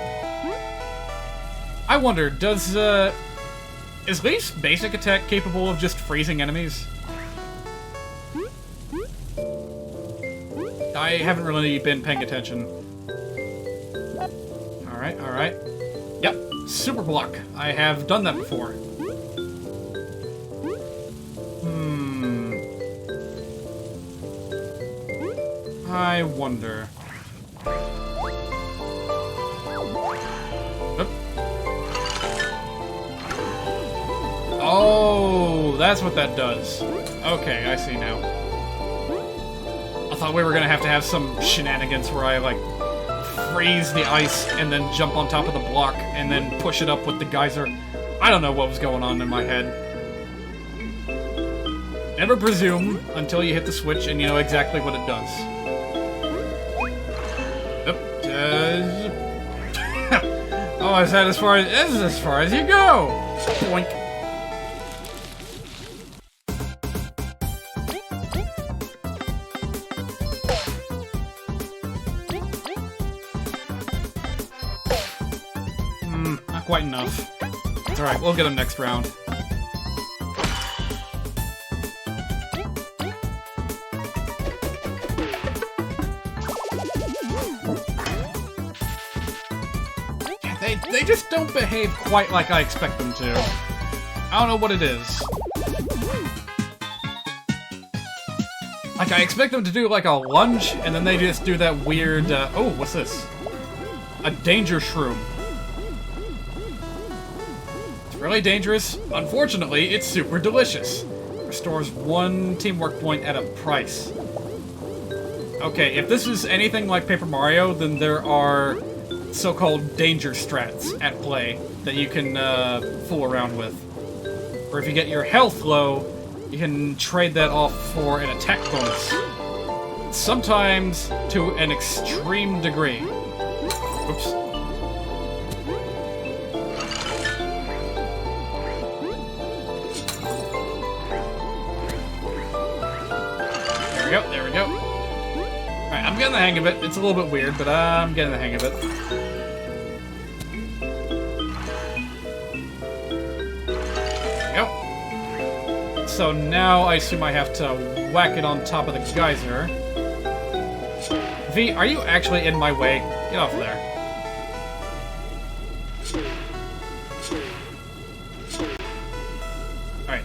I wonder, is Leaf's basic attack capable of just freezing enemies? I haven't really been paying attention. Alright, alright. Yep, super block. I have done that before. I wonder. Oop. Oh, that's what that does. Okay, I see now. I thought we were gonna have to have some shenanigans where I, like, freeze the ice and then jump on top of the block and then push it up with the geyser. I don't know what was going on in my head. Never presume until you hit the switch and you know exactly what it does. Yep. Oh, is that as far as... This is as far as you go! Boink. Not quite enough. It's alright, we'll get him next round. They just don't behave quite like I expect them to. I don't know what it is. Like, I expect them to do, like, a lunge, and then they just do that weird, oh, what's this? A danger shroom. It's really dangerous. Unfortunately, it's super delicious. Restores 1 teamwork point at a price. Okay, if this is anything like Paper Mario, then there are so-called danger strats at play that you can fool around with. Or if you get your health low, you can trade that off for an attack bonus. Sometimes to an extreme degree. Oops. There we go, there we go. I'm getting the hang of it. It's a little bit weird, but I'm getting the hang of it. There we go. So now I assume I have to whack it on top of the geyser. V, are you actually in my way? Get off of there. Alright.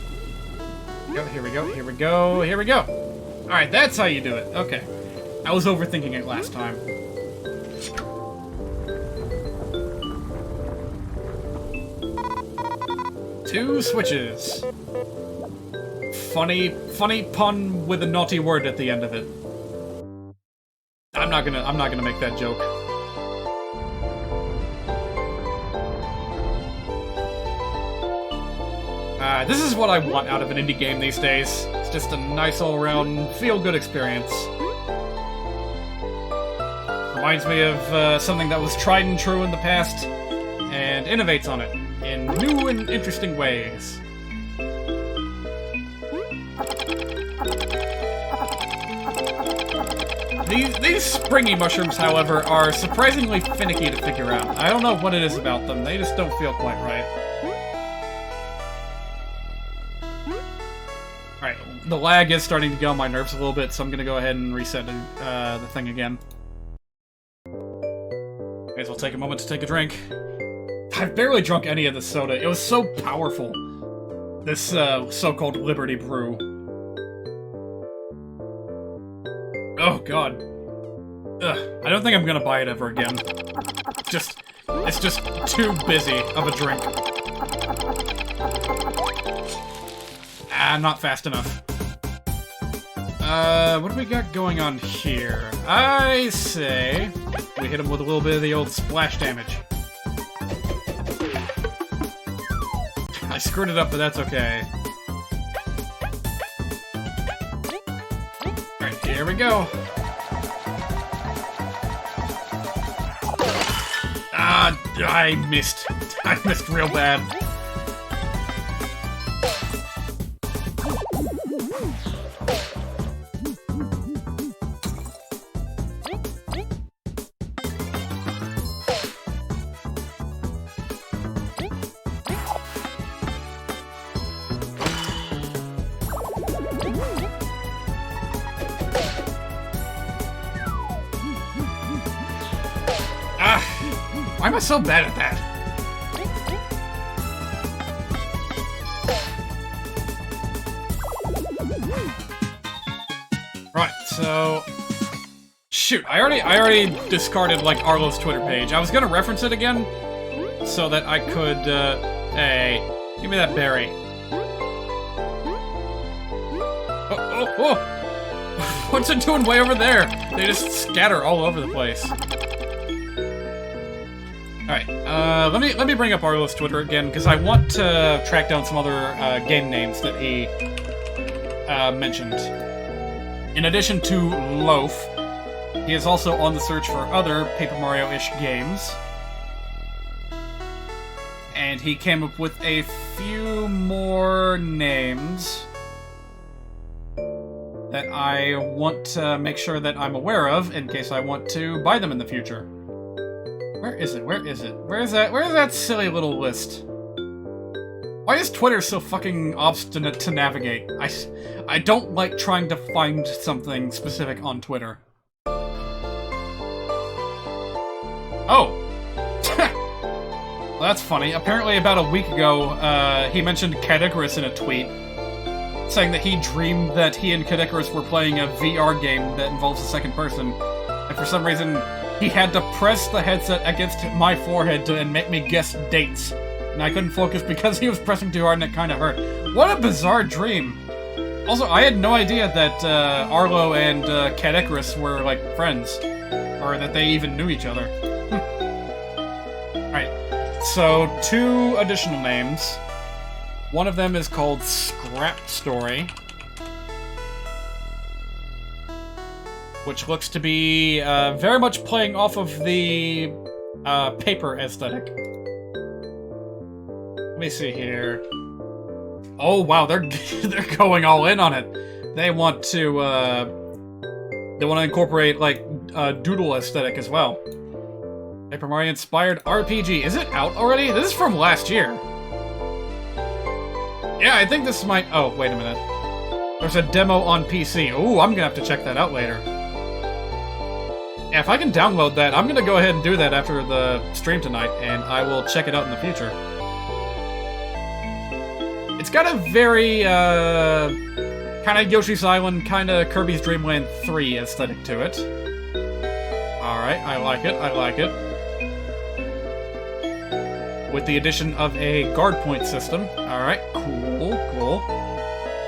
Here we go, here we go, here we go. Alright, that's how you do it. Okay. I was overthinking it last time. Two switches. Funny pun with a naughty word at the end of it. I'm not gonna make that joke. This is what I want out of an indie game these days. It's just a nice all-around, feel-good experience. Reminds me of something that was tried and true in the past, and innovates on it in new and interesting ways. These springy mushrooms, however, are surprisingly finicky to figure out. I don't know what it is about them, they just don't feel quite right. Alright, the lag is starting to get on my nerves a little bit, so I'm gonna go ahead and reset the thing again. May as well take a moment to take a drink. I've barely drunk any of this soda. It was so powerful. This so-called Liberty Brew. Oh god. Ugh, I don't think I'm gonna buy it ever again. It's just too busy of a drink. Not fast enough. What do we got going on here? I say we hit him with a little bit of the old splash damage. I screwed it up, but that's okay. Alright, here we go. I missed. I missed real bad. Why am I so bad at that? Right, so... Shoot, I already discarded, like, Arlo's Twitter page. I was gonna reference it again, so that I could, hey, give me that berry. Oh! What's it doing way over there? They just scatter all over the place. Alright, let me bring up Arlo's Twitter again, because I want to track down some other game names that he mentioned. In addition to Loaf, he is also on the search for other Paper Mario-ish games. And he came up with a few more names that I want to make sure that I'm aware of in case I want to buy them in the future. Where is it? Where is it? Where is that silly little list? Why is Twitter so fucking obstinate to navigate? I don't like trying to find something specific on Twitter. Oh! Well, that's funny. Apparently about a week ago, he mentioned Cat Icarus in a tweet, saying that he dreamed that he and Cat Icarus were playing a VR game that involves a second person, and for some reason, he had to press the headset against my forehead and make me guess dates. And I couldn't focus because he was pressing too hard and it kind of hurt. What a bizarre dream. Also, I had no idea that Arlo and Cat Icarus were, like, friends. Or that they even knew each other. Alright, so 2 additional names. One of them is called Scrap Story, which looks to be very much playing off of the paper aesthetic. Let me see here. Oh wow, they're going all in on it. They want to incorporate like doodle aesthetic as well. Paper Mario inspired RPG. Is it out already? This is from last year. Yeah, I think this might... Oh, wait a minute. There's a demo on PC. Ooh, I'm gonna have to check that out later. Yeah, if I can download that, I'm gonna go ahead and do that after the stream tonight, and I will check it out in the future. It's got a very, kind of Yoshi's Island, kind of Kirby's Dream Land 3 aesthetic to it. Alright, I like it, I like it. With the addition of a guard point system. Alright, cool, cool.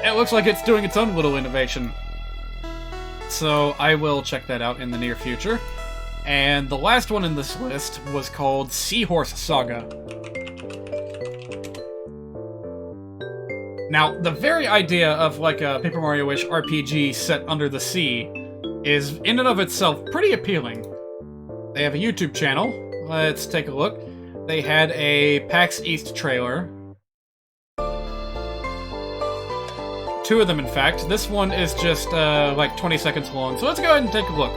It looks like it's doing its own little innovation. So I will check that out in the near future. And the last one in this list was called Seahorse Saga. Now, the very idea of like a Paper Mario-ish RPG set under the sea is in and of itself pretty appealing. They have a YouTube channel. Let's take a look. They had a PAX East trailer. 2 of them, in fact. This one is just, like 20 seconds long, so let's go ahead and take a look.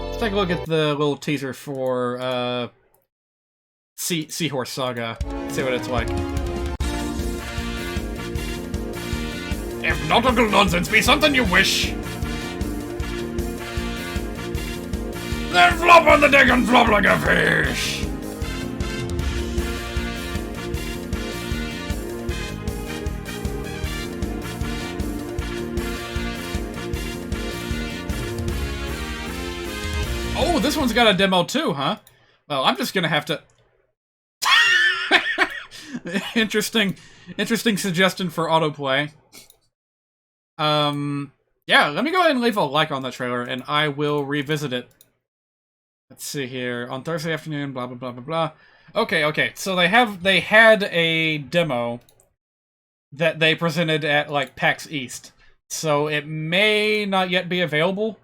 Let's take a look at the little teaser for, Seahorse Saga. See what it's like. If nautical nonsense be something you wish, then flop on the deck and flop like a fish! Oh, this one's got a demo too, huh? Well, I'm just gonna have to... Interesting suggestion for autoplay. Yeah, let me go ahead and leave a like on that trailer, and I will revisit it. Let's see here. On Thursday afternoon, blah, blah, blah, blah, blah. Okay, so they had a demo that they presented at, like, PAX East. So it may not yet be available.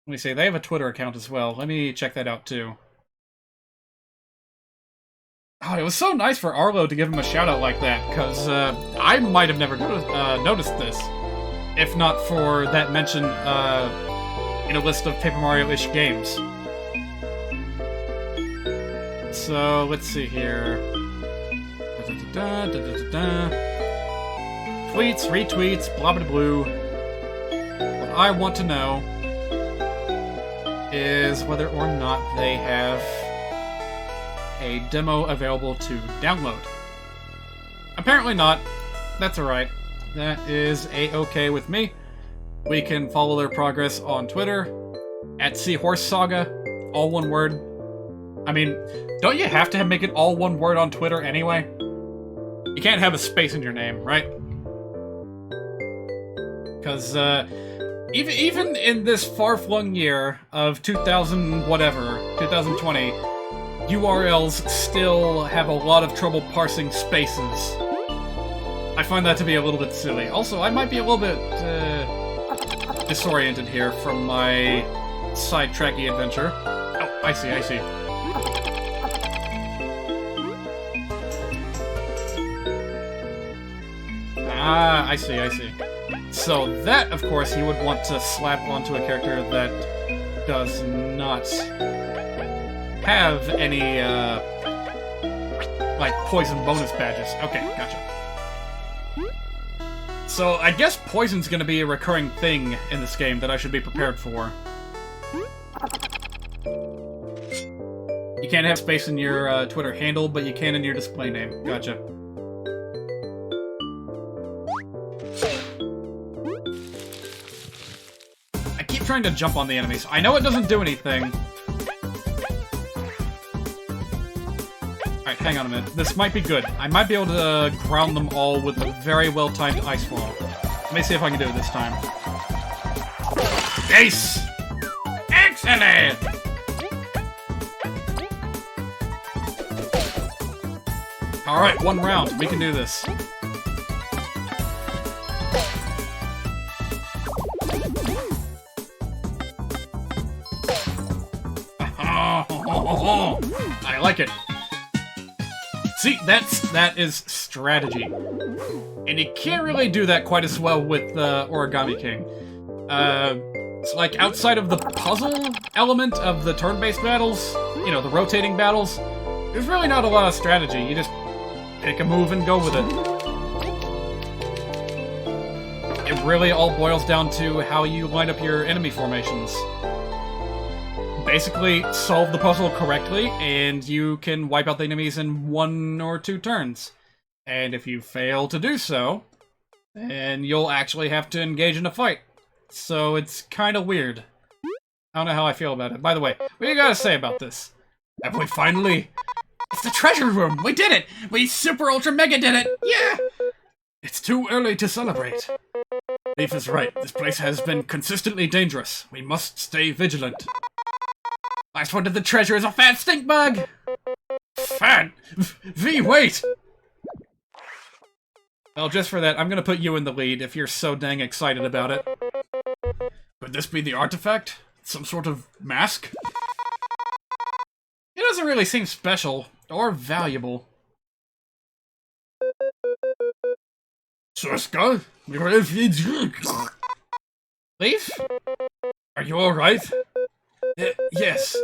Let me see, they have a Twitter account as well. Let me check that out, too. Oh, it was so nice for Arlo to give him a shout-out like that, because I might have never noticed this, if not for that mention in a list of Paper Mario-ish games. So, let's see here. Tweets, retweets, blah blah blue. What I want to know is whether or not they have a demo available to download. Apparently not. That's alright. That is a-okay with me. We can follow their progress on Twitter, at Seahorse Saga, all one word. I mean, don't you have to make it all one word on Twitter anyway? You can't have a space in your name, right? Because, even in this far-flung year of 2020, URLs still have a lot of trouble parsing spaces. I find that to be a little bit silly. Also, I might be a little bit, disoriented here from my sidetracky adventure. Oh, I see. Ah, I see. So that, of course, you would want to slap onto a character that does not have any, like, poison bonus badges. Okay, gotcha. So, I guess poison's gonna be a recurring thing in this game that I should be prepared for. You can't have space in your, Twitter handle, but you can in your display name. Gotcha. I keep trying to jump on the enemies. I know it doesn't do anything. Alright, hang on a minute. This might be good. I might be able to ground them all with a very well-timed ice wall. Let me see if I can do it this time. Ace! Excellent! Alright, one round. We can do this. I like it. See, that is strategy. And you can't really do that quite as well with Origami King. things. Like, outside of the puzzle element of the turn-based battles, you know, the rotating battles, there's really not a lot of strategy. You just pick a move and go with it. It really all boils down to how you line up your enemy formations. Basically, solve the puzzle correctly, and you can wipe out the enemies in 1 or 2 turns. And if you fail to do so, then you'll actually have to engage in a fight. So it's kind of weird. I don't know how I feel about it. By the way, what do you gotta say about this? Have we finally... It's the treasure room! We did it! We super ultra mega did it! Yeah! It's too early to celebrate. Leaf is right. This place has been consistently dangerous. We must stay vigilant. Last one to the treasure is a fat stink bug! Fat? V, wait! Well, just for that, I'm gonna put you in the lead if you're so dang excited about it. Could this be the artifact? Some sort of mask? It doesn't really seem special or valuable. Suska? Leaf? Are you alright? Yes.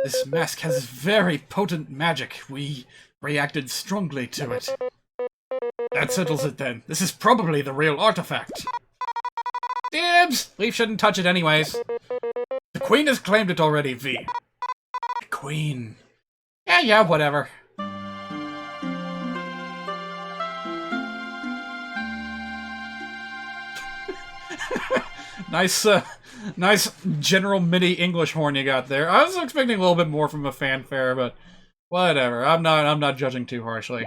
This mask has very potent magic. We reacted strongly to it. That settles it then. This is probably the real artifact. Dibs! Leaf shouldn't touch it anyways. The Queen has claimed it already, V. The Queen. Yeah, whatever. Nice general MIDI English horn you got there. I was expecting a little bit more from a fanfare, but whatever. I'm not judging too harshly.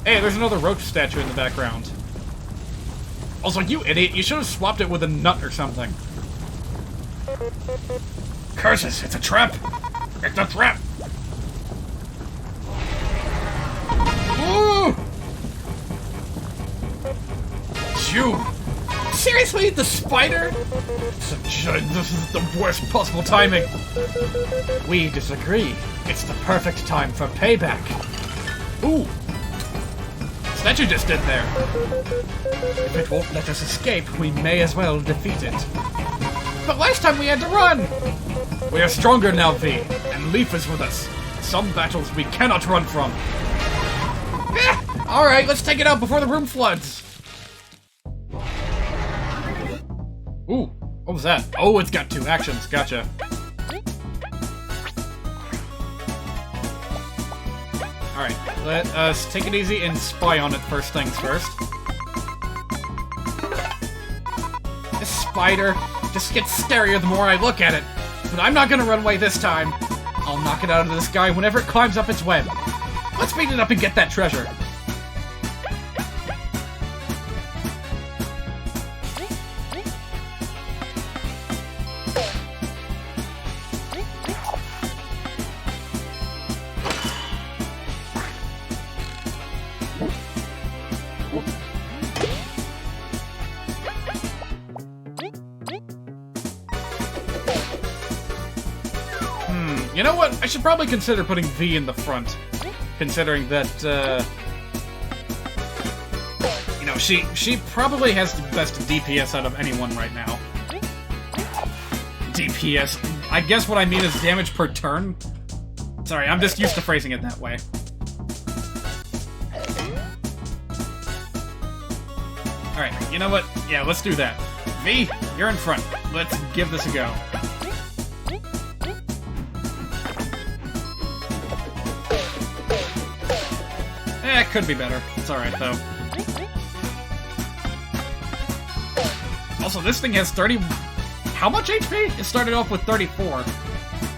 Hey, there's another roach statue in the background. Also, you idiot, you should have swapped it with a nut or something. Curses, it's a trap! It's a trap! Ooh! You! Seriously, the spider? This is the worst possible timing. We disagree. It's the perfect time for payback. Ooh! Statue just did there. If it won't let us escape, we may as well defeat it. But last time we had to run! We are stronger now, V, and Leaf is with us. Some battles we cannot run from. Alright, let's take it out before the room floods. Ooh, what was that? Oh, it's got 2 actions, gotcha. Alright, let us take it easy and spy on it first things first. This spider just gets scarier the more I look at it. But I'm not gonna run away this time. I'll knock it out of the sky whenever it climbs up its web. Let's speed it up and get that treasure. You know what? I should probably consider putting V in the front. Considering that, you know, she probably has the best DPS out of anyone right now. DPS. I guess what I mean is damage per turn. Sorry, I'm just used to phrasing it that way. Alright, you know what? Yeah, let's do that. V, you're in front. Let's give this a go. It could be better. It's alright, though. Also, this thing has 30... How much HP? It started off with 34.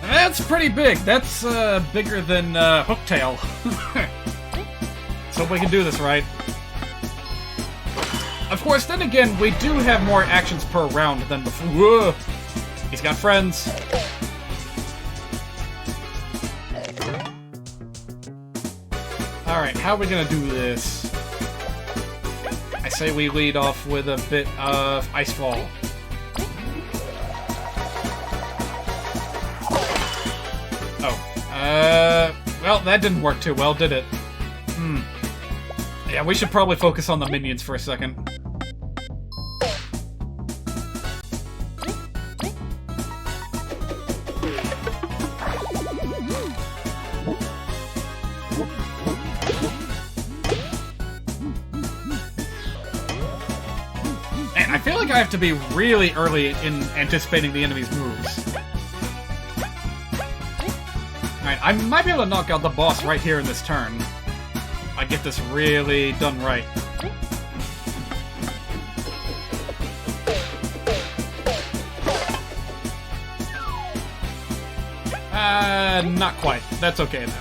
That's pretty big. That's, bigger than, Hooktail. Let's hope we can do this right. Of course, then again, we do have more actions per round than before. Whoa! He's got friends. Alright, how are we gonna do this? I say we lead off with a bit of Icefall. Oh. Well, that didn't work too well, did it? Yeah, we should probably focus on the minions for a second. I have to be really early in anticipating the enemy's moves. Alright, I might be able to knock out the boss right here in this turn. I get this really done right. Not quite. That's okay though.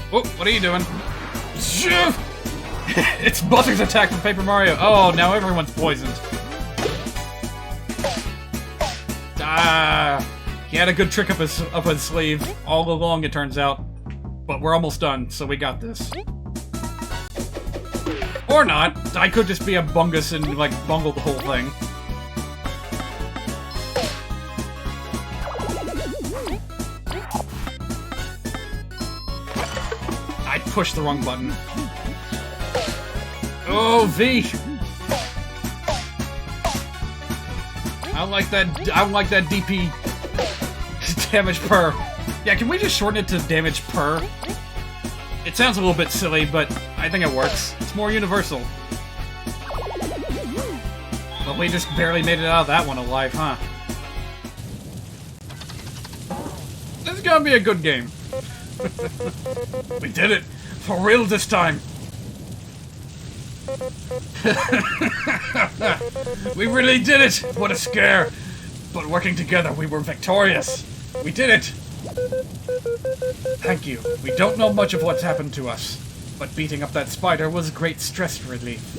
Oh, what are you doing? It's Buzzer's attack from Paper Mario. Oh, now everyone's poisoned. He had a good trick up his sleeve all along, it turns out. But we're almost done, so we got this. Or not. I could just be a bungus and, like, bungle the whole thing. I pushed the wrong button. Oh, V! I don't like that DP damage per. Yeah, can we just shorten it to damage per? It sounds a little bit silly, but I think it works. It's more universal. But we just barely made it out of that one alive, huh? This is gonna be a good game. We did it! For real this time! We really did it! What a scare! But working together, we were victorious! We did it! Thank you. We don't know much of what's happened to us, but beating up that spider was great stress relief.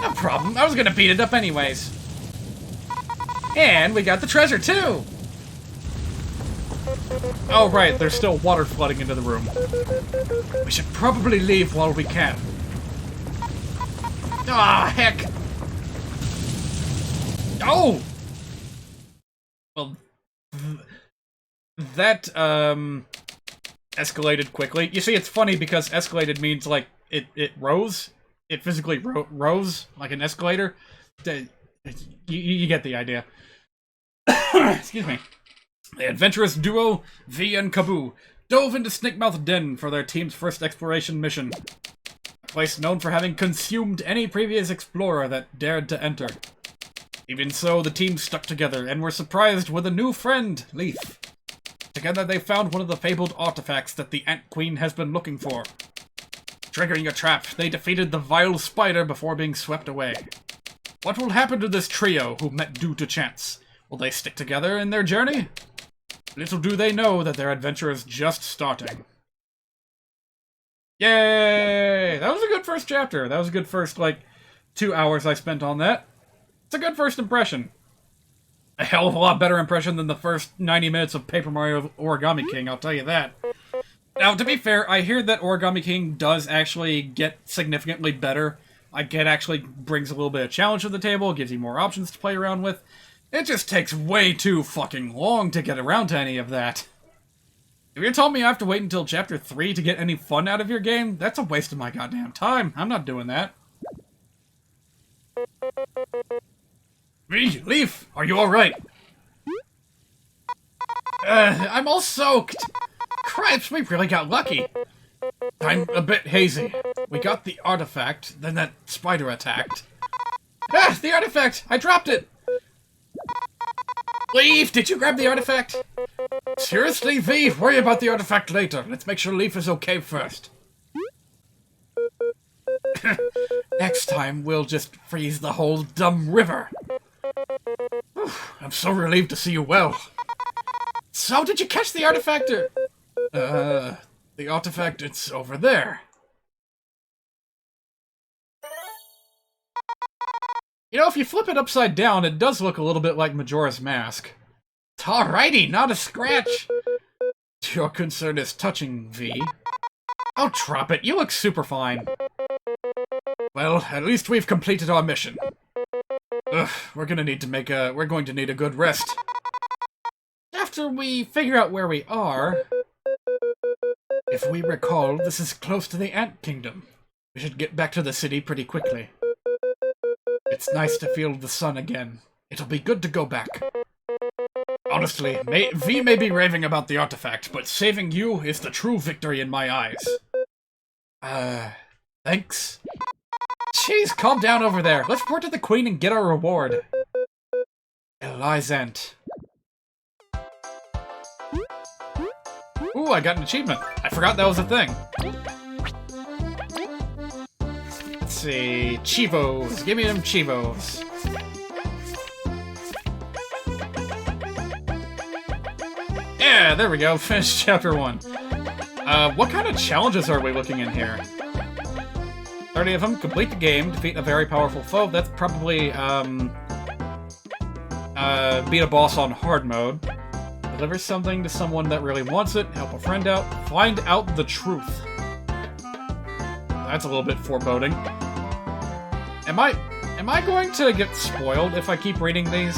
No problem. I was gonna beat it up anyways. And we got the treasure, too! Oh, right. There's still water flooding into the room. We should probably leave while we can. Ah, heck! Oh! Well, that, escalated quickly. You see, it's funny because escalated means, like, it rose. It physically rose, like an escalator. You get the idea. Excuse me. The adventurous duo, V and Kaboo, dove into Snakemouth Den for their team's first exploration mission. A place known for having consumed any previous explorer that dared to enter. Even so, the team stuck together and were surprised with a new friend, Leaf. Together they found one of the fabled artifacts that the Ant Queen has been looking for. Triggering a trap, they defeated the vile spider before being swept away. What will happen to this trio who met due to chance? Will they stick together in their journey? Little do they know that their adventure is just starting. Yay! That was a good first chapter. That was a good first, 2 hours I spent on that. It's a good first impression. A hell of a lot better impression than the first 90 minutes of Paper Mario Origami King, I'll tell you that. Now, to be fair, I hear that Origami King does actually get significantly better. Like, it actually brings a little bit of challenge to the table, gives you more options to play around with. It just takes way too fucking long to get around to any of that. If you're telling me I have to wait until Chapter 3 to get any fun out of your game, that's a waste of my goddamn time. I'm not doing that. Leaf, are you alright? I'm all soaked. Cripes, we really got lucky. I'm a bit hazy. We got the artifact, then that spider attacked. Ah, the artifact! I dropped it! Leaf, did you grab the artifact? Seriously, V, worry about the artifact later. Let's make sure Leaf is okay first. Next time, we'll just freeze the whole dumb river. I'm so relieved to see you well. So, did you catch the artifact or... the artifact, it's over there. You know, if you flip it upside down, it does look a little bit like Majora's Mask. Alrighty, not a scratch. Your concern is touching, V. Oh, drop it. You look super fine. Well, at least we've completed our mission. Ugh, we're going to need a good rest. After we figure out where we are... If we recall, this is close to the Ant Kingdom. We should get back to the city pretty quickly. It's nice to feel the sun again. It'll be good to go back. Honestly, V may be raving about the artifact, but saving you is the true victory in my eyes. Thanks. Jeez, calm down over there. Let's report to the Queen and get our reward. Elizant. Ooh, I got an achievement. I forgot that was a thing. Let's see. Chivos. Give me them Chivos. Yeah, there we go. Finished chapter 1. What kind of challenges are we looking in here? 30 of them. Complete the game. Defeat a very powerful foe. That's probably, beat a boss on hard mode. Deliver something to someone that really wants it. Help a friend out. Find out the truth. That's a little bit foreboding. Am I going to get spoiled if I keep reading these?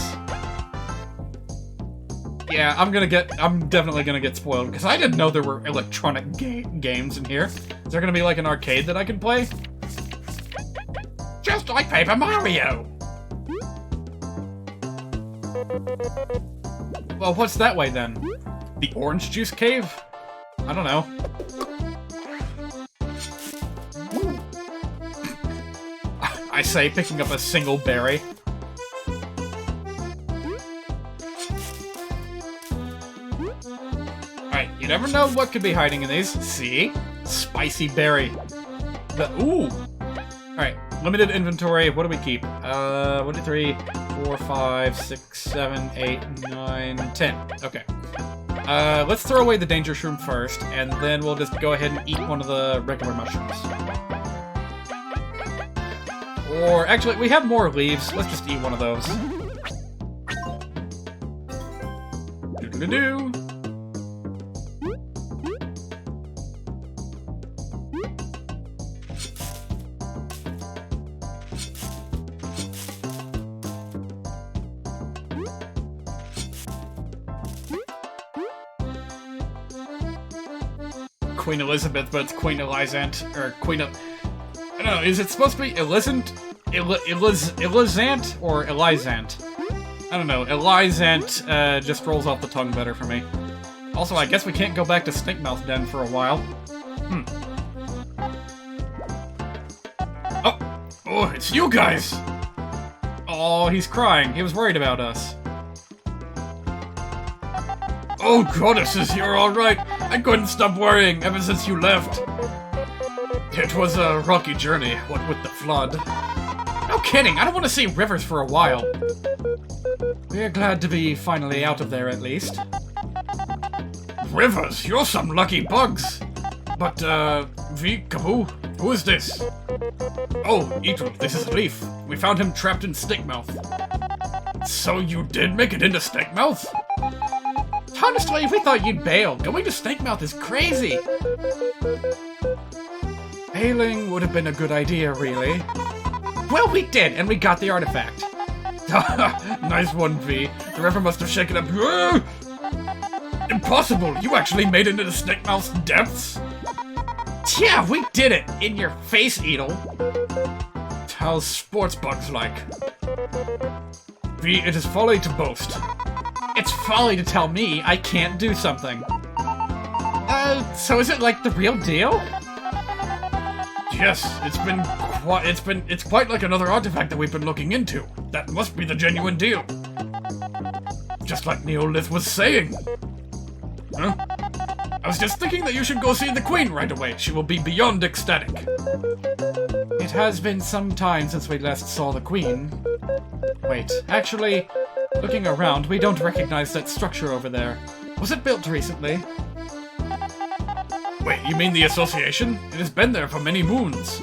Yeah, I'm definitely gonna get spoiled, because I didn't know there were electronic games in here. Is there gonna be like an arcade that I can play? Just like Paper Mario! Well, what's that way then? The Orange Juice Cave? I don't know. I say, picking up a single berry. Alright, you never know what could be hiding in these. See? Spicy berry. Ooh! Alright, limited inventory. What do we keep? 1, 2, 3, 4, 5, 6, 7, 8, 9, 10. Okay. Let's throw away the danger shroom first, and then we'll just go ahead and eat one of the regular mushrooms. Or, actually, we have more leaves. Let's just eat one of those. Doodle-doo. Queen Elizabeth, but it's Queen Elizant, or Queen of... I don't know, is it supposed to be Elizant? Elizant or Elizant? I don't know, Elizant just rolls off the tongue better for me. Also, I guess we can't go back to Stinkmouth Den for a while. Oh, it's you guys! Oh, he's crying. He was worried about us. Oh, goddesses, you're alright. I couldn't stop worrying ever since you left. It was a rocky journey, what with the flood. No kidding, I don't want to see rivers for a while. We're glad to be finally out of there, at least. Rivers? You're some lucky bugs. But, V, Kaboo, who is this? Oh, Eatle, this is Leaf. We found him trapped in Stinkmouth. So you did make it into Stinkmouth? Honestly, we thought you'd bail. Going to Stinkmouth is crazy. Bailing would have been a good idea, really. Well, we did, and we got the artifact. Nice one, V. The river must have shaken up. Impossible! You actually made it into Stinkmouth's depths? Yeah, we did it! In your face, Eatle. How's sports bugs like? V, it is folly to boast. It's folly to tell me I can't do something. So is it like the real deal? Yes, it's quite like another artifact that we've been looking into. That must be the genuine deal. Just like Neolith was saying. Huh? I was just thinking that you should go see the Queen right away. She will be beyond ecstatic. It has been some time since we last saw the Queen. Wait, actually, looking around, we don't recognize that structure over there. Was it built recently? Wait, you mean the Association? It has been there for many moons.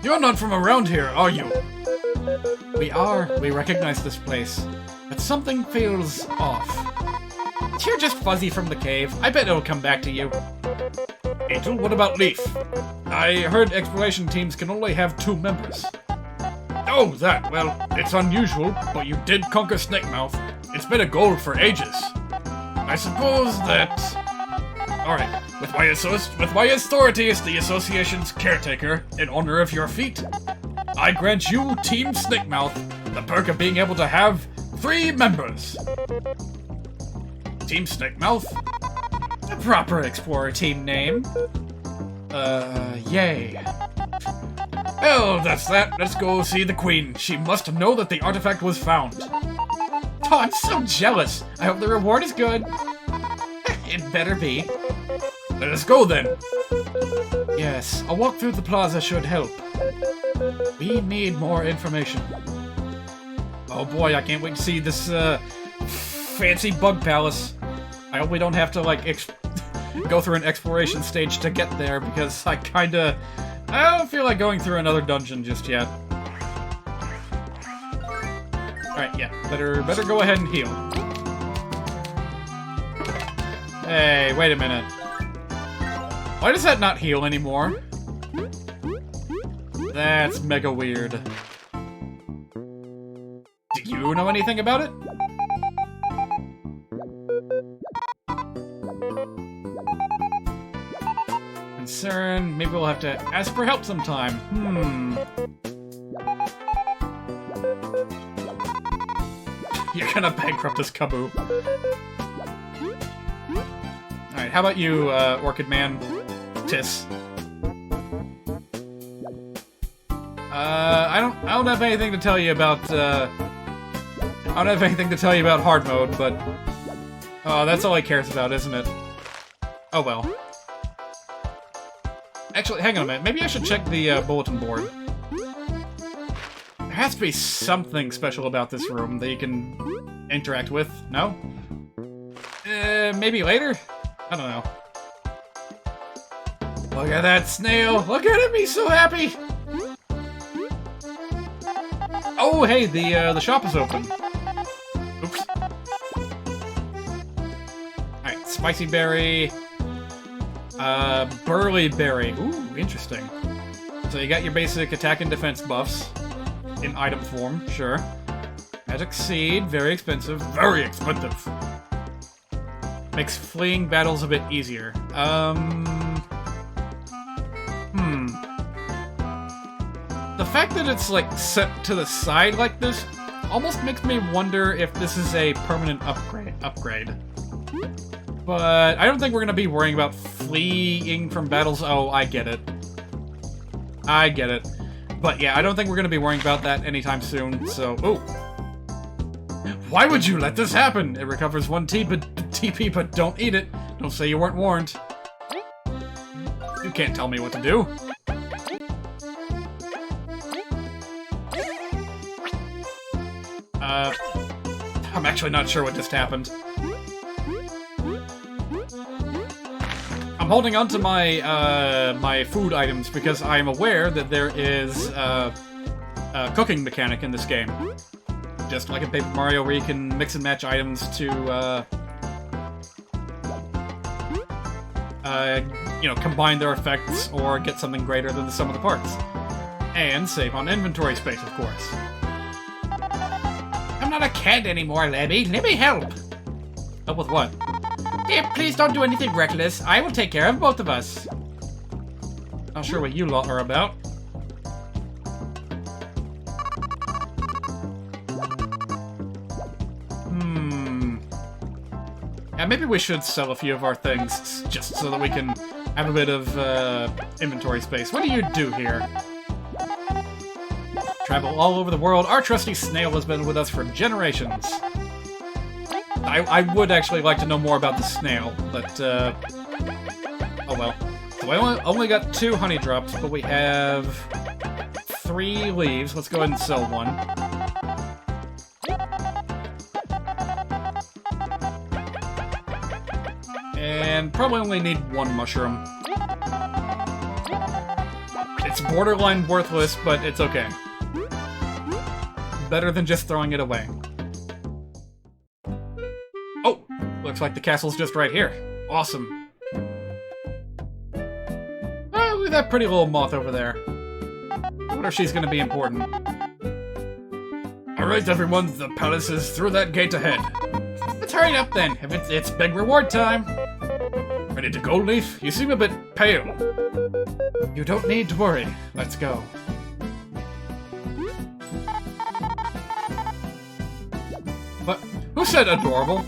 You're not from around here, are you? We are. We recognize this place. But something feels off. You're just fuzzy from the cave. I bet it'll come back to you. Angel, what about Leaf? I heard exploration teams can only have 2 members. Oh, that. Well, it's unusual, but you did conquer Stinkmouth. It's been a goal for ages. I suppose that... Alright, with my authority as the Association's caretaker, in honor of your feat, I grant you, Team Stinkmouth, the perk of being able to have 3 members. Team Snakemouse. A proper explorer team name. Yay. Well, that's that. Let's go see the Queen. She must know that the artifact was found. Oh, I'm so jealous. I hope the reward is good. It better be. Let us go then. Yes, a walk through the plaza should help. We need more information. Oh boy, I can't wait to see this fancy bug palace. I hope we don't have to like go through an exploration stage to get there, because I don't feel like going through another dungeon just yet. Alright, yeah, better go ahead and heal. Hey, wait a minute. Why does that not heal anymore? That's mega weird. Do you know anything about it? Concern, maybe we'll have to ask for help sometime. You're gonna bankrupt this Kaboo. Alright, how about you, Orchid Man? Tiss. I don't have anything to tell you about, I don't have anything to tell you about hard mode, but... Oh, that's all he cares about, isn't it? Oh well. Actually, hang on a minute. Maybe I should check the bulletin board. There has to be something special about this room that you can interact with. No? Maybe later? I don't know. Look at that snail! Look at him! He's so happy! Oh, hey, the shop is open. Oops. Alright, spicy berry. Burly berry. Ooh, interesting. So you got your basic attack and defense buffs. In item form, sure. Magic seed, very expensive. Very expensive! Makes fleeing battles a bit easier. The fact that it's, like, set to the side like this almost makes me wonder if this is a permanent upgrade. But I don't think we're gonna be worrying about fleeing from battles. Oh, I get it. I get it. But yeah, I don't think we're gonna be worrying about that anytime soon, so... Ooh! Why would you let this happen? It recovers 1 TP, but don't eat it. Don't say you weren't warned. You can't tell me what to do. I'm actually not sure what just happened. I'm holding on to my my food items because I am aware that there is a cooking mechanic in this game. Just like in Paper Mario, where you can mix and match items to, you know, combine their effects or get something greater than the sum of the parts. And save on inventory space, of course. I'm not a cat anymore, Lebby. Let me help. Help with what? Dear, please don't do anything reckless. I will take care of both of us. Not sure what you lot are about. Yeah, maybe we should sell a few of our things, just so that we can have a bit of inventory space. What do you do here? Travel all over the world. Our trusty snail has been with us for generations. I would actually like to know more about the snail, but, oh well. So I only got 2 honey drops, but we have 3 leaves. Let's go ahead and sell 1. And probably only need 1 mushroom. It's borderline worthless, but it's okay. Better than just throwing it away. Oh! Looks like the castle's just right here. Awesome. Oh, look at that pretty little moth over there. I wonder if she's gonna be important. Alright everyone, the palace is through that gate ahead. Let's hurry up then, if it's big reward time. Ready to go, Leaf? You seem a bit pale. You don't need to worry. Let's go. But who said adorable?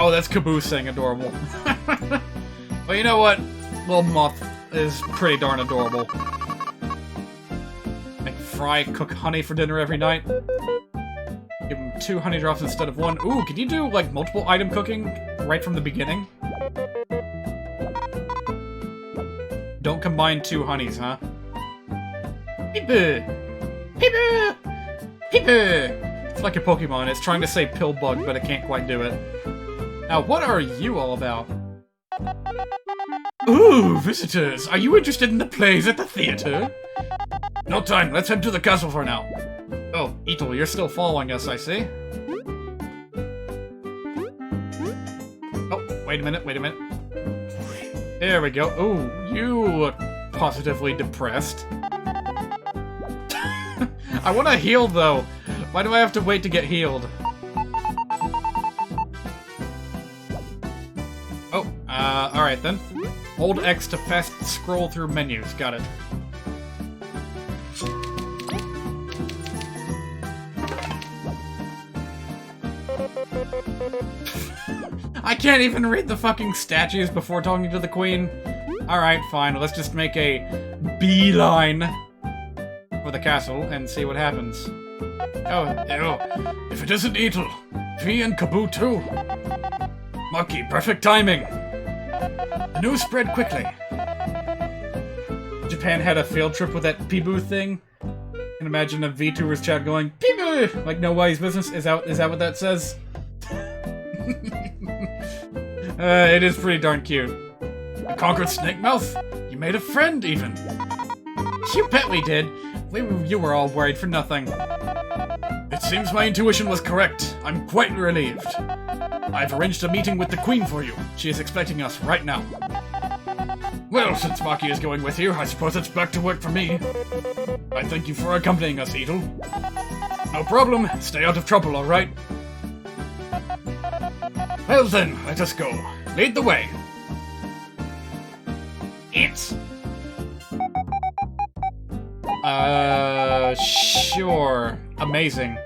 Oh, that's Kaboo saying adorable. Well, you know what? Little Moth is pretty darn adorable. Make Fry cook honey for dinner every night. Give him 2 honey drops instead of 1. Ooh, can you do, like, multiple item cooking right from the beginning? Don't combine 2 honeys, huh? Peep-ee! Peep-ee! Peep-ee! It's like a Pokemon. It's trying to say pill bug, but it can't quite do it. Now, what are you all about? Ooh, visitors! Are you interested in the plays at the theater? No time. Let's head to the castle for now. Oh, Etel, you're still following us, I see. Oh, wait a minute, wait a minute. There we go. Ooh, you look positively depressed. I want to heal, though. Why do I have to wait to get healed? Oh, alright then. Hold X to fast scroll through menus. Got it. I can't even read the fucking statues before talking to the queen. Alright, fine. Let's just make a beeline for the castle and see what happens. Oh, ew. If it isn't Etel, V and Kaboo too. Maki, perfect timing. The news spread quickly. Japan had a field trip with that Peeboo thing. I can imagine a VTubers chat going, Peeboo! Like nobody's business. Is that what that says? It is pretty darn cute. You conquered Snake Mouth? You made a friend, even. You bet we did. You were all worried for nothing. It seems my intuition was correct. I'm quite relieved. I've arranged a meeting with the Queen for you. She is expecting us right now. Well, since Maki is going with you, I suppose it's back to work for me. I thank you for accompanying us, Etel. No problem. Stay out of trouble, all right? Well then, let us go. Lead the way. Ants. Sure. Amazing.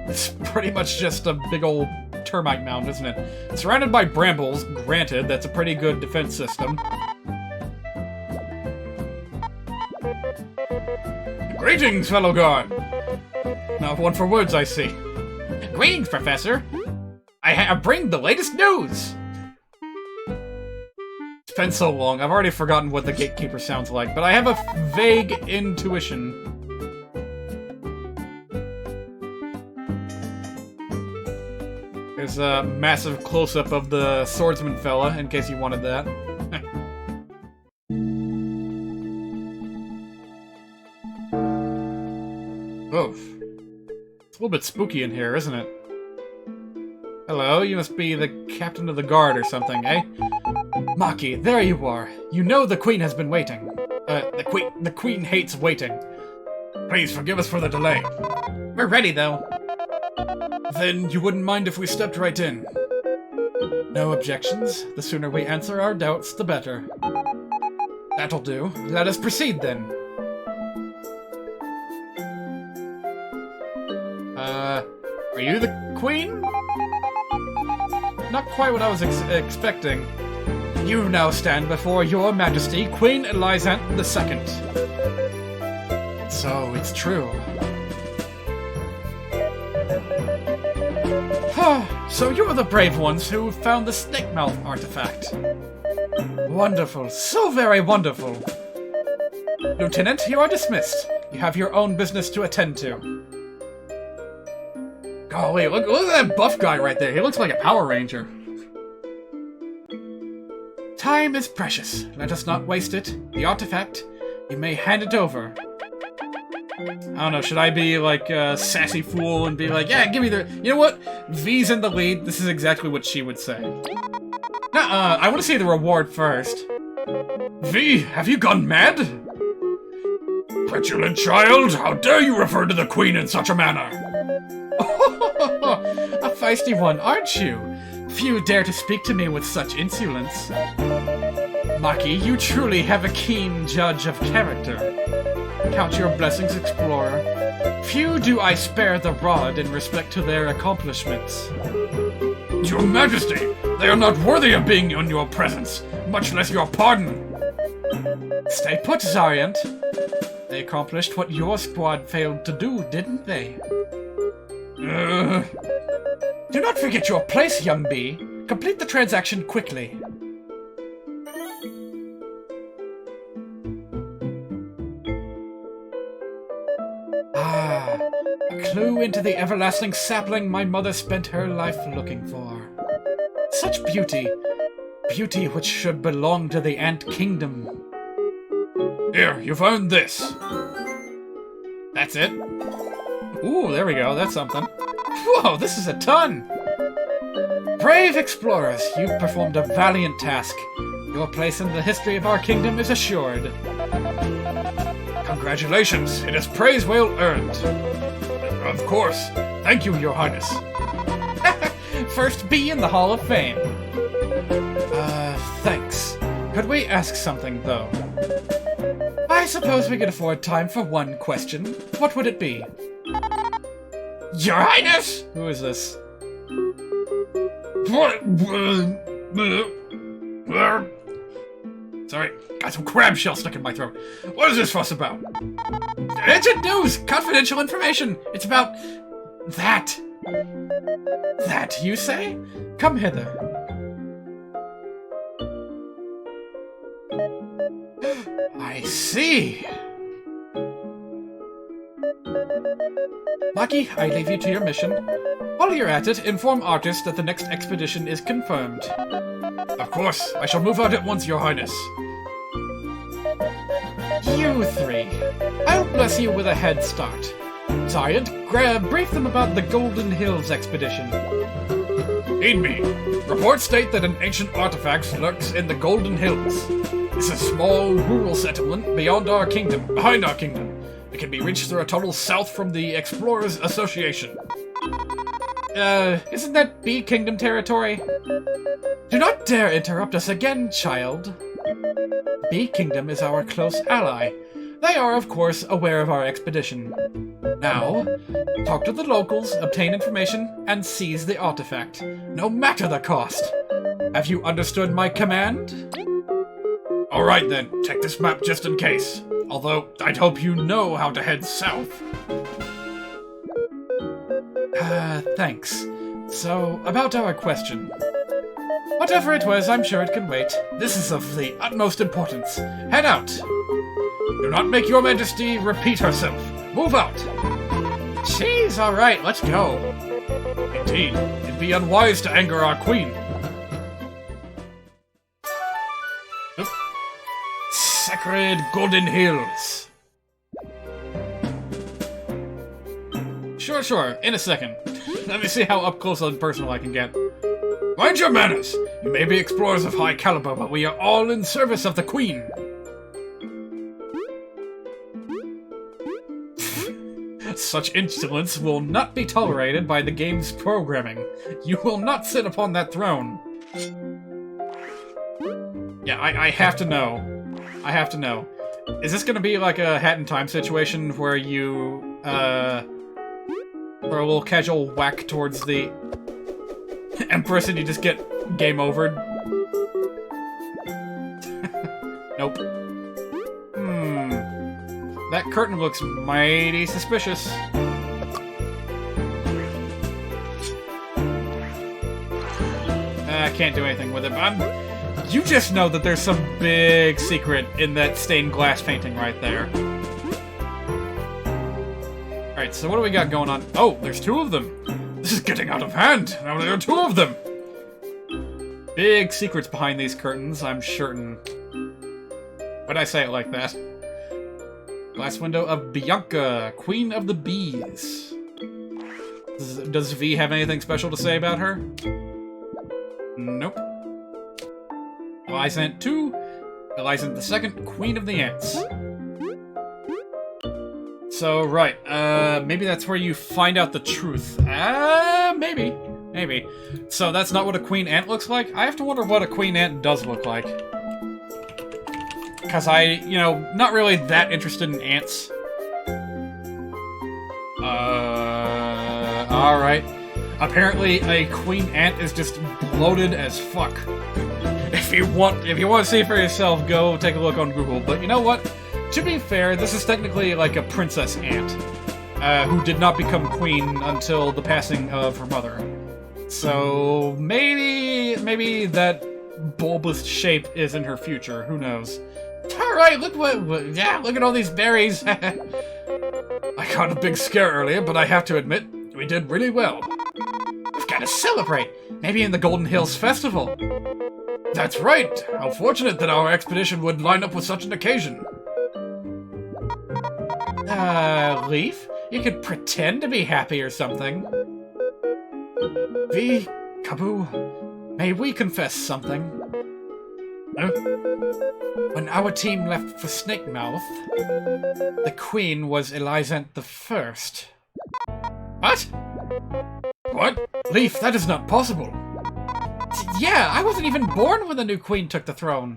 It's pretty much just a big old termite mound, isn't it? Surrounded by brambles, granted, that's a pretty good defense system. Greetings, fellow guard! Not one for words, I see. Greetings, Professor! I bring the latest news! It's been so long, I've already forgotten what the gatekeeper sounds like, but I have a vague intuition. There's a massive close-up of the swordsman fella, in case you wanted that. Oh. It's a little bit spooky in here, isn't it? Hello, you must be the captain of the guard or something, eh? Maki, there you are. You know the queen has been waiting. The queen hates waiting. Please forgive us for the delay. We're ready, though. Then you wouldn't mind if we stepped right in? No objections. The sooner we answer our doubts, the better. That'll do. Let us proceed, then. Are you the queen? Not quite what I was expecting. You now stand before your majesty, Queen Elizant II. So, it's true. So you're the brave ones who found the snake mouth artifact. Wonderful. So very wonderful. Lieutenant, you are dismissed. You have your own business to attend to. Golly, look at that buff guy right there. He looks like a Power Ranger. Time is precious. Let us not waste it. The artifact, you may hand it over. I don't know, should I be like a sassy fool and be like, yeah, give me the... You know what? V's in the lead. This is exactly what she would say. Nuh-uh, I want to see the reward first. V, have you gone mad? Petulant child, how dare you refer to the queen in such a manner? A feisty one, aren't you? Few dare to speak to me with such insolence. Maki, you truly have a keen judge of character. Count your blessings, explorer. Few do I spare the rod in respect to their accomplishments. Your Majesty, They are not worthy of being in your presence, much less your pardon. Stay put, Zariant. They accomplished what your squad failed to do, didn't they? Do not forget your place, young bee. Complete the transaction quickly. Ah, a clue into the everlasting sapling my mother spent her life looking for. Such beauty. Beauty which should belong to the ant kingdom. Here, you found this. That's it? Ooh, there we go, that's something. Whoa, this is a ton! Brave explorers, you've performed a valiant task. Your place in the history of our kingdom is assured. Congratulations, it is praise well earned. Of course, thank you, Your Highness. First bee in the Hall of Fame. Thanks. Could we ask something, though? I suppose we could afford time for one question. What would it be? Your Highness! Who is this? Sorry, got some crab shell stuck in my throat. What is this fuss about? Urgent news! Confidential information! It's about... that. That, you say? Come hither. I see. Lucky, I leave you to your mission. While you're at it, inform Artist that the next expedition is confirmed. Of course, I shall move out at once, Your Highness. You three. I'll bless you with a head start. Sergeant, brief them about the Golden Hills expedition. Heed me. Reports state that an ancient artifact lurks in the Golden Hills. It's a small, rural settlement behind our kingdom. It can be reached through a tunnel south from the Explorers Association. Isn't that Bee Kingdom territory? Do not dare interrupt us again, child. Bee Kingdom is our close ally. They are, of course, aware of our expedition. Now, talk to the locals, obtain information, and seize the artifact, no matter the cost. Have you understood my command? Alright then, check this map just in case. Although, I'd hope you know how to head south. Thanks. So, about our question. Whatever it was, I'm sure it can wait. This is of the utmost importance. Head out! Do not make your majesty repeat herself. Move out! Jeez, alright, let's go. Indeed, it'd be unwise to anger our queen. Oop. Sacred Golden Hills. Sure, in a second. Let me see how up close and personal I can get. Mind your manners! You may be explorers of high caliber, but we are all in service of the Queen. Such insolence will not be tolerated by the game's programming. You will not sit upon that throne. Yeah, I have to know. I have to know. Is this gonna be like a Hat in Time situation where you, or a little casual whack towards the Empress and you just get game overed? Nope. That curtain looks mighty suspicious. I can't do anything with it, but you just know that there's some big secret in that stained glass painting right there. Alright, so what do we got going on? Oh, there's two of them! This is getting out of hand! Now there are two of them! Big secrets behind these curtains, I'm certain. Why'd I say it like that? Glass window of Bianca, Queen of the Bees. Does V have anything special to say about her? Nope. Elizant 2, Elizant the Second, Queen of the Ants. So, right, maybe that's where you find out the truth. Maybe. So that's not what a queen ant looks like? I have to wonder what a queen ant does look like. Because not really that interested in ants. Alright. Apparently, a queen ant is just bloated as fuck. If you want to see for yourself, go take a look on Google. But you know what? To be fair, this is technically like a princess ant, who did not become queen until the passing of her mother. So maybe that bulbous shape is in her future. Who knows? All right, look look at all these berries. I got a big scare earlier, but I have to admit, we did really well. We've got to celebrate. Maybe in the Golden Hills Festival. That's right. How fortunate that our expedition would line up with such an occasion. Leaf? You could pretend to be happy or something. V, Kaboo, may we confess something? When our team left for Snake Mouth, the queen was Elizant the First. What? What? Leaf, that is not possible. Yeah, I wasn't even born when the new queen took the throne.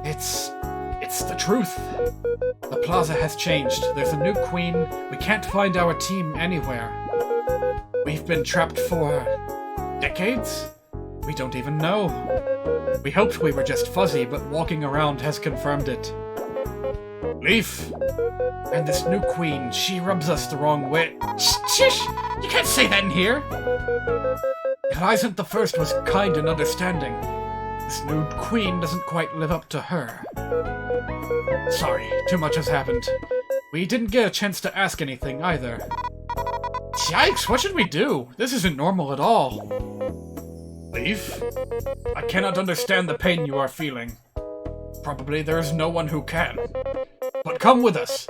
It's the truth. The plaza has changed. There's a new queen. We can't find our team anywhere. We've been trapped for decades? We don't even know. We hoped we were just fuzzy, but walking around has confirmed it. Leaf! And this new queen, she rubs us the wrong way. Shh! You can't say that in here! Elizant the First was kind and understanding. This new queen doesn't quite live up to her. Sorry, too much has happened. We didn't get a chance to ask anything either. Yikes, what should we do? This isn't normal at all. Leaf? I cannot understand the pain you are feeling. Probably there is no one who can. But come with us.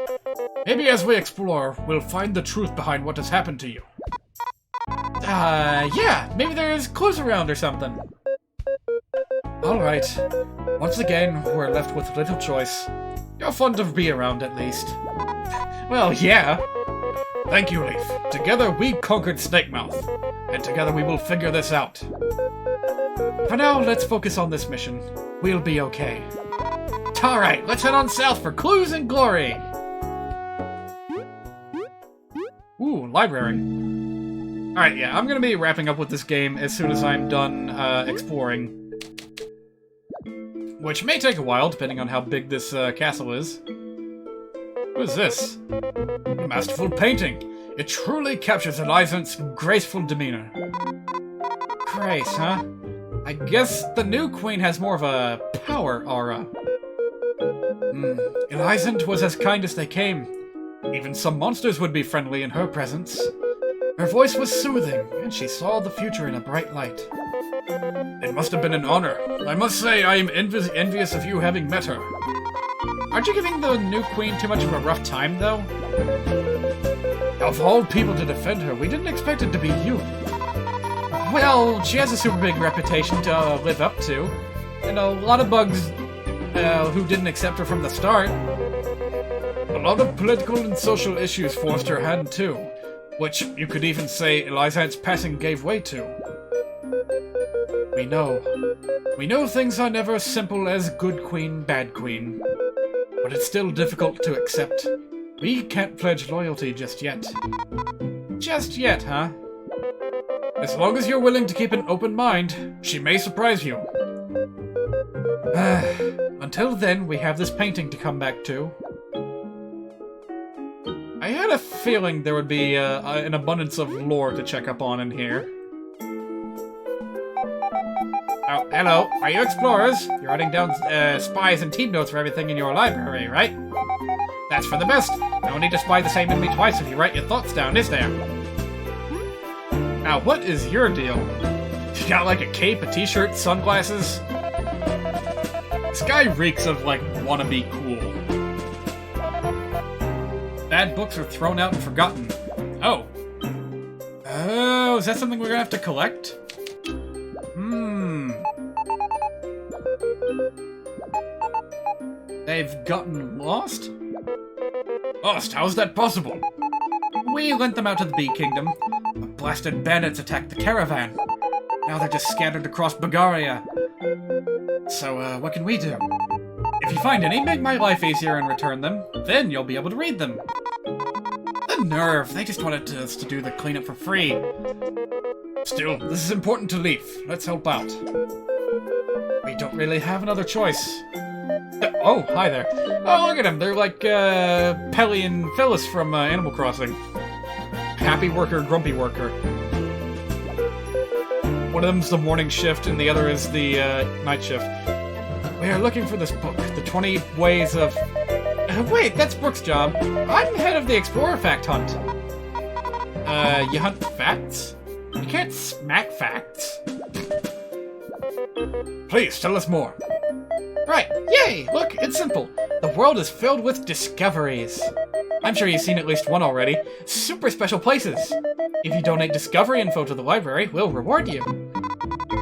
Maybe as we explore, we'll find the truth behind what has happened to you. Yeah, maybe there's clues around or something. Alright. Once again, we're left with little choice. You're fun to be around, at least. Well, yeah. Thank you, Leaf. Together we conquered Snakemouth, and together we will figure this out. For now, let's focus on this mission. We'll be okay. Alright, let's head on south for clues and glory! Ooh, library. Alright, yeah, I'm gonna be wrapping up with this game as soon as I'm done exploring. Which may take a while, depending on how big this castle is. What is this? A masterful painting. It truly captures Elizant's graceful demeanor. Grace, huh? I guess the new queen has more of a power aura. Elizant was as kind as they came. Even some monsters would be friendly in her presence. Her voice was soothing, and she saw the future in a bright light. It must have been an honor. I must say I am envious of you having met her. Aren't you giving the new queen too much of a rough time, though? Of all people to defend her, we didn't expect it to be you. Well, she has a super big reputation to live up to, and a lot of bugs who didn't accept her from the start. A lot of political and social issues forced her hand, too, which you could even say Elizant's passing gave way to. We know. We know things are never as simple as good queen, bad queen. But it's still difficult to accept. We can't pledge loyalty just yet. Just yet, huh? As long as you're willing to keep an open mind, she may surprise you. Until then, we have this painting to come back to. I had a feeling there would be an abundance of lore to check up on in here. Oh, hello. Are you explorers? You're writing down spies and team notes for everything in your library, right? That's for the best. No need to spy the same enemy twice if you write your thoughts down, is there? Now, what is your deal? You got like a cape, a t-shirt, sunglasses? This guy reeks of, like, wannabe cool. Bad books are thrown out and forgotten. Oh. Oh, is that something we're gonna have to collect? They've gotten lost? Lost? How's that possible? We lent them out to the Bee Kingdom, but blasted bandits attacked the caravan. Now they're just scattered across Bulgaria. So, what can we do? If you find any, make my life easier and return them. Then you'll be able to read them. The The nerve! They just wanted us to do the cleanup for free. Still, this is important to Leaf. Let's help out. We don't really have another choice. Oh, hi there. Oh, look at them. They're like Pelly and Phyllis from Animal Crossing. Happy worker, grumpy worker. One of them's the morning shift and the other is the night shift. We are looking for this book, The 20 Ways of... wait, that's Brooke's job. I'm head of the Explorer Fact Hunt. You hunt facts? You can't smack facts. Please, tell us more. Right, yay! Look, it's simple. The world is filled with discoveries. I'm sure you've seen at least one already. Super special places. If you donate discovery info to the library, we'll reward you.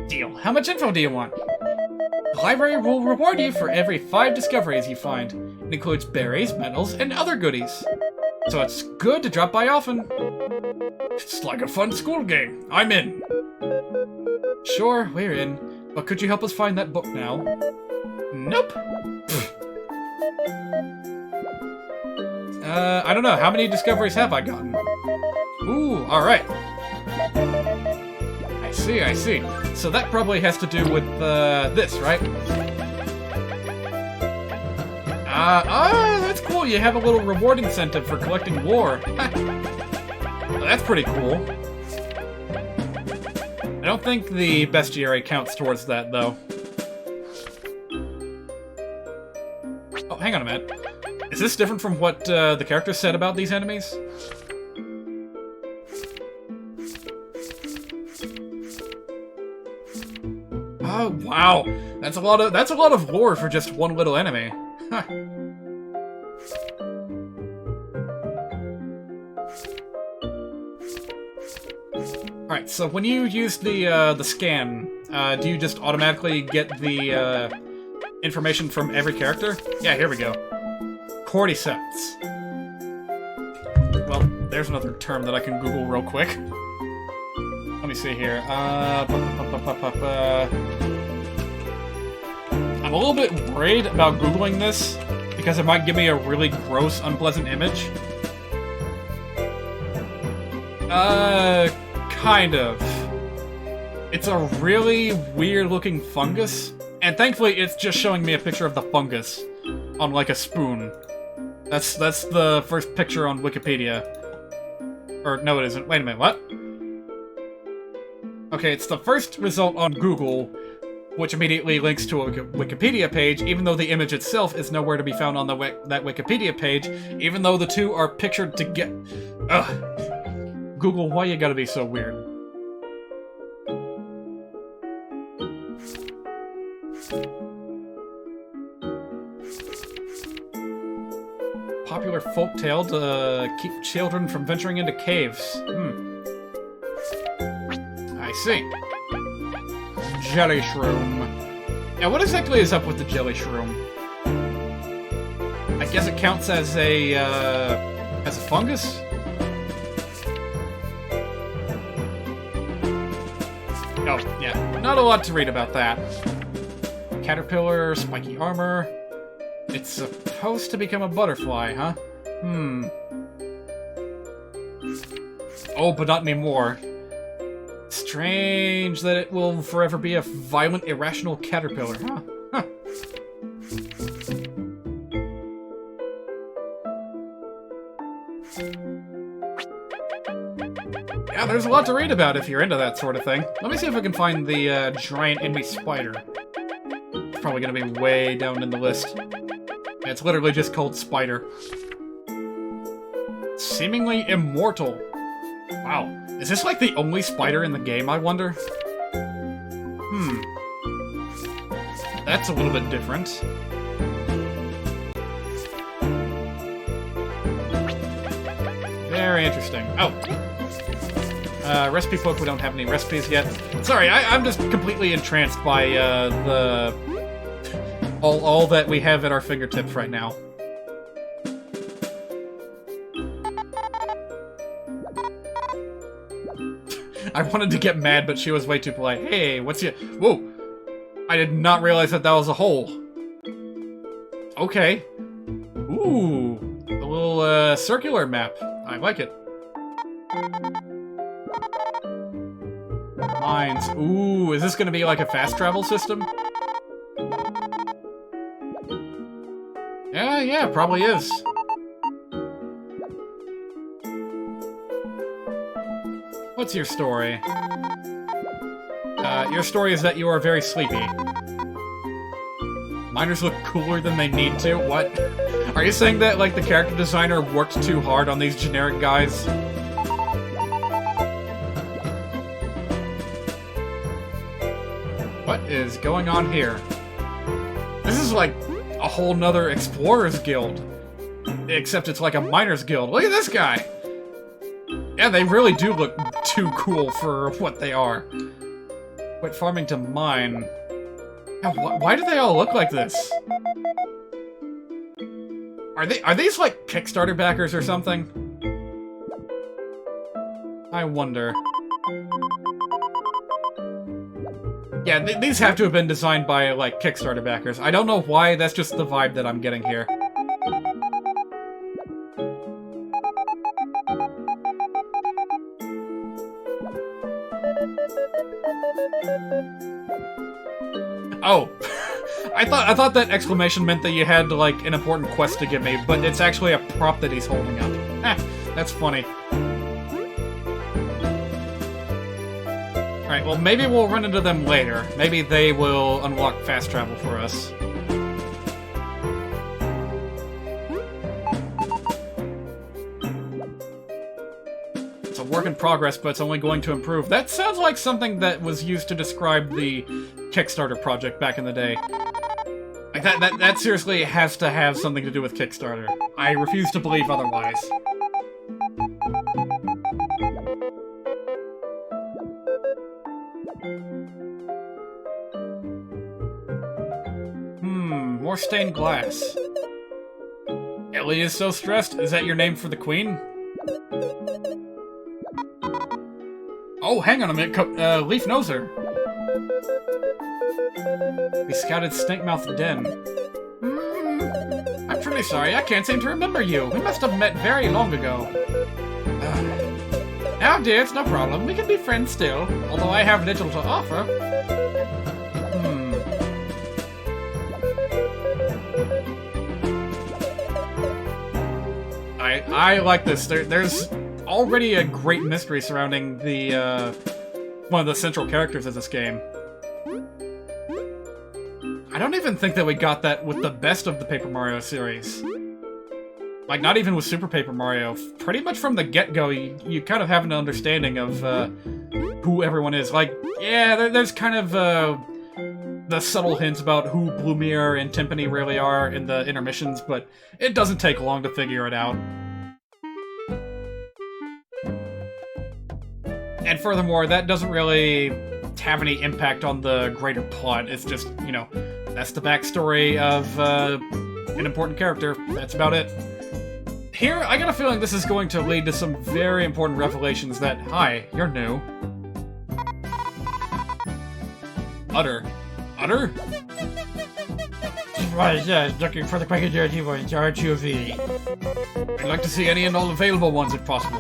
Deal. How much info do you want? The library will reward you for every 5 discoveries you find. It includes berries, metals, and other goodies. So it's good to drop by often. It's like a fun school game. I'm in. Sure, we're in. But could you help us find that book now? Nope. I don't know. How many discoveries have I gotten? Ooh, alright. I see. So that probably has to do with, this, right? That's cool. You have a little reward incentive for collecting lore. That's pretty cool. I don't think the bestiary counts towards that, though. Oh, hang on a minute. Is this different from what the character said about these enemies? Oh, wow. That's a lot of lore for just one little enemy. Huh. Alright, so when you use the scan, do you just automatically get the information from every character? Yeah, here we go. Cordyceps. Well, there's another term that I can Google real quick. Let me see here. I'm a little bit worried about Googling this, because it might give me a really gross, unpleasant image. Kind of. It's a really weird-looking fungus, and thankfully it's just showing me a picture of the fungus on, like, a spoon. That's the first picture on Wikipedia. Or, no it isn't. Wait a minute, what? Okay, it's the first result on Google, which immediately links to a Wikipedia page, even though the image itself is nowhere to be found on that Wikipedia page, even though the two are pictured together. Ugh. Google, why you gotta be so weird? Popular folktale to keep children from venturing into caves. I see. Jelly shroom. Now, what exactly is up with the jelly shroom? I guess it counts as a fungus? Oh, yeah. Not a lot to read about that. Caterpillar, spiky armor. It's supposed to become a butterfly, huh? Oh, but not anymore. Strange that it will forever be a violent, irrational caterpillar, huh? Huh. Yeah, there's a lot to read about if you're into that sort of thing. Let me see if I can find the giant enemy spider. It's probably gonna be way down in the list. It's literally just called Spider. Seemingly immortal. Wow. Is this like the only spider in the game, I wonder? That's a little bit different. Very interesting. Oh. Recipe book, we don't have any recipes yet. Sorry, I'm just completely entranced by, all that we have at our fingertips right now. I wanted to get mad, but she was way too polite. Hey, what's your... Whoa! I did not realize that was a hole. Okay. Ooh. A little, circular map. I like it. Mines. Ooh, is this gonna be like a fast travel system? Yeah, probably is. What's your story? Your story is that you are very sleepy. Miners look cooler than they need to? What? Are you saying that, like, the character designer worked too hard on these generic guys? What is going on here? This is like a whole nother Explorers Guild. Except it's like a Miners Guild. Look at this guy! Yeah, they really do look too cool for what they are. Quit farming to mine. Yeah, why do they all look like this? Are these like Kickstarter backers or something? I wonder. Yeah, these have to have been designed by like Kickstarter backers. I don't know why, that's just the vibe that I'm getting here. Oh, I thought that exclamation meant that you had like an important quest to give me, but it's actually a prop that he's holding up. That's funny. Alright, well maybe we'll run into them later. Maybe they will unlock fast travel for us. It's a work in progress, but it's only going to improve. That sounds like something that was used to describe the Kickstarter project back in the day. Like that seriously has to have something to do with Kickstarter. I refuse to believe otherwise. More stained glass. Ellie is so stressed. Is that your name for the queen? Oh, hang on a minute. Leaf knows her. We scouted Stinkmouth Den. I'm truly sorry, I can't seem to remember you. We must have met very long ago. Oh dear, it's no problem. We can be friends still, although I have little to offer. I like this. There's already a great mystery surrounding the, one of the central characters of this game. I don't even think that we got that with the best of the Paper Mario series. Like, not even with Super Paper Mario. Pretty much from the get-go, you kind of have an understanding of, who everyone is. Like, yeah, there's kind of, the subtle hints about who Bloomier and Timpani really are in the intermissions, but it doesn't take long to figure it out. And furthermore, that doesn't really have any impact on the greater plot. It's just, you know, that's the backstory of an important character. That's about it. Here, I got a feeling this is going to lead to some very important revelations that, hi, you're new. Utter. Utter? Right, yes, looking for the quick and dirty ones, aren't you, V? I'd like to see any and all available ones if possible.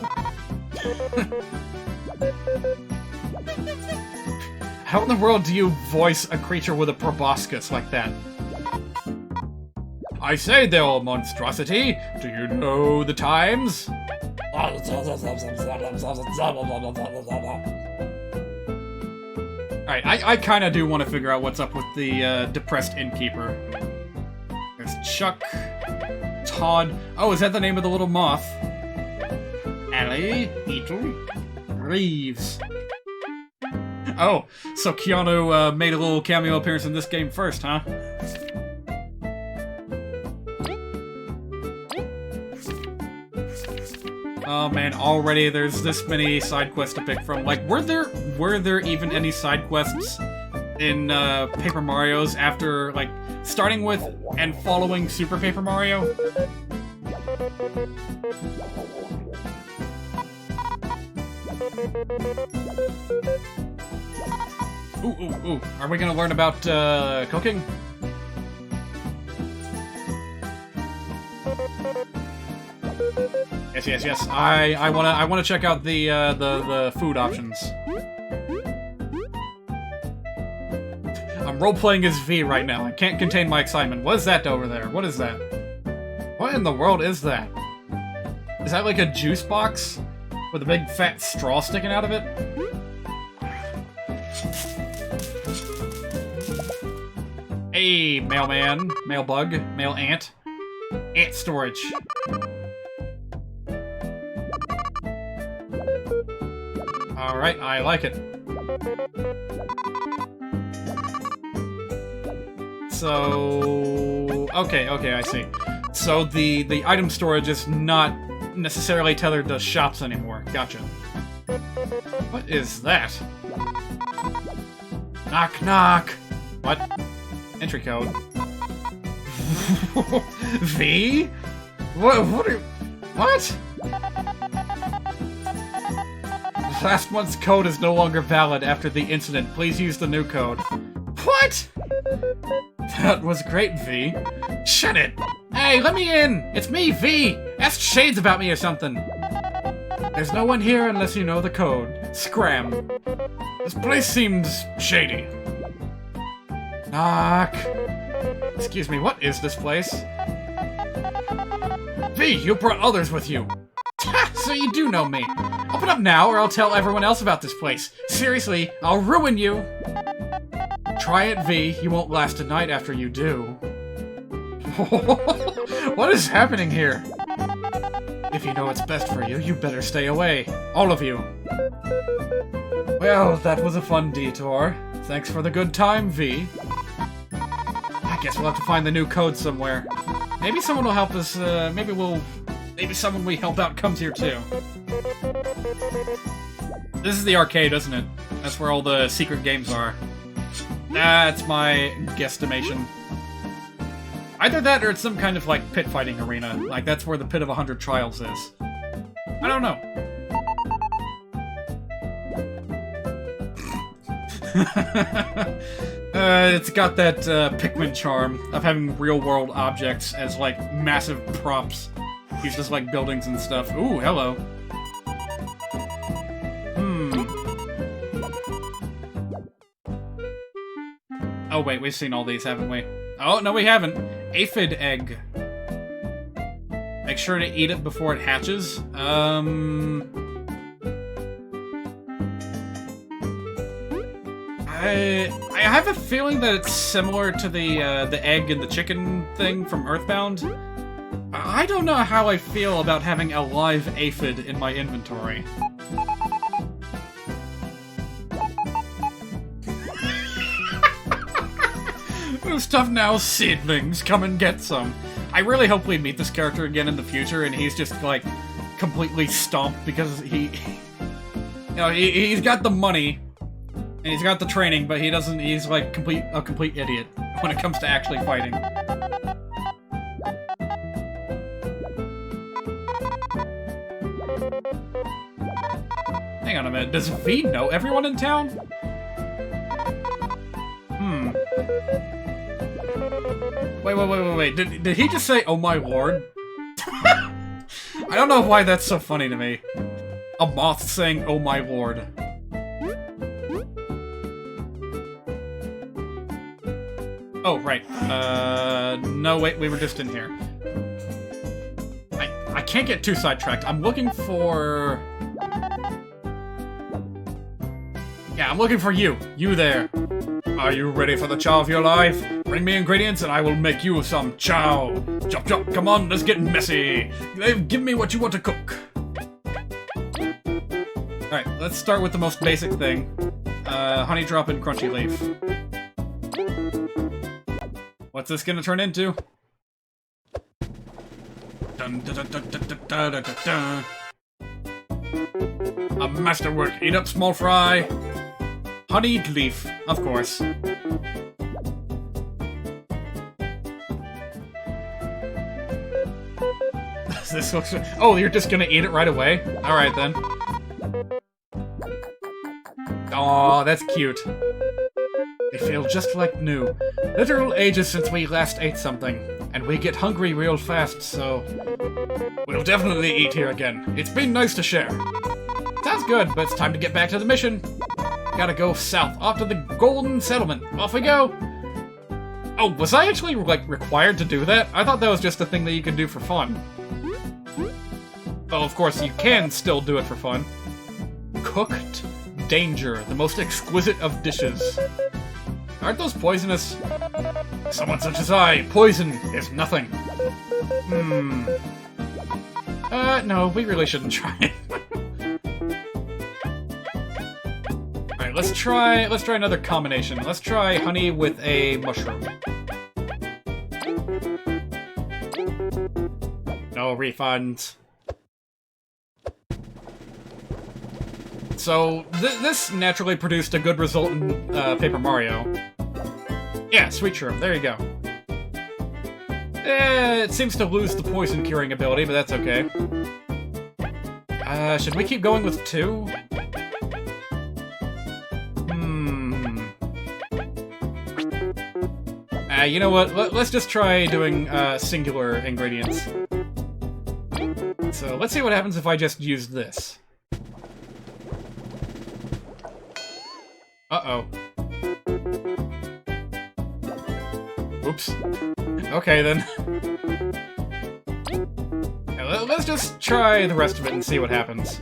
How in the world do you voice a creature with a proboscis like that? I say there, old monstrosity, do you know the times? Alright, I kinda do want to figure out what's up with the depressed innkeeper. There's Chuck, Todd. Oh, is that the name of the little moth? Ellie, Beetle, Reeves. Oh, so Keanu made a little cameo appearance in this game first, huh? Oh man, already there's this many side quests to pick from. Like, were there even any side quests in Paper Mario's after, like, starting with and following Super Paper Mario? Ooh. Are we gonna learn about cooking? Yes. I wanna check out the food options. I'm role-playing as V right now. I can't contain my excitement. What is that over there? What is that? What in the world is that? Is that like a juice box? With a big fat straw sticking out of it? Hey, mailman. Mail bug. Mail ant. Ant storage. Alright, I like it. So... Okay, I see. So the item storage is not necessarily tethered to shops anymore. Gotcha. What is that? Knock, knock! What? Entry code. V? What are you... What? Last month's code is no longer valid after the incident. Please use the new code. What? That was great, V. Shut it! Hey, let me in! It's me, V! Ask Shades about me or something! There's no one here unless you know the code. Scram. This place seems shady. Knock. Excuse me, what is this place? V, you brought others with you. Ha! So you do know me. Open up now or I'll tell everyone else about this place. Seriously, I'll ruin you. Try it, V. You won't last a night after you do. What is happening here? If you know what's best for you, you better stay away. All of you. Well, that was a fun detour. Thanks for the good time, V. I guess we'll have to find the new code somewhere. Maybe someone will help us, maybe someone we help out comes here too. This is the arcade, isn't it? That's where all the secret games are. That's my guesstimation. Either that or it's some kind of, like, pit fighting arena. Like, that's where the Pit of 100 Trials is. I don't know. It's got that Pikmin charm of having real-world objects as, like, massive props. He's just like buildings and stuff. Ooh, hello. Oh wait, we've seen all these, haven't we? Oh, no we haven't. Aphid egg. Make sure to eat it before it hatches. I have a feeling that it's similar to the egg and the chicken thing from Earthbound. I don't know how I feel about having a live aphid in my inventory. Stuff now, seedlings, come and get some. I really hope we meet this character again in the future and he's just, like, completely stomped because he's got the money and he's got the training, but he's like a complete idiot when it comes to actually fighting. Hang on a minute, does V know everyone in town? Wait. Did he just say, oh my lord? I don't know why that's so funny to me. A moth saying, oh my lord. Oh, right. No, wait, we were just in here. I can't get too sidetracked. I'm looking for... Yeah, I'm looking for you. You there. Are you ready for the chow of your life? Bring me ingredients and I will make you some chow. Chop, come on, let's get messy. Give me what you want to cook. Alright, let's start with the most basic thing. Honey drop and crunchy leaf. What's this gonna turn into? Dun, dun, dun, dun, dun, dun, dun, dun, dun. A masterwork. Eat up, small fry. Honeyed leaf, of course. This looks... Oh, you're just gonna eat it right away? Alright then. Aw, that's cute. They feel just like new. Literal ages since we last ate something. And we get hungry real fast, so we'll definitely eat here again. It's been nice to share. Sounds good, but it's time to get back to the mission. Gotta go south, off to the Golden Settlement. Off we go! Oh, was I actually, like, required to do that? I thought that was just a thing that you could do for fun. Well, of course, you can still do it for fun. Cooked danger, the most exquisite of dishes. Aren't those poisonous? Someone such as I, poison is nothing. No, we really shouldn't try it. Alright, let's try another combination. Let's try honey with a mushroom. No refunds. So, this naturally produced a good result in Paper Mario. Yeah, sweet shroom, there you go. It seems to lose the poison curing ability, but that's okay. Should we keep going with 2? You know what? Let's just try doing singular ingredients. So let's see what happens if I just use this. Uh-oh. Oops. Okay, then. Yeah, let's just try the rest of it and see what happens.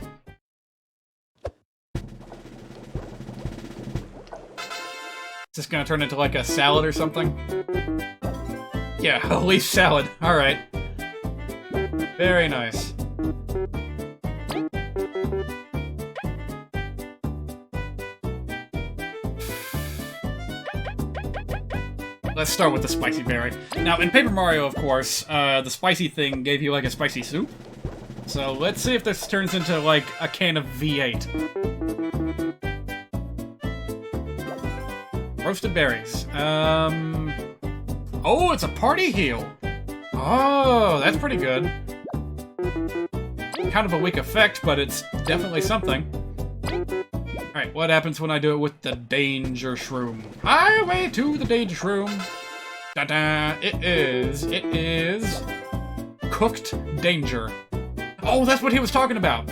Is this gonna turn into like a salad or something? Yeah, a leaf salad. Alright. Very nice. Let's start with the spicy berry. Now, in Paper Mario, of course, the spicy thing gave you, like, a spicy soup. So, let's see if this turns into, like, a can of V8. Roasted berries. Oh, it's a party heal! Oh, that's pretty good. Kind of a weak effect, but it's definitely something. Alright, what happens when I do it with the Danger Shroom? Highway to the Danger Shroom! Da-da! It is... Cooked Danger. Oh, that's what he was talking about!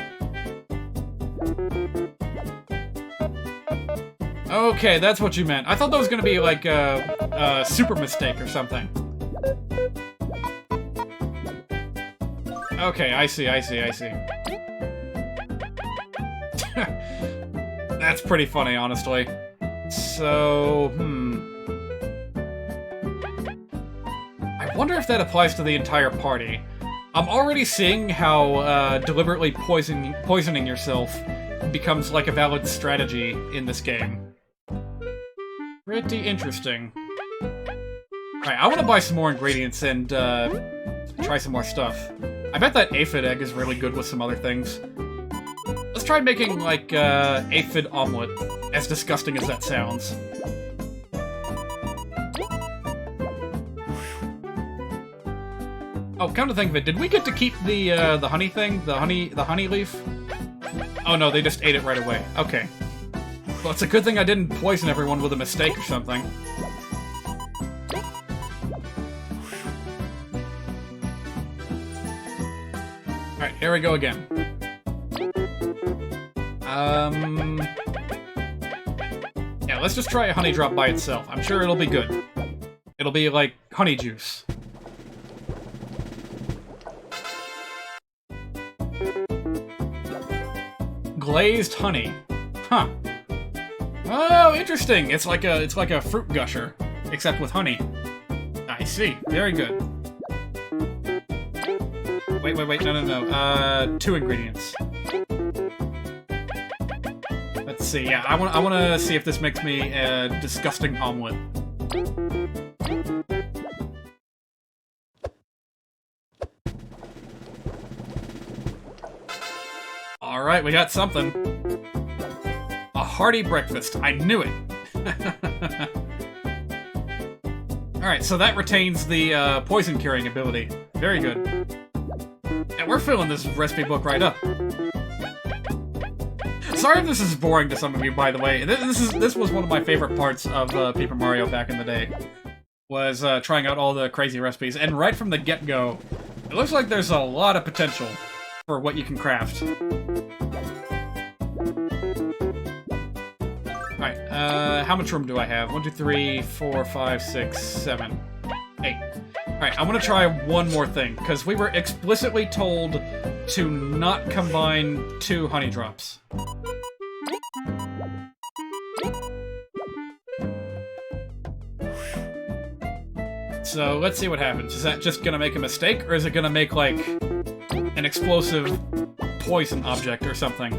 Okay, that's what you meant. I thought that was gonna be like a super mistake or something. Okay, I see. That's pretty funny, honestly. So, I wonder if that applies to the entire party. I'm already seeing how deliberately poisoning yourself becomes like a valid strategy in this game. Pretty interesting. Alright, I want to buy some more ingredients and try some more stuff. I bet that aphid egg is really good with some other things. Let's try making, like, aphid omelet, as disgusting as that sounds. Oh, come to think of it, did we get to keep the honey thing? The honey leaf? Oh no, they just ate it right away. Okay. Well, it's a good thing I didn't poison everyone with a mistake or something. Alright, here we go again. Yeah, let's just try a honey drop by itself. I'm sure it'll be good. It'll be like honey juice. Glazed honey. Huh. Oh, interesting. It's like a fruit gusher, except with honey. I see. Very good. Wait. No. 2 ingredients. Let's see. Yeah, I want to see if this makes me a disgusting omelet. All right, we got something. A hearty breakfast. I knew it. Alright, so that retains the poison curing ability. Very good. And we're filling this recipe book right up. Sorry if this is boring to some of you, by the way. This was one of my favorite parts of Paper Mario back in the day. was trying out all the crazy recipes, and right from the get-go, it looks like there's a lot of potential for what you can craft. Alright, how much room do I have? 1, 2, 3, 4, 5, 6, 7, 8. Alright, I'm gonna try one more thing, because we were explicitly told to not combine 2 honey drops. So let's see what happens. Is that just gonna make a mistake, or is it gonna make, like, an explosive poison object or something?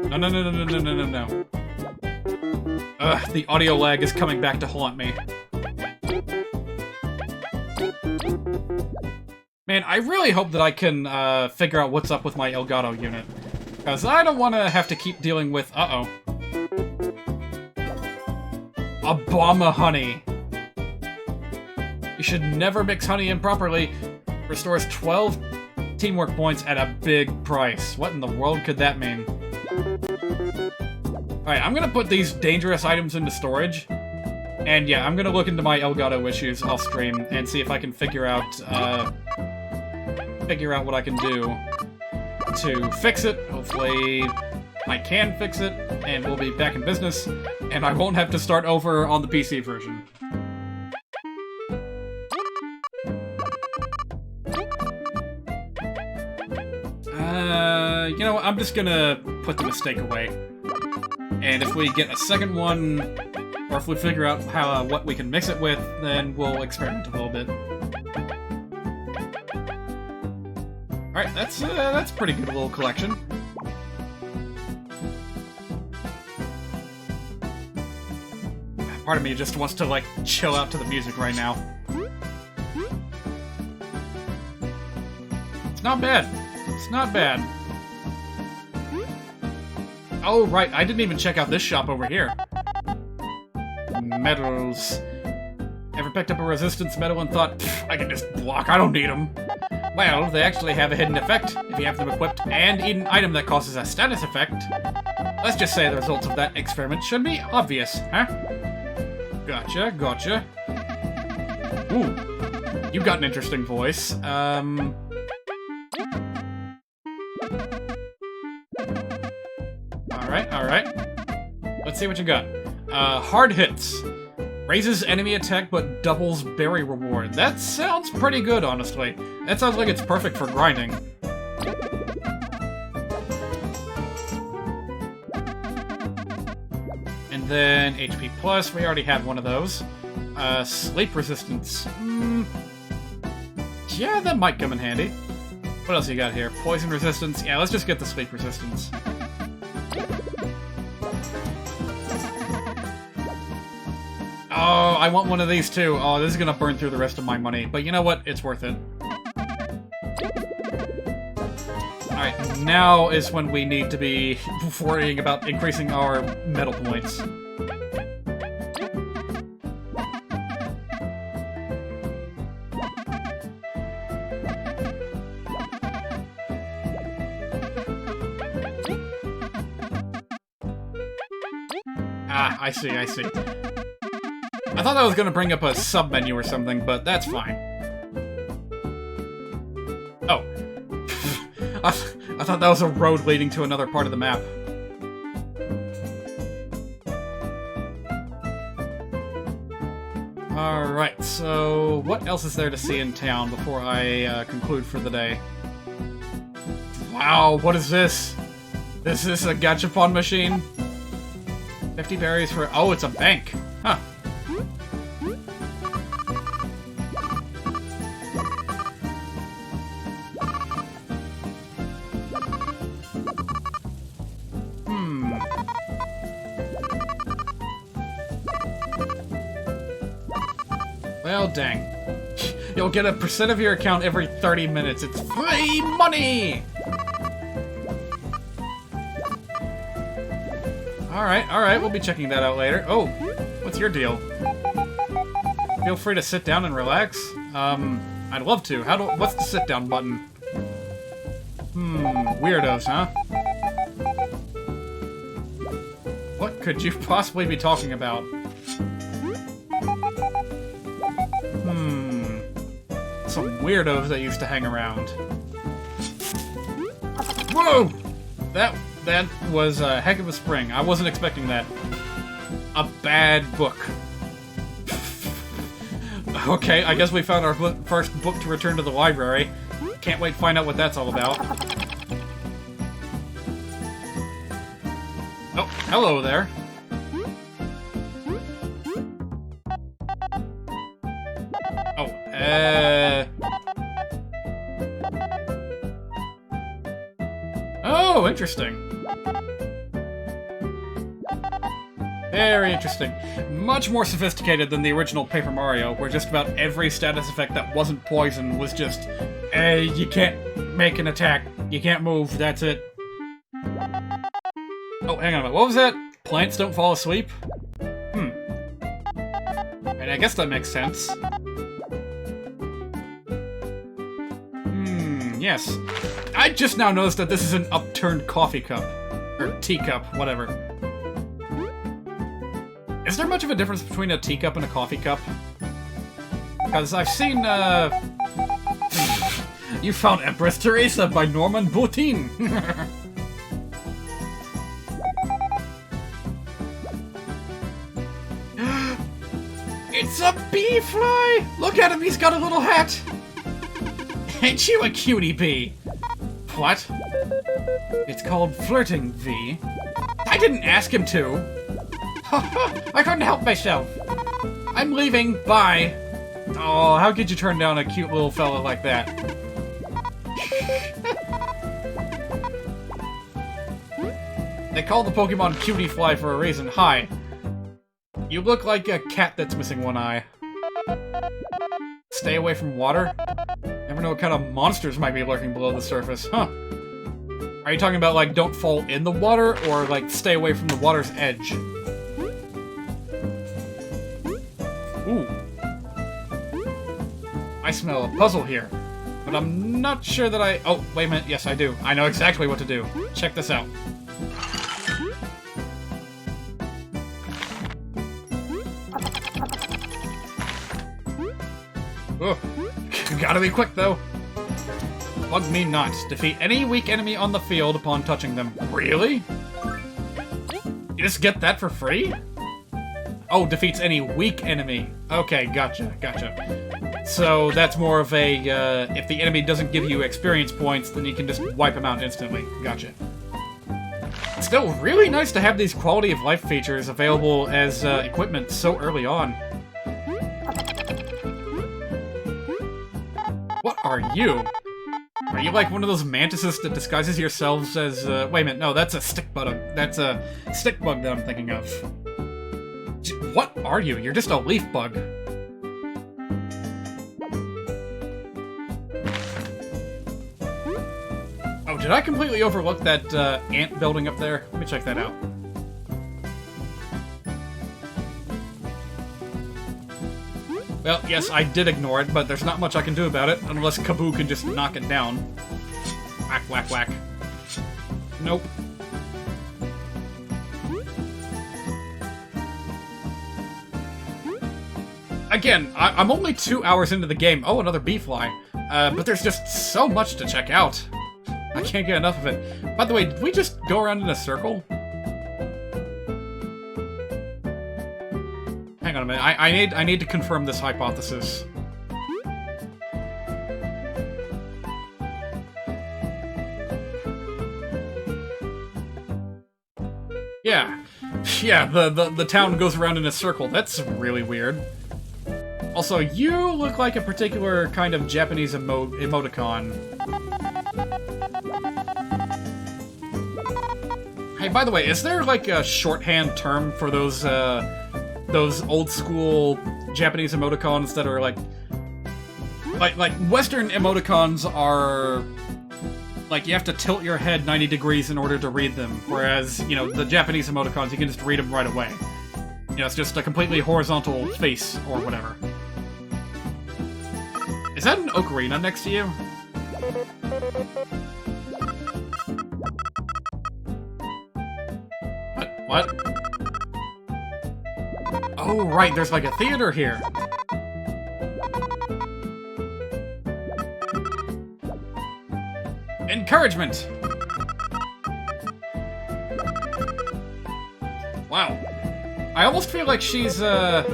No, no, no, no, no, no, no, no, no. Ugh, the audio lag is coming back to haunt me. Man, I really hope that I can figure out what's up with my Elgato unit. Because I don't want to have to keep dealing with... Uh-oh. Obama honey. You should never mix honey improperly. Restores 12 teamwork points at a big price. What in the world could that mean? Alright, I'm gonna put these dangerous items into storage. And yeah, I'm gonna look into my Elgato issues off stream and see if I can figure out what I can do to fix it. Hopefully I can fix it, and we'll be back in business, and I won't have to start over on the PC version. You know what, I'm just gonna put the mistake away. And if we get a second one, or if we figure out how what we can mix it with, then we'll experiment a little bit. Alright, that's a pretty good little collection. Part of me just wants to, like, chill out to the music right now. It's not bad. It's not bad. Oh, right, I didn't even check out this shop over here. Medals. Ever picked up a resistance medal and thought, I can just block, I don't need them? Well, they actually have a hidden effect if you have them equipped, and an item that causes a status effect. Let's just say the results of that experiment should be obvious, huh? Gotcha, gotcha. Ooh, you got an interesting voice. Alright, alright. Let's see what you got. Hard hits. Raises enemy attack but doubles berry reward. That sounds pretty good, honestly. That sounds like it's perfect for grinding. And then HP plus, we already have one of those. Sleep resistance. Yeah, that might come in handy. What else you got here? Poison resistance. Yeah, let's just get the sleep resistance. Oh, I want one of these too. Oh, this is gonna burn through the rest of my money. But you know what? It's worth it. Alright, now is when we need to be worrying about increasing our metal points. Ah, I see, I see. I thought that was gonna bring up a sub-menu or something, but that's fine. Oh. I thought that was a road leading to another part of the map. Alright, so what else is there to see in town before I conclude for the day? Wow, what is this? Is this a gachapon machine? 50 berries for... Oh, it's a bank. Huh. Well, dang. You'll get a % of your account every 30 minutes. It's free money! Alright, we'll be checking that out later. Oh, what's your deal? Feel free to sit down and relax. I'd love to. What's the sit down button? Weirdos, huh? What could you possibly be talking about? some weirdos that used to hang around. Whoa! That was a heck of a spring. I wasn't expecting that. A bad book. Okay, I guess we found our first book to return to the library. Can't wait to find out what that's all about. Oh, hello there. Oh, Oh, interesting. Very interesting. Much more sophisticated than the original Paper Mario, where just about every status effect that wasn't poison was just, you can't make an attack, you can't move, that's it. Oh, hang on a minute, what was that? Plants don't fall asleep? And I guess that makes sense. Yes. I just now noticed that this is an upturned coffee cup. Or teacup, whatever. Is there much of a difference between a teacup and a coffee cup? Because I've seen, You found Empress Teresa by Norman Boutin. It's a bee fly! Look at him, he's got a little hat! Ain't you a cutie bee? What? It's called flirting, V. I didn't ask him to. I couldn't help myself. I'm leaving, bye. Oh, how could you turn down a cute little fella like that? They call the Pokemon Cutie Fly for a reason. Hi. You look like a cat that's missing one eye. Stay away from water? Never know what kind of monsters might be lurking below the surface, huh? Are you talking about, like, don't fall in the water, or, like, stay away from the water's edge? Ooh. I smell a puzzle here, but I'm not sure that I... Oh, wait a minute, yes I do. I know exactly what to do. Check this out. Ugh. Gotta be quick, though. Bug me not. Defeat any weak enemy on the field upon touching them. Really? You just get that for free? Oh, defeats any weak enemy. Okay, gotcha. So that's more of a, if the enemy doesn't give you experience points, then you can just wipe them out instantly. Gotcha. Still, really nice to have these quality of life features available as equipment so early on. What are you? Are you like one of those mantises that disguises yourselves as, wait a minute, no, that's a stick bug. That's a stick bug that I'm thinking of. What are you? You're just a leaf bug. Oh, did I completely overlook that, ant building up there? Let me check that out. Well, yes, I did ignore it, but there's not much I can do about it, unless Kaboo can just knock it down. Whack, whack, whack. Nope. Again, I'm only 2 hours into the game. Oh, another bee fly. But there's just so much to check out. I can't get enough of it. By the way, did we just go around in a circle? Hang on a minute. I need to confirm this hypothesis. Yeah. Yeah, the town goes around in a circle. That's really weird. Also, you look like a particular kind of Japanese emoticon. Hey, by the way, is there like a shorthand term for those old school Japanese emoticons that are like Western emoticons are like you have to tilt your head 90 degrees in order to read them, whereas, you know, the Japanese emoticons, you can just read them right away. You know, it's just a completely horizontal face or whatever. Is that an ocarina next to you? What? Oh, right, there's like a theater here. Encouragement! Wow. I almost feel like she's, a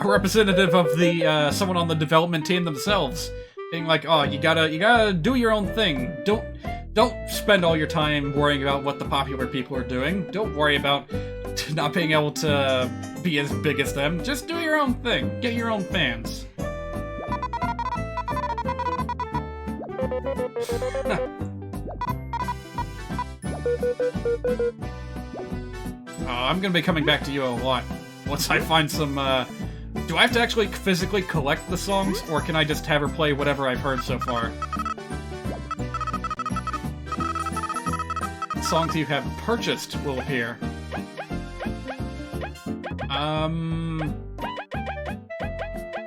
representative of the, someone on the development team themselves. Being like, oh, you gotta do your own thing. Don't spend all your time worrying about what the popular people are doing. Don't worry about not being able to be as big as them. Just do your own thing. Get your own fans. I'm gonna be coming back to you a lot once I find some, do I have to actually physically collect the songs, or can I just have her play whatever I've heard so far? Songs you have purchased will appear.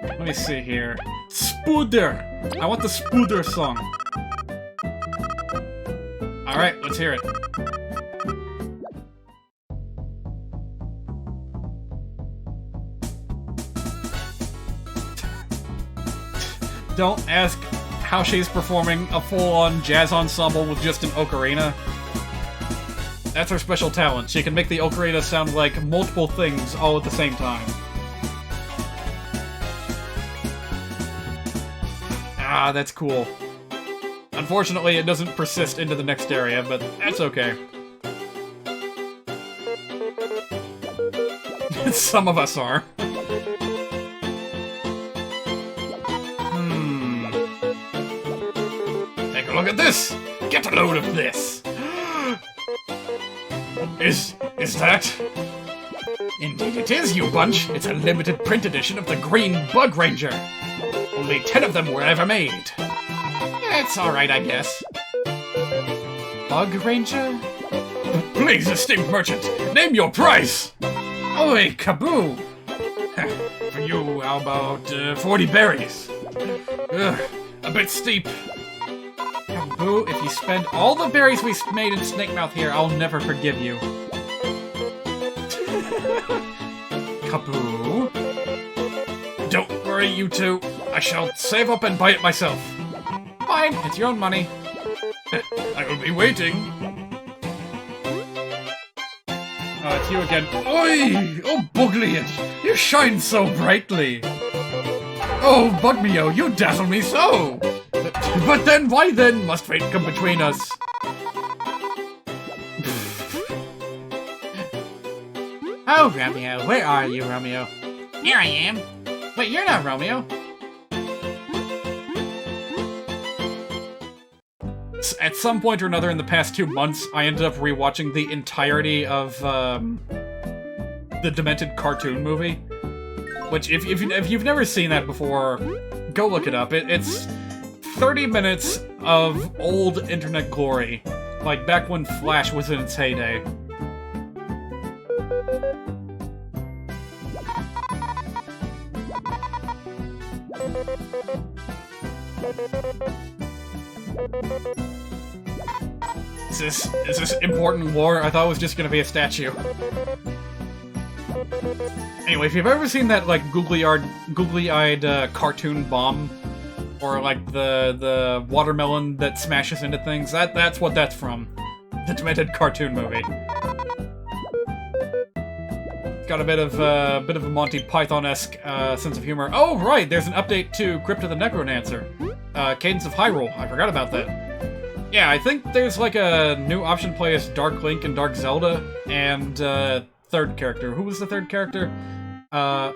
Let me see here. Spooder! I want the Spooder song. Alright, let's hear it. Don't ask how she's performing a full-on jazz ensemble with just an ocarina. That's her special talent. She can make the ocarina sound like multiple things all at the same time. Ah, that's cool. Unfortunately, it doesn't persist into the next area, but that's okay. Some of us are. Take a look at this! Get a load of this! Is that? Indeed it is, you bunch! It's a limited print edition of the Green Bug Ranger! Only 10 of them were ever made. It's alright, I guess. Bug Ranger? Please, esteemed merchant, name your price! Oi, kaboo! For you, how about 40 berries? Ugh, a bit steep. Kaboo, if you spend all the berries we made in Snake Mouth here, I'll never forgive you. Kaboo. Don't worry, you two. I shall save up and buy it myself. Fine, it's your own money. I will be waiting. Oh, it's you again. Oi! Oh, Bugliot! You shine so brightly! Oh, Bugmeo, you dazzle me so! But then, why then must fate come between us? Oh, Romeo, where are you, Romeo? Here I am. Wait, you're not Romeo. At some point or another in the past 2 months, I ended up rewatching the entirety of, the Demented cartoon movie. Which, if you've never seen that before, go look it up. It's 30 minutes of old internet glory. Like, back when Flash was in its heyday. Is this important lore? I thought it was just gonna be a statue. Anyway, if you've ever seen that, like, googly-eyed cartoon bomb, or, like, the watermelon that smashes into things, that's what that's from. The Demented cartoon movie. It's got a bit of a Monty Python-esque sense of humor. Oh, right! There's an update to Crypt of the Necronancer. Cadence of Hyrule. I forgot about that. Yeah, I think there's like a new option to play as Dark Link and Dark Zelda, and third character. Who was the third character? I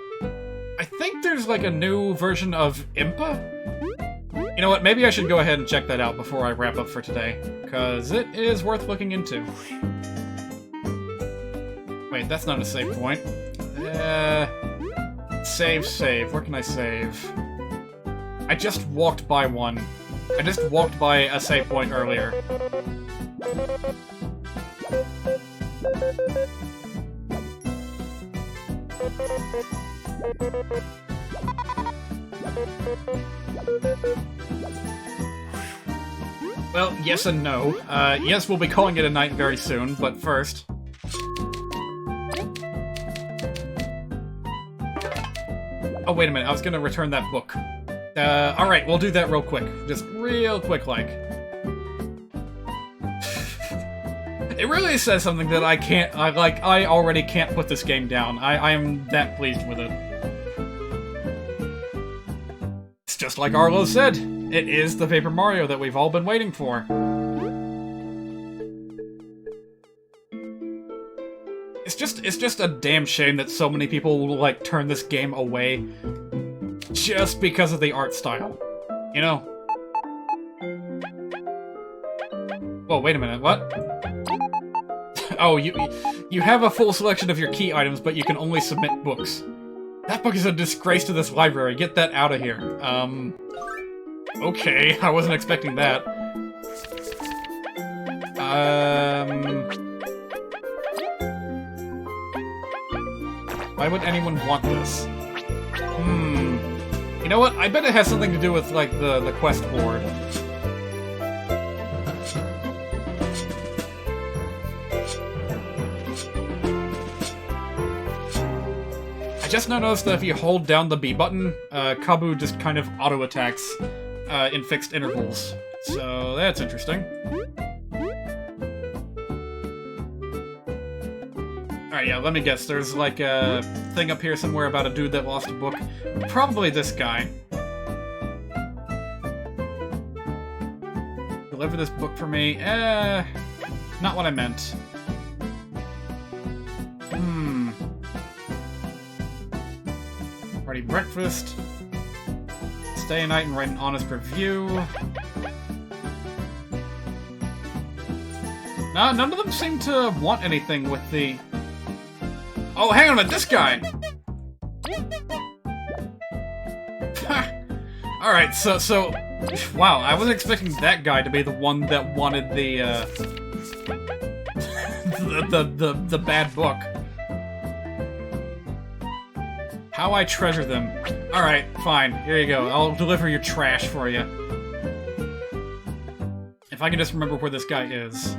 think there's like a new version of Impa? You know what, maybe I should go ahead and check that out before I wrap up for today, because it is worth looking into. Wait, that's not a save point. Save. Where can I save? I just walked by one. I just walked by a save point earlier. Well, yes and no. Yes, we'll be calling it a night very soon, but first... Oh, wait a minute, I was gonna return that book. Alright, we'll do that real quick. Just real quick, like. It really says something that I already can't put this game down. I am that pleased with it. It's just like Arlo said, it is the Paper Mario that we've all been waiting for. It's just a damn shame that so many people will, like, turn this game away just because of the art style. You know? Whoa, wait a minute, what? Oh, you have a full selection of your key items, but you can only submit books. That book is a disgrace to this library. Get that out of here. Okay, I wasn't expecting that. Why would anyone want this? You know what? I bet it has something to do with, like, the quest board. I just noticed that if you hold down the B button, Kabu just kind of auto-attacks in fixed intervals. So that's interesting. Alright, yeah, let me guess. There's like a thing up here somewhere about a dude that lost a book. Probably this guy. Deliver this book for me. Not what I meant. Party breakfast. Stay a night and write an honest review. No, none of them seem to want anything with the... Oh, hang on a minute, this guy! Alright, so... Wow, I wasn't expecting that guy to be the one that wanted the, the bad book. How I treasure them. Alright, fine. Here you go. I'll deliver your trash for you. If I can just remember where this guy is.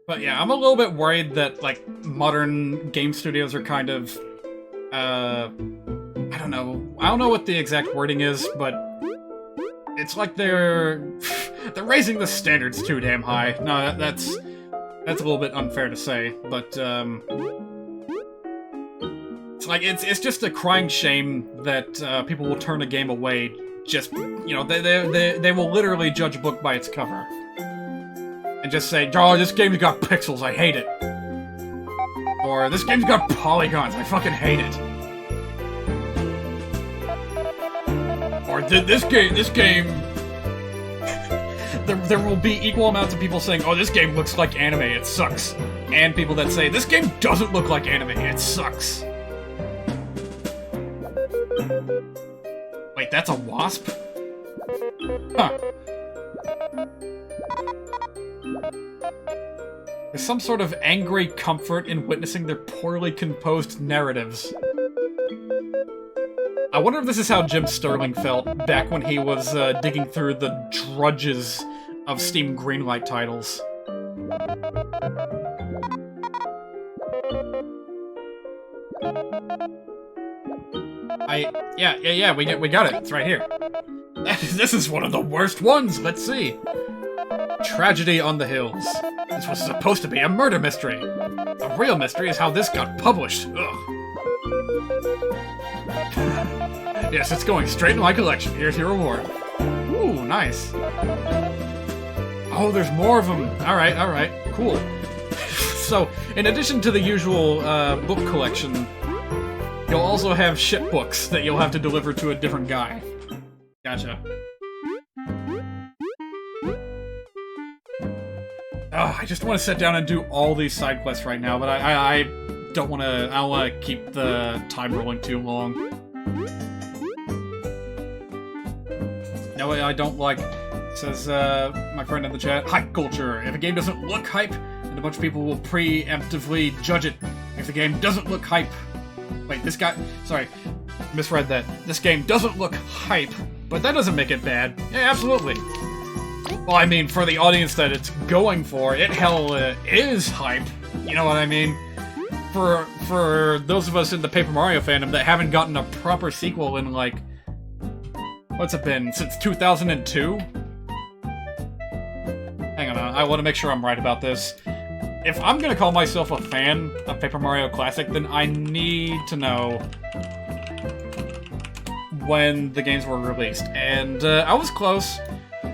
But yeah, I'm a little bit worried that, like, modern game studios are kind of, I don't know what the exact wording is, but it's like they're raising the standards too damn high. No, that's a little bit unfair to say, but it's like it's just a crying shame that people will turn a game away. Just, you know, they will literally judge a book by its cover and just say, "Oh, this game's got pixels, I hate it," or "This game's got polygons, I fucking hate it." Or this game... there will be equal amounts of people saying, "Oh, this game looks like anime, it sucks." And people that say, "This game doesn't look like anime, it sucks." Wait, that's a wasp? Huh. There's some sort of angry comfort in witnessing their poorly composed narratives. I wonder if this is how Jim Sterling felt back when he was digging through the drudges of Steam Greenlight titles. Yeah, we got it. It's right here. This is one of the worst ones. Let's see. Tragedy on the Hills. This was supposed to be a murder mystery. The real mystery is how this got published. Ugh. Yes, it's going straight in my collection. Here's your reward. Ooh, nice. Oh, there's more of them. Alright, cool. So, in addition to the usual book collection, you'll also have shit books that you'll have to deliver to a different guy. Gotcha. Oh, I just want to sit down and do all these side quests right now, but I don't want to. I don't want to keep the time rolling too long. No, I don't like. Says my friend in the chat. Hype culture. If a game doesn't look hype, then a bunch of people will preemptively judge it. If the game doesn't look hype, wait, this guy. Sorry, misread that. This game doesn't look hype, but that doesn't make it bad. Yeah, absolutely. Well, I mean, for the audience that it's going for, it hell is hype. You know what I mean? for those of us in the Paper Mario fandom that haven't gotten a proper sequel in, like, what's it been, since 2002? Hang on, I want to make sure I'm right about this. If I'm gonna call myself a fan of Paper Mario Classic, then I need to know when the games were released. And I was close.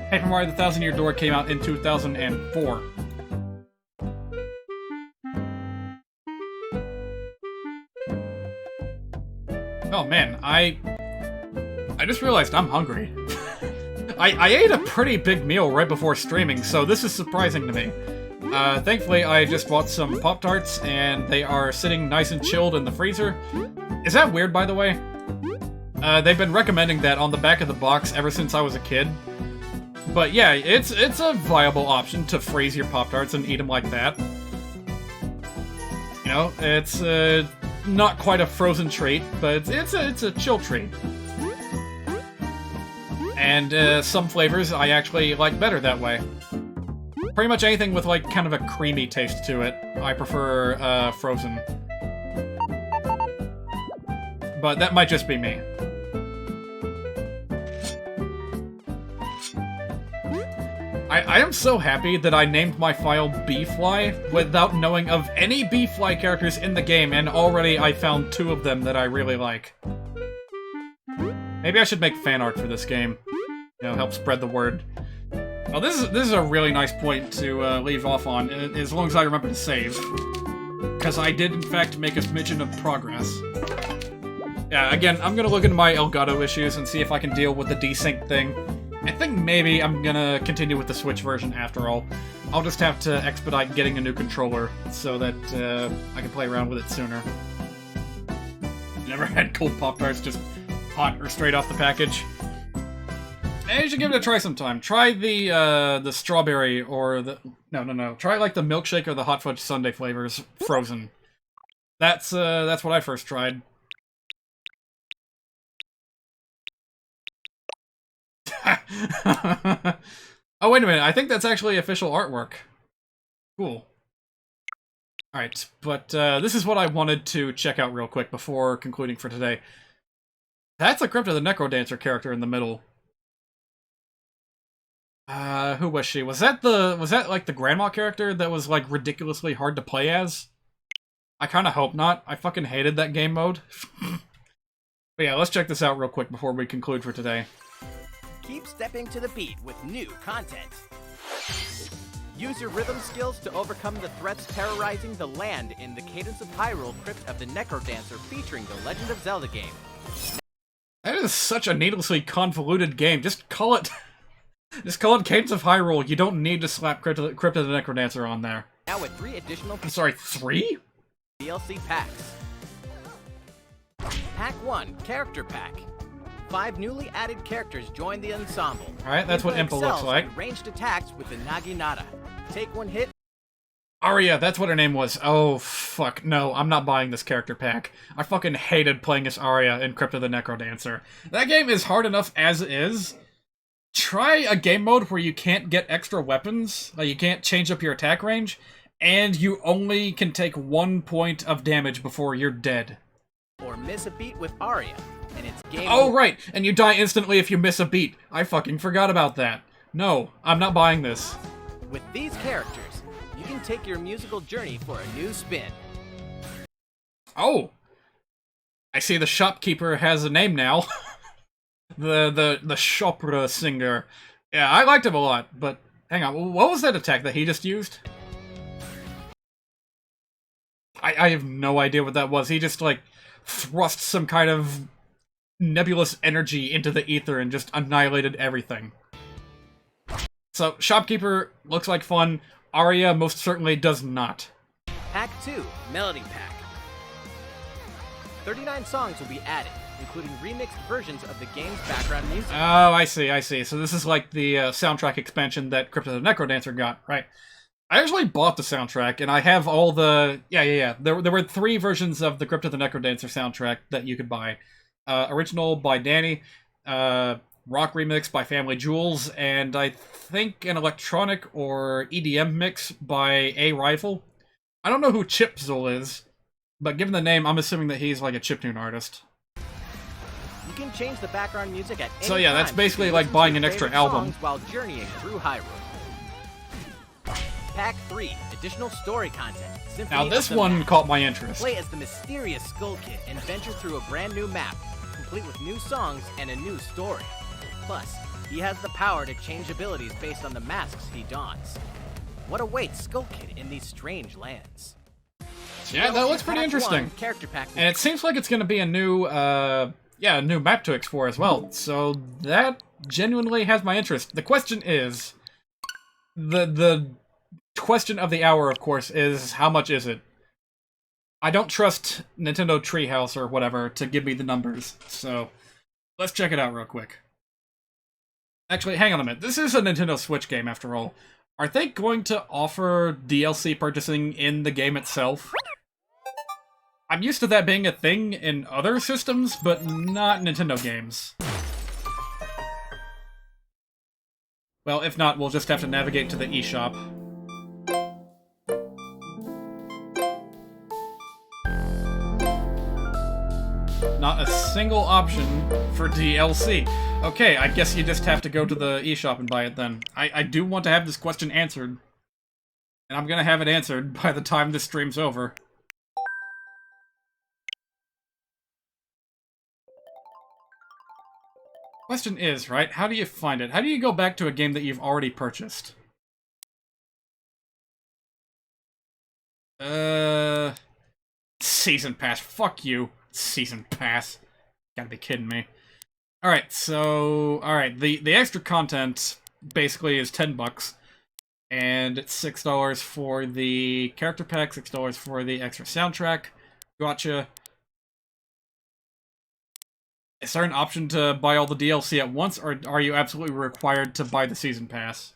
Paper Mario The Thousand Year Door came out in 2004. Oh man, I just realized I'm hungry. I ate a pretty big meal right before streaming, so this is surprising to me. Thankfully, I just bought some Pop-Tarts, and they are sitting nice and chilled in the freezer. Is that weird, by the way? They've been recommending that on the back of the box ever since I was a kid. But yeah, it's a viable option to freeze your Pop-Tarts and eat them like that. You know, it's not quite a frozen treat, but it's a chill treat. And some flavors I actually like better that way. Pretty much anything with, like, kind of a creamy taste to it, I prefer frozen. But that might just be me. I am so happy that I named my file B-Fly without knowing of any B-Fly characters in the game, and already I found 2 of them that I really like. Maybe I should make fan art for this game. You know, help spread the word. Well, this is a really nice point to leave off on, as long as I remember to save. Because I did, in fact, make a smidgen of progress. Yeah, again, I'm gonna look into my Elgato issues and see if I can deal with the desync thing. I think maybe I'm gonna continue with the Switch version after all. I'll just have to expedite getting a new controller so that I can play around with it sooner. Never had cold Pop-Tarts just hot or straight off the package. Hey, you should give it a try sometime. Try the strawberry or the... No. Try, like, the milkshake or the hot fudge sundae flavors frozen. That's what I first tried. Oh, wait a minute. I think that's actually official artwork. Cool. Alright, but this is what I wanted to check out real quick before concluding for today. That's a Crypto the Necrodancer character in the middle. Who was she? Was that like the grandma character that was like ridiculously hard to play as? I kinda hope not. I fucking hated that game mode. But yeah, let's check this out real quick before we conclude for today. Keep stepping to the beat with new content. Use your rhythm skills to overcome the threats terrorizing the land in the Cadence of Hyrule Crypt of the Necrodancer featuring the Legend of Zelda game. That is such a needlessly convoluted game. Just call it Cadence of Hyrule. You don't need to slap Crypt of the Necrodancer on there. Now with 3 additional... I'm sorry, 3? DLC packs. Pack 1, Character Pack. 5 newly added characters join the ensemble. Alright, that's what Impa looks like. Ranged attacks with the Naginata. Take 1 hit. Arya, that's what her name was. Oh, fuck. No, I'm not buying this character pack. I fucking hated playing as Arya in Crypt of the Necrodancer. That game is hard enough as is. Try a game mode where you can't get extra weapons, like you can't change up your attack range, and you only can take 1 point of damage before you're dead. Or miss a beat with Arya, and it's game Oh, over. right, and you die instantly if you miss a beat. I fucking forgot about that. No, I'm not buying this. With these characters, you can take your musical journey for a new spin. Oh! I see the shopkeeper has a name now. the Chopra singer. Yeah, I liked him a lot, but hang on, what was that attack that he just used? I have no idea what that was. He just, like, thrust some kind of nebulous energy into the ether and just annihilated everything. So, Shopkeeper looks like fun. Arya most certainly does not. Pack 2, Melody Pack. 39 songs will be added, including remixed versions of the game's background music. Oh, I see. So this is like the soundtrack expansion that Crypt of the Necrodancer got, right? I actually bought the soundtrack, and I have all the... Yeah. There were 3 versions of the Crypt of the Necrodancer soundtrack that you could buy. Original by Danny, rock remix by Family Jewels, and I think an electronic or EDM mix by A Rifle. I don't know who Chipzel is, But given the name, I'm assuming that he's like a chiptune artist. You can change the background music at any So yeah, that's time basically to like listen to buying your an extra favorite album. songs while journeying through Hyrule. Pack 3, additional story content. Symphony Now this of the one Map. caught my interest. Play as the mysterious Skull Kid and venture through a brand new map, complete with new songs and a new story. Plus, he has the power to change abilities based on the masks he dons. What awaits Skull Kid in these strange lands? Yeah, that looks pretty Pack interesting. 1, character pack And it seems like it's going to be a new, a new map to explore as well. So that genuinely has my interest. The question is, the question of the hour, of course, is how much is it? I don't trust Nintendo Treehouse or whatever to give me the numbers. So let's check it out real quick. Actually, hang on a minute. This is a Nintendo Switch game, after all. Are they going to offer DLC purchasing in the game itself? I'm used to that being a thing in other systems, but not Nintendo games. Well, if not, we'll just have to navigate to the eShop. Not a single option for DLC. Okay, I guess you just have to go to the eShop and buy it then. I do want to have this question answered. And I'm gonna have it answered by the time this stream's over. Question is, right, how do you find it? How do you go back to a game that you've already purchased? Season Pass. Fuck you. Season Pass. Gotta be kidding me. Alright, so... Alright, the extra content basically is $10. And it's $6 for the character pack, $6 for the extra soundtrack. Gotcha. Is there an option to buy all the DLC at once, or are you absolutely required to buy the Season Pass?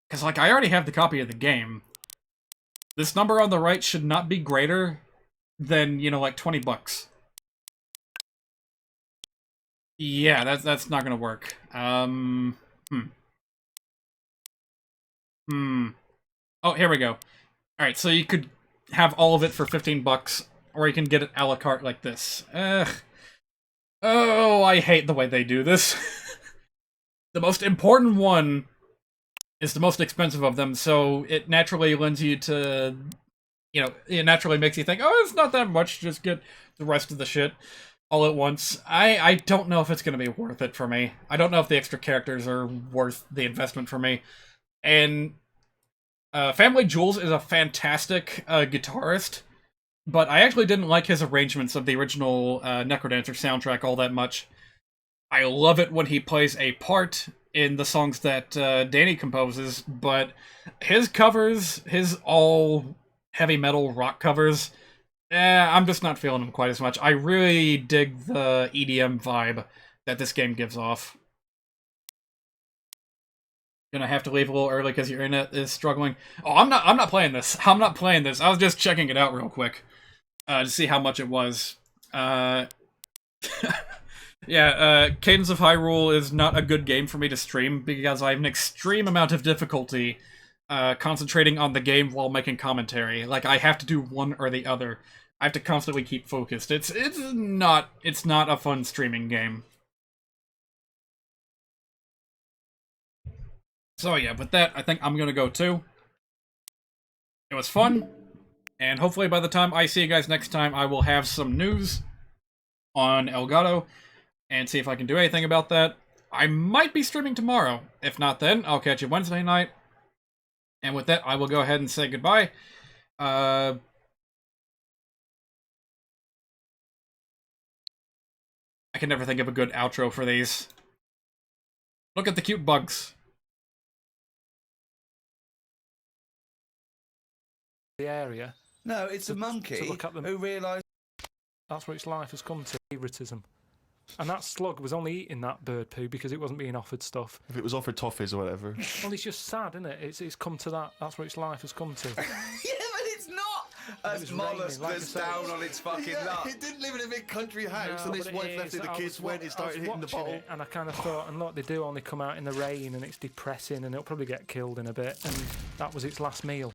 Because, like, I already have the copy of the game. This number on the right should not be greater than, you know, like $20. Yeah, that's not gonna work. Oh, here we go. Alright, so you could have all of it for $15, or you can get it a la carte like this. Ugh. Oh, I hate the way they do this. The most important one is the most expensive of them, so it naturally lends you to... You know, it naturally makes you think, oh, it's not that much, just get the rest of the shit all at once. I don't know if it's going to be worth it for me. I don't know if the extra characters are worth the investment for me. And Family Jewels is a fantastic guitarist, but I actually didn't like his arrangements of the original Necrodancer soundtrack all that much. I love it when he plays a part in the songs that Danny composes, but his covers, his all heavy metal rock covers, I'm just not feeling them quite as much. I really dig the EDM vibe that this game gives off. Gonna have to leave a little early because your internet is struggling. Oh, I'm not playing this. I'm not playing this. I was just checking it out real quick to see how much it was. Yeah, Cadence of Hyrule is not a good game for me to stream because I have an extreme amount of difficulty concentrating on the game while making commentary. Like, I have to do one or the other. I have to constantly keep focused. It's not a fun streaming game. So yeah, with that, I think I'm gonna go too. It was fun, and hopefully by the time I see you guys next time, I will have some news on Elgato, and see if I can do anything about that. I might be streaming tomorrow. If not then, I'll catch you Wednesday night. And with that, I will go ahead and say goodbye. I can never think of a good outro for these. Look at the cute bugs. The area. No, it's a monkey to look at them. who realised... That's where its life has come to, favoritism. And that slug was only eating that bird poo because it wasn't being offered stuff. If it was offered toffees or whatever. Well, it's just sad, isn't it? It's come to that. That's where its life has come to. Yeah, but it's not! As was mollusk raining, like that's I say. down on its fucking nut. It didn't live in a big country house, and No, his but wife it left is. it, the I kids was went, it started hitting the watching bottle. it, and I kind of thought, and look, they do only come out in the rain, and it's depressing, and it'll probably get killed in a bit, and that was its last meal.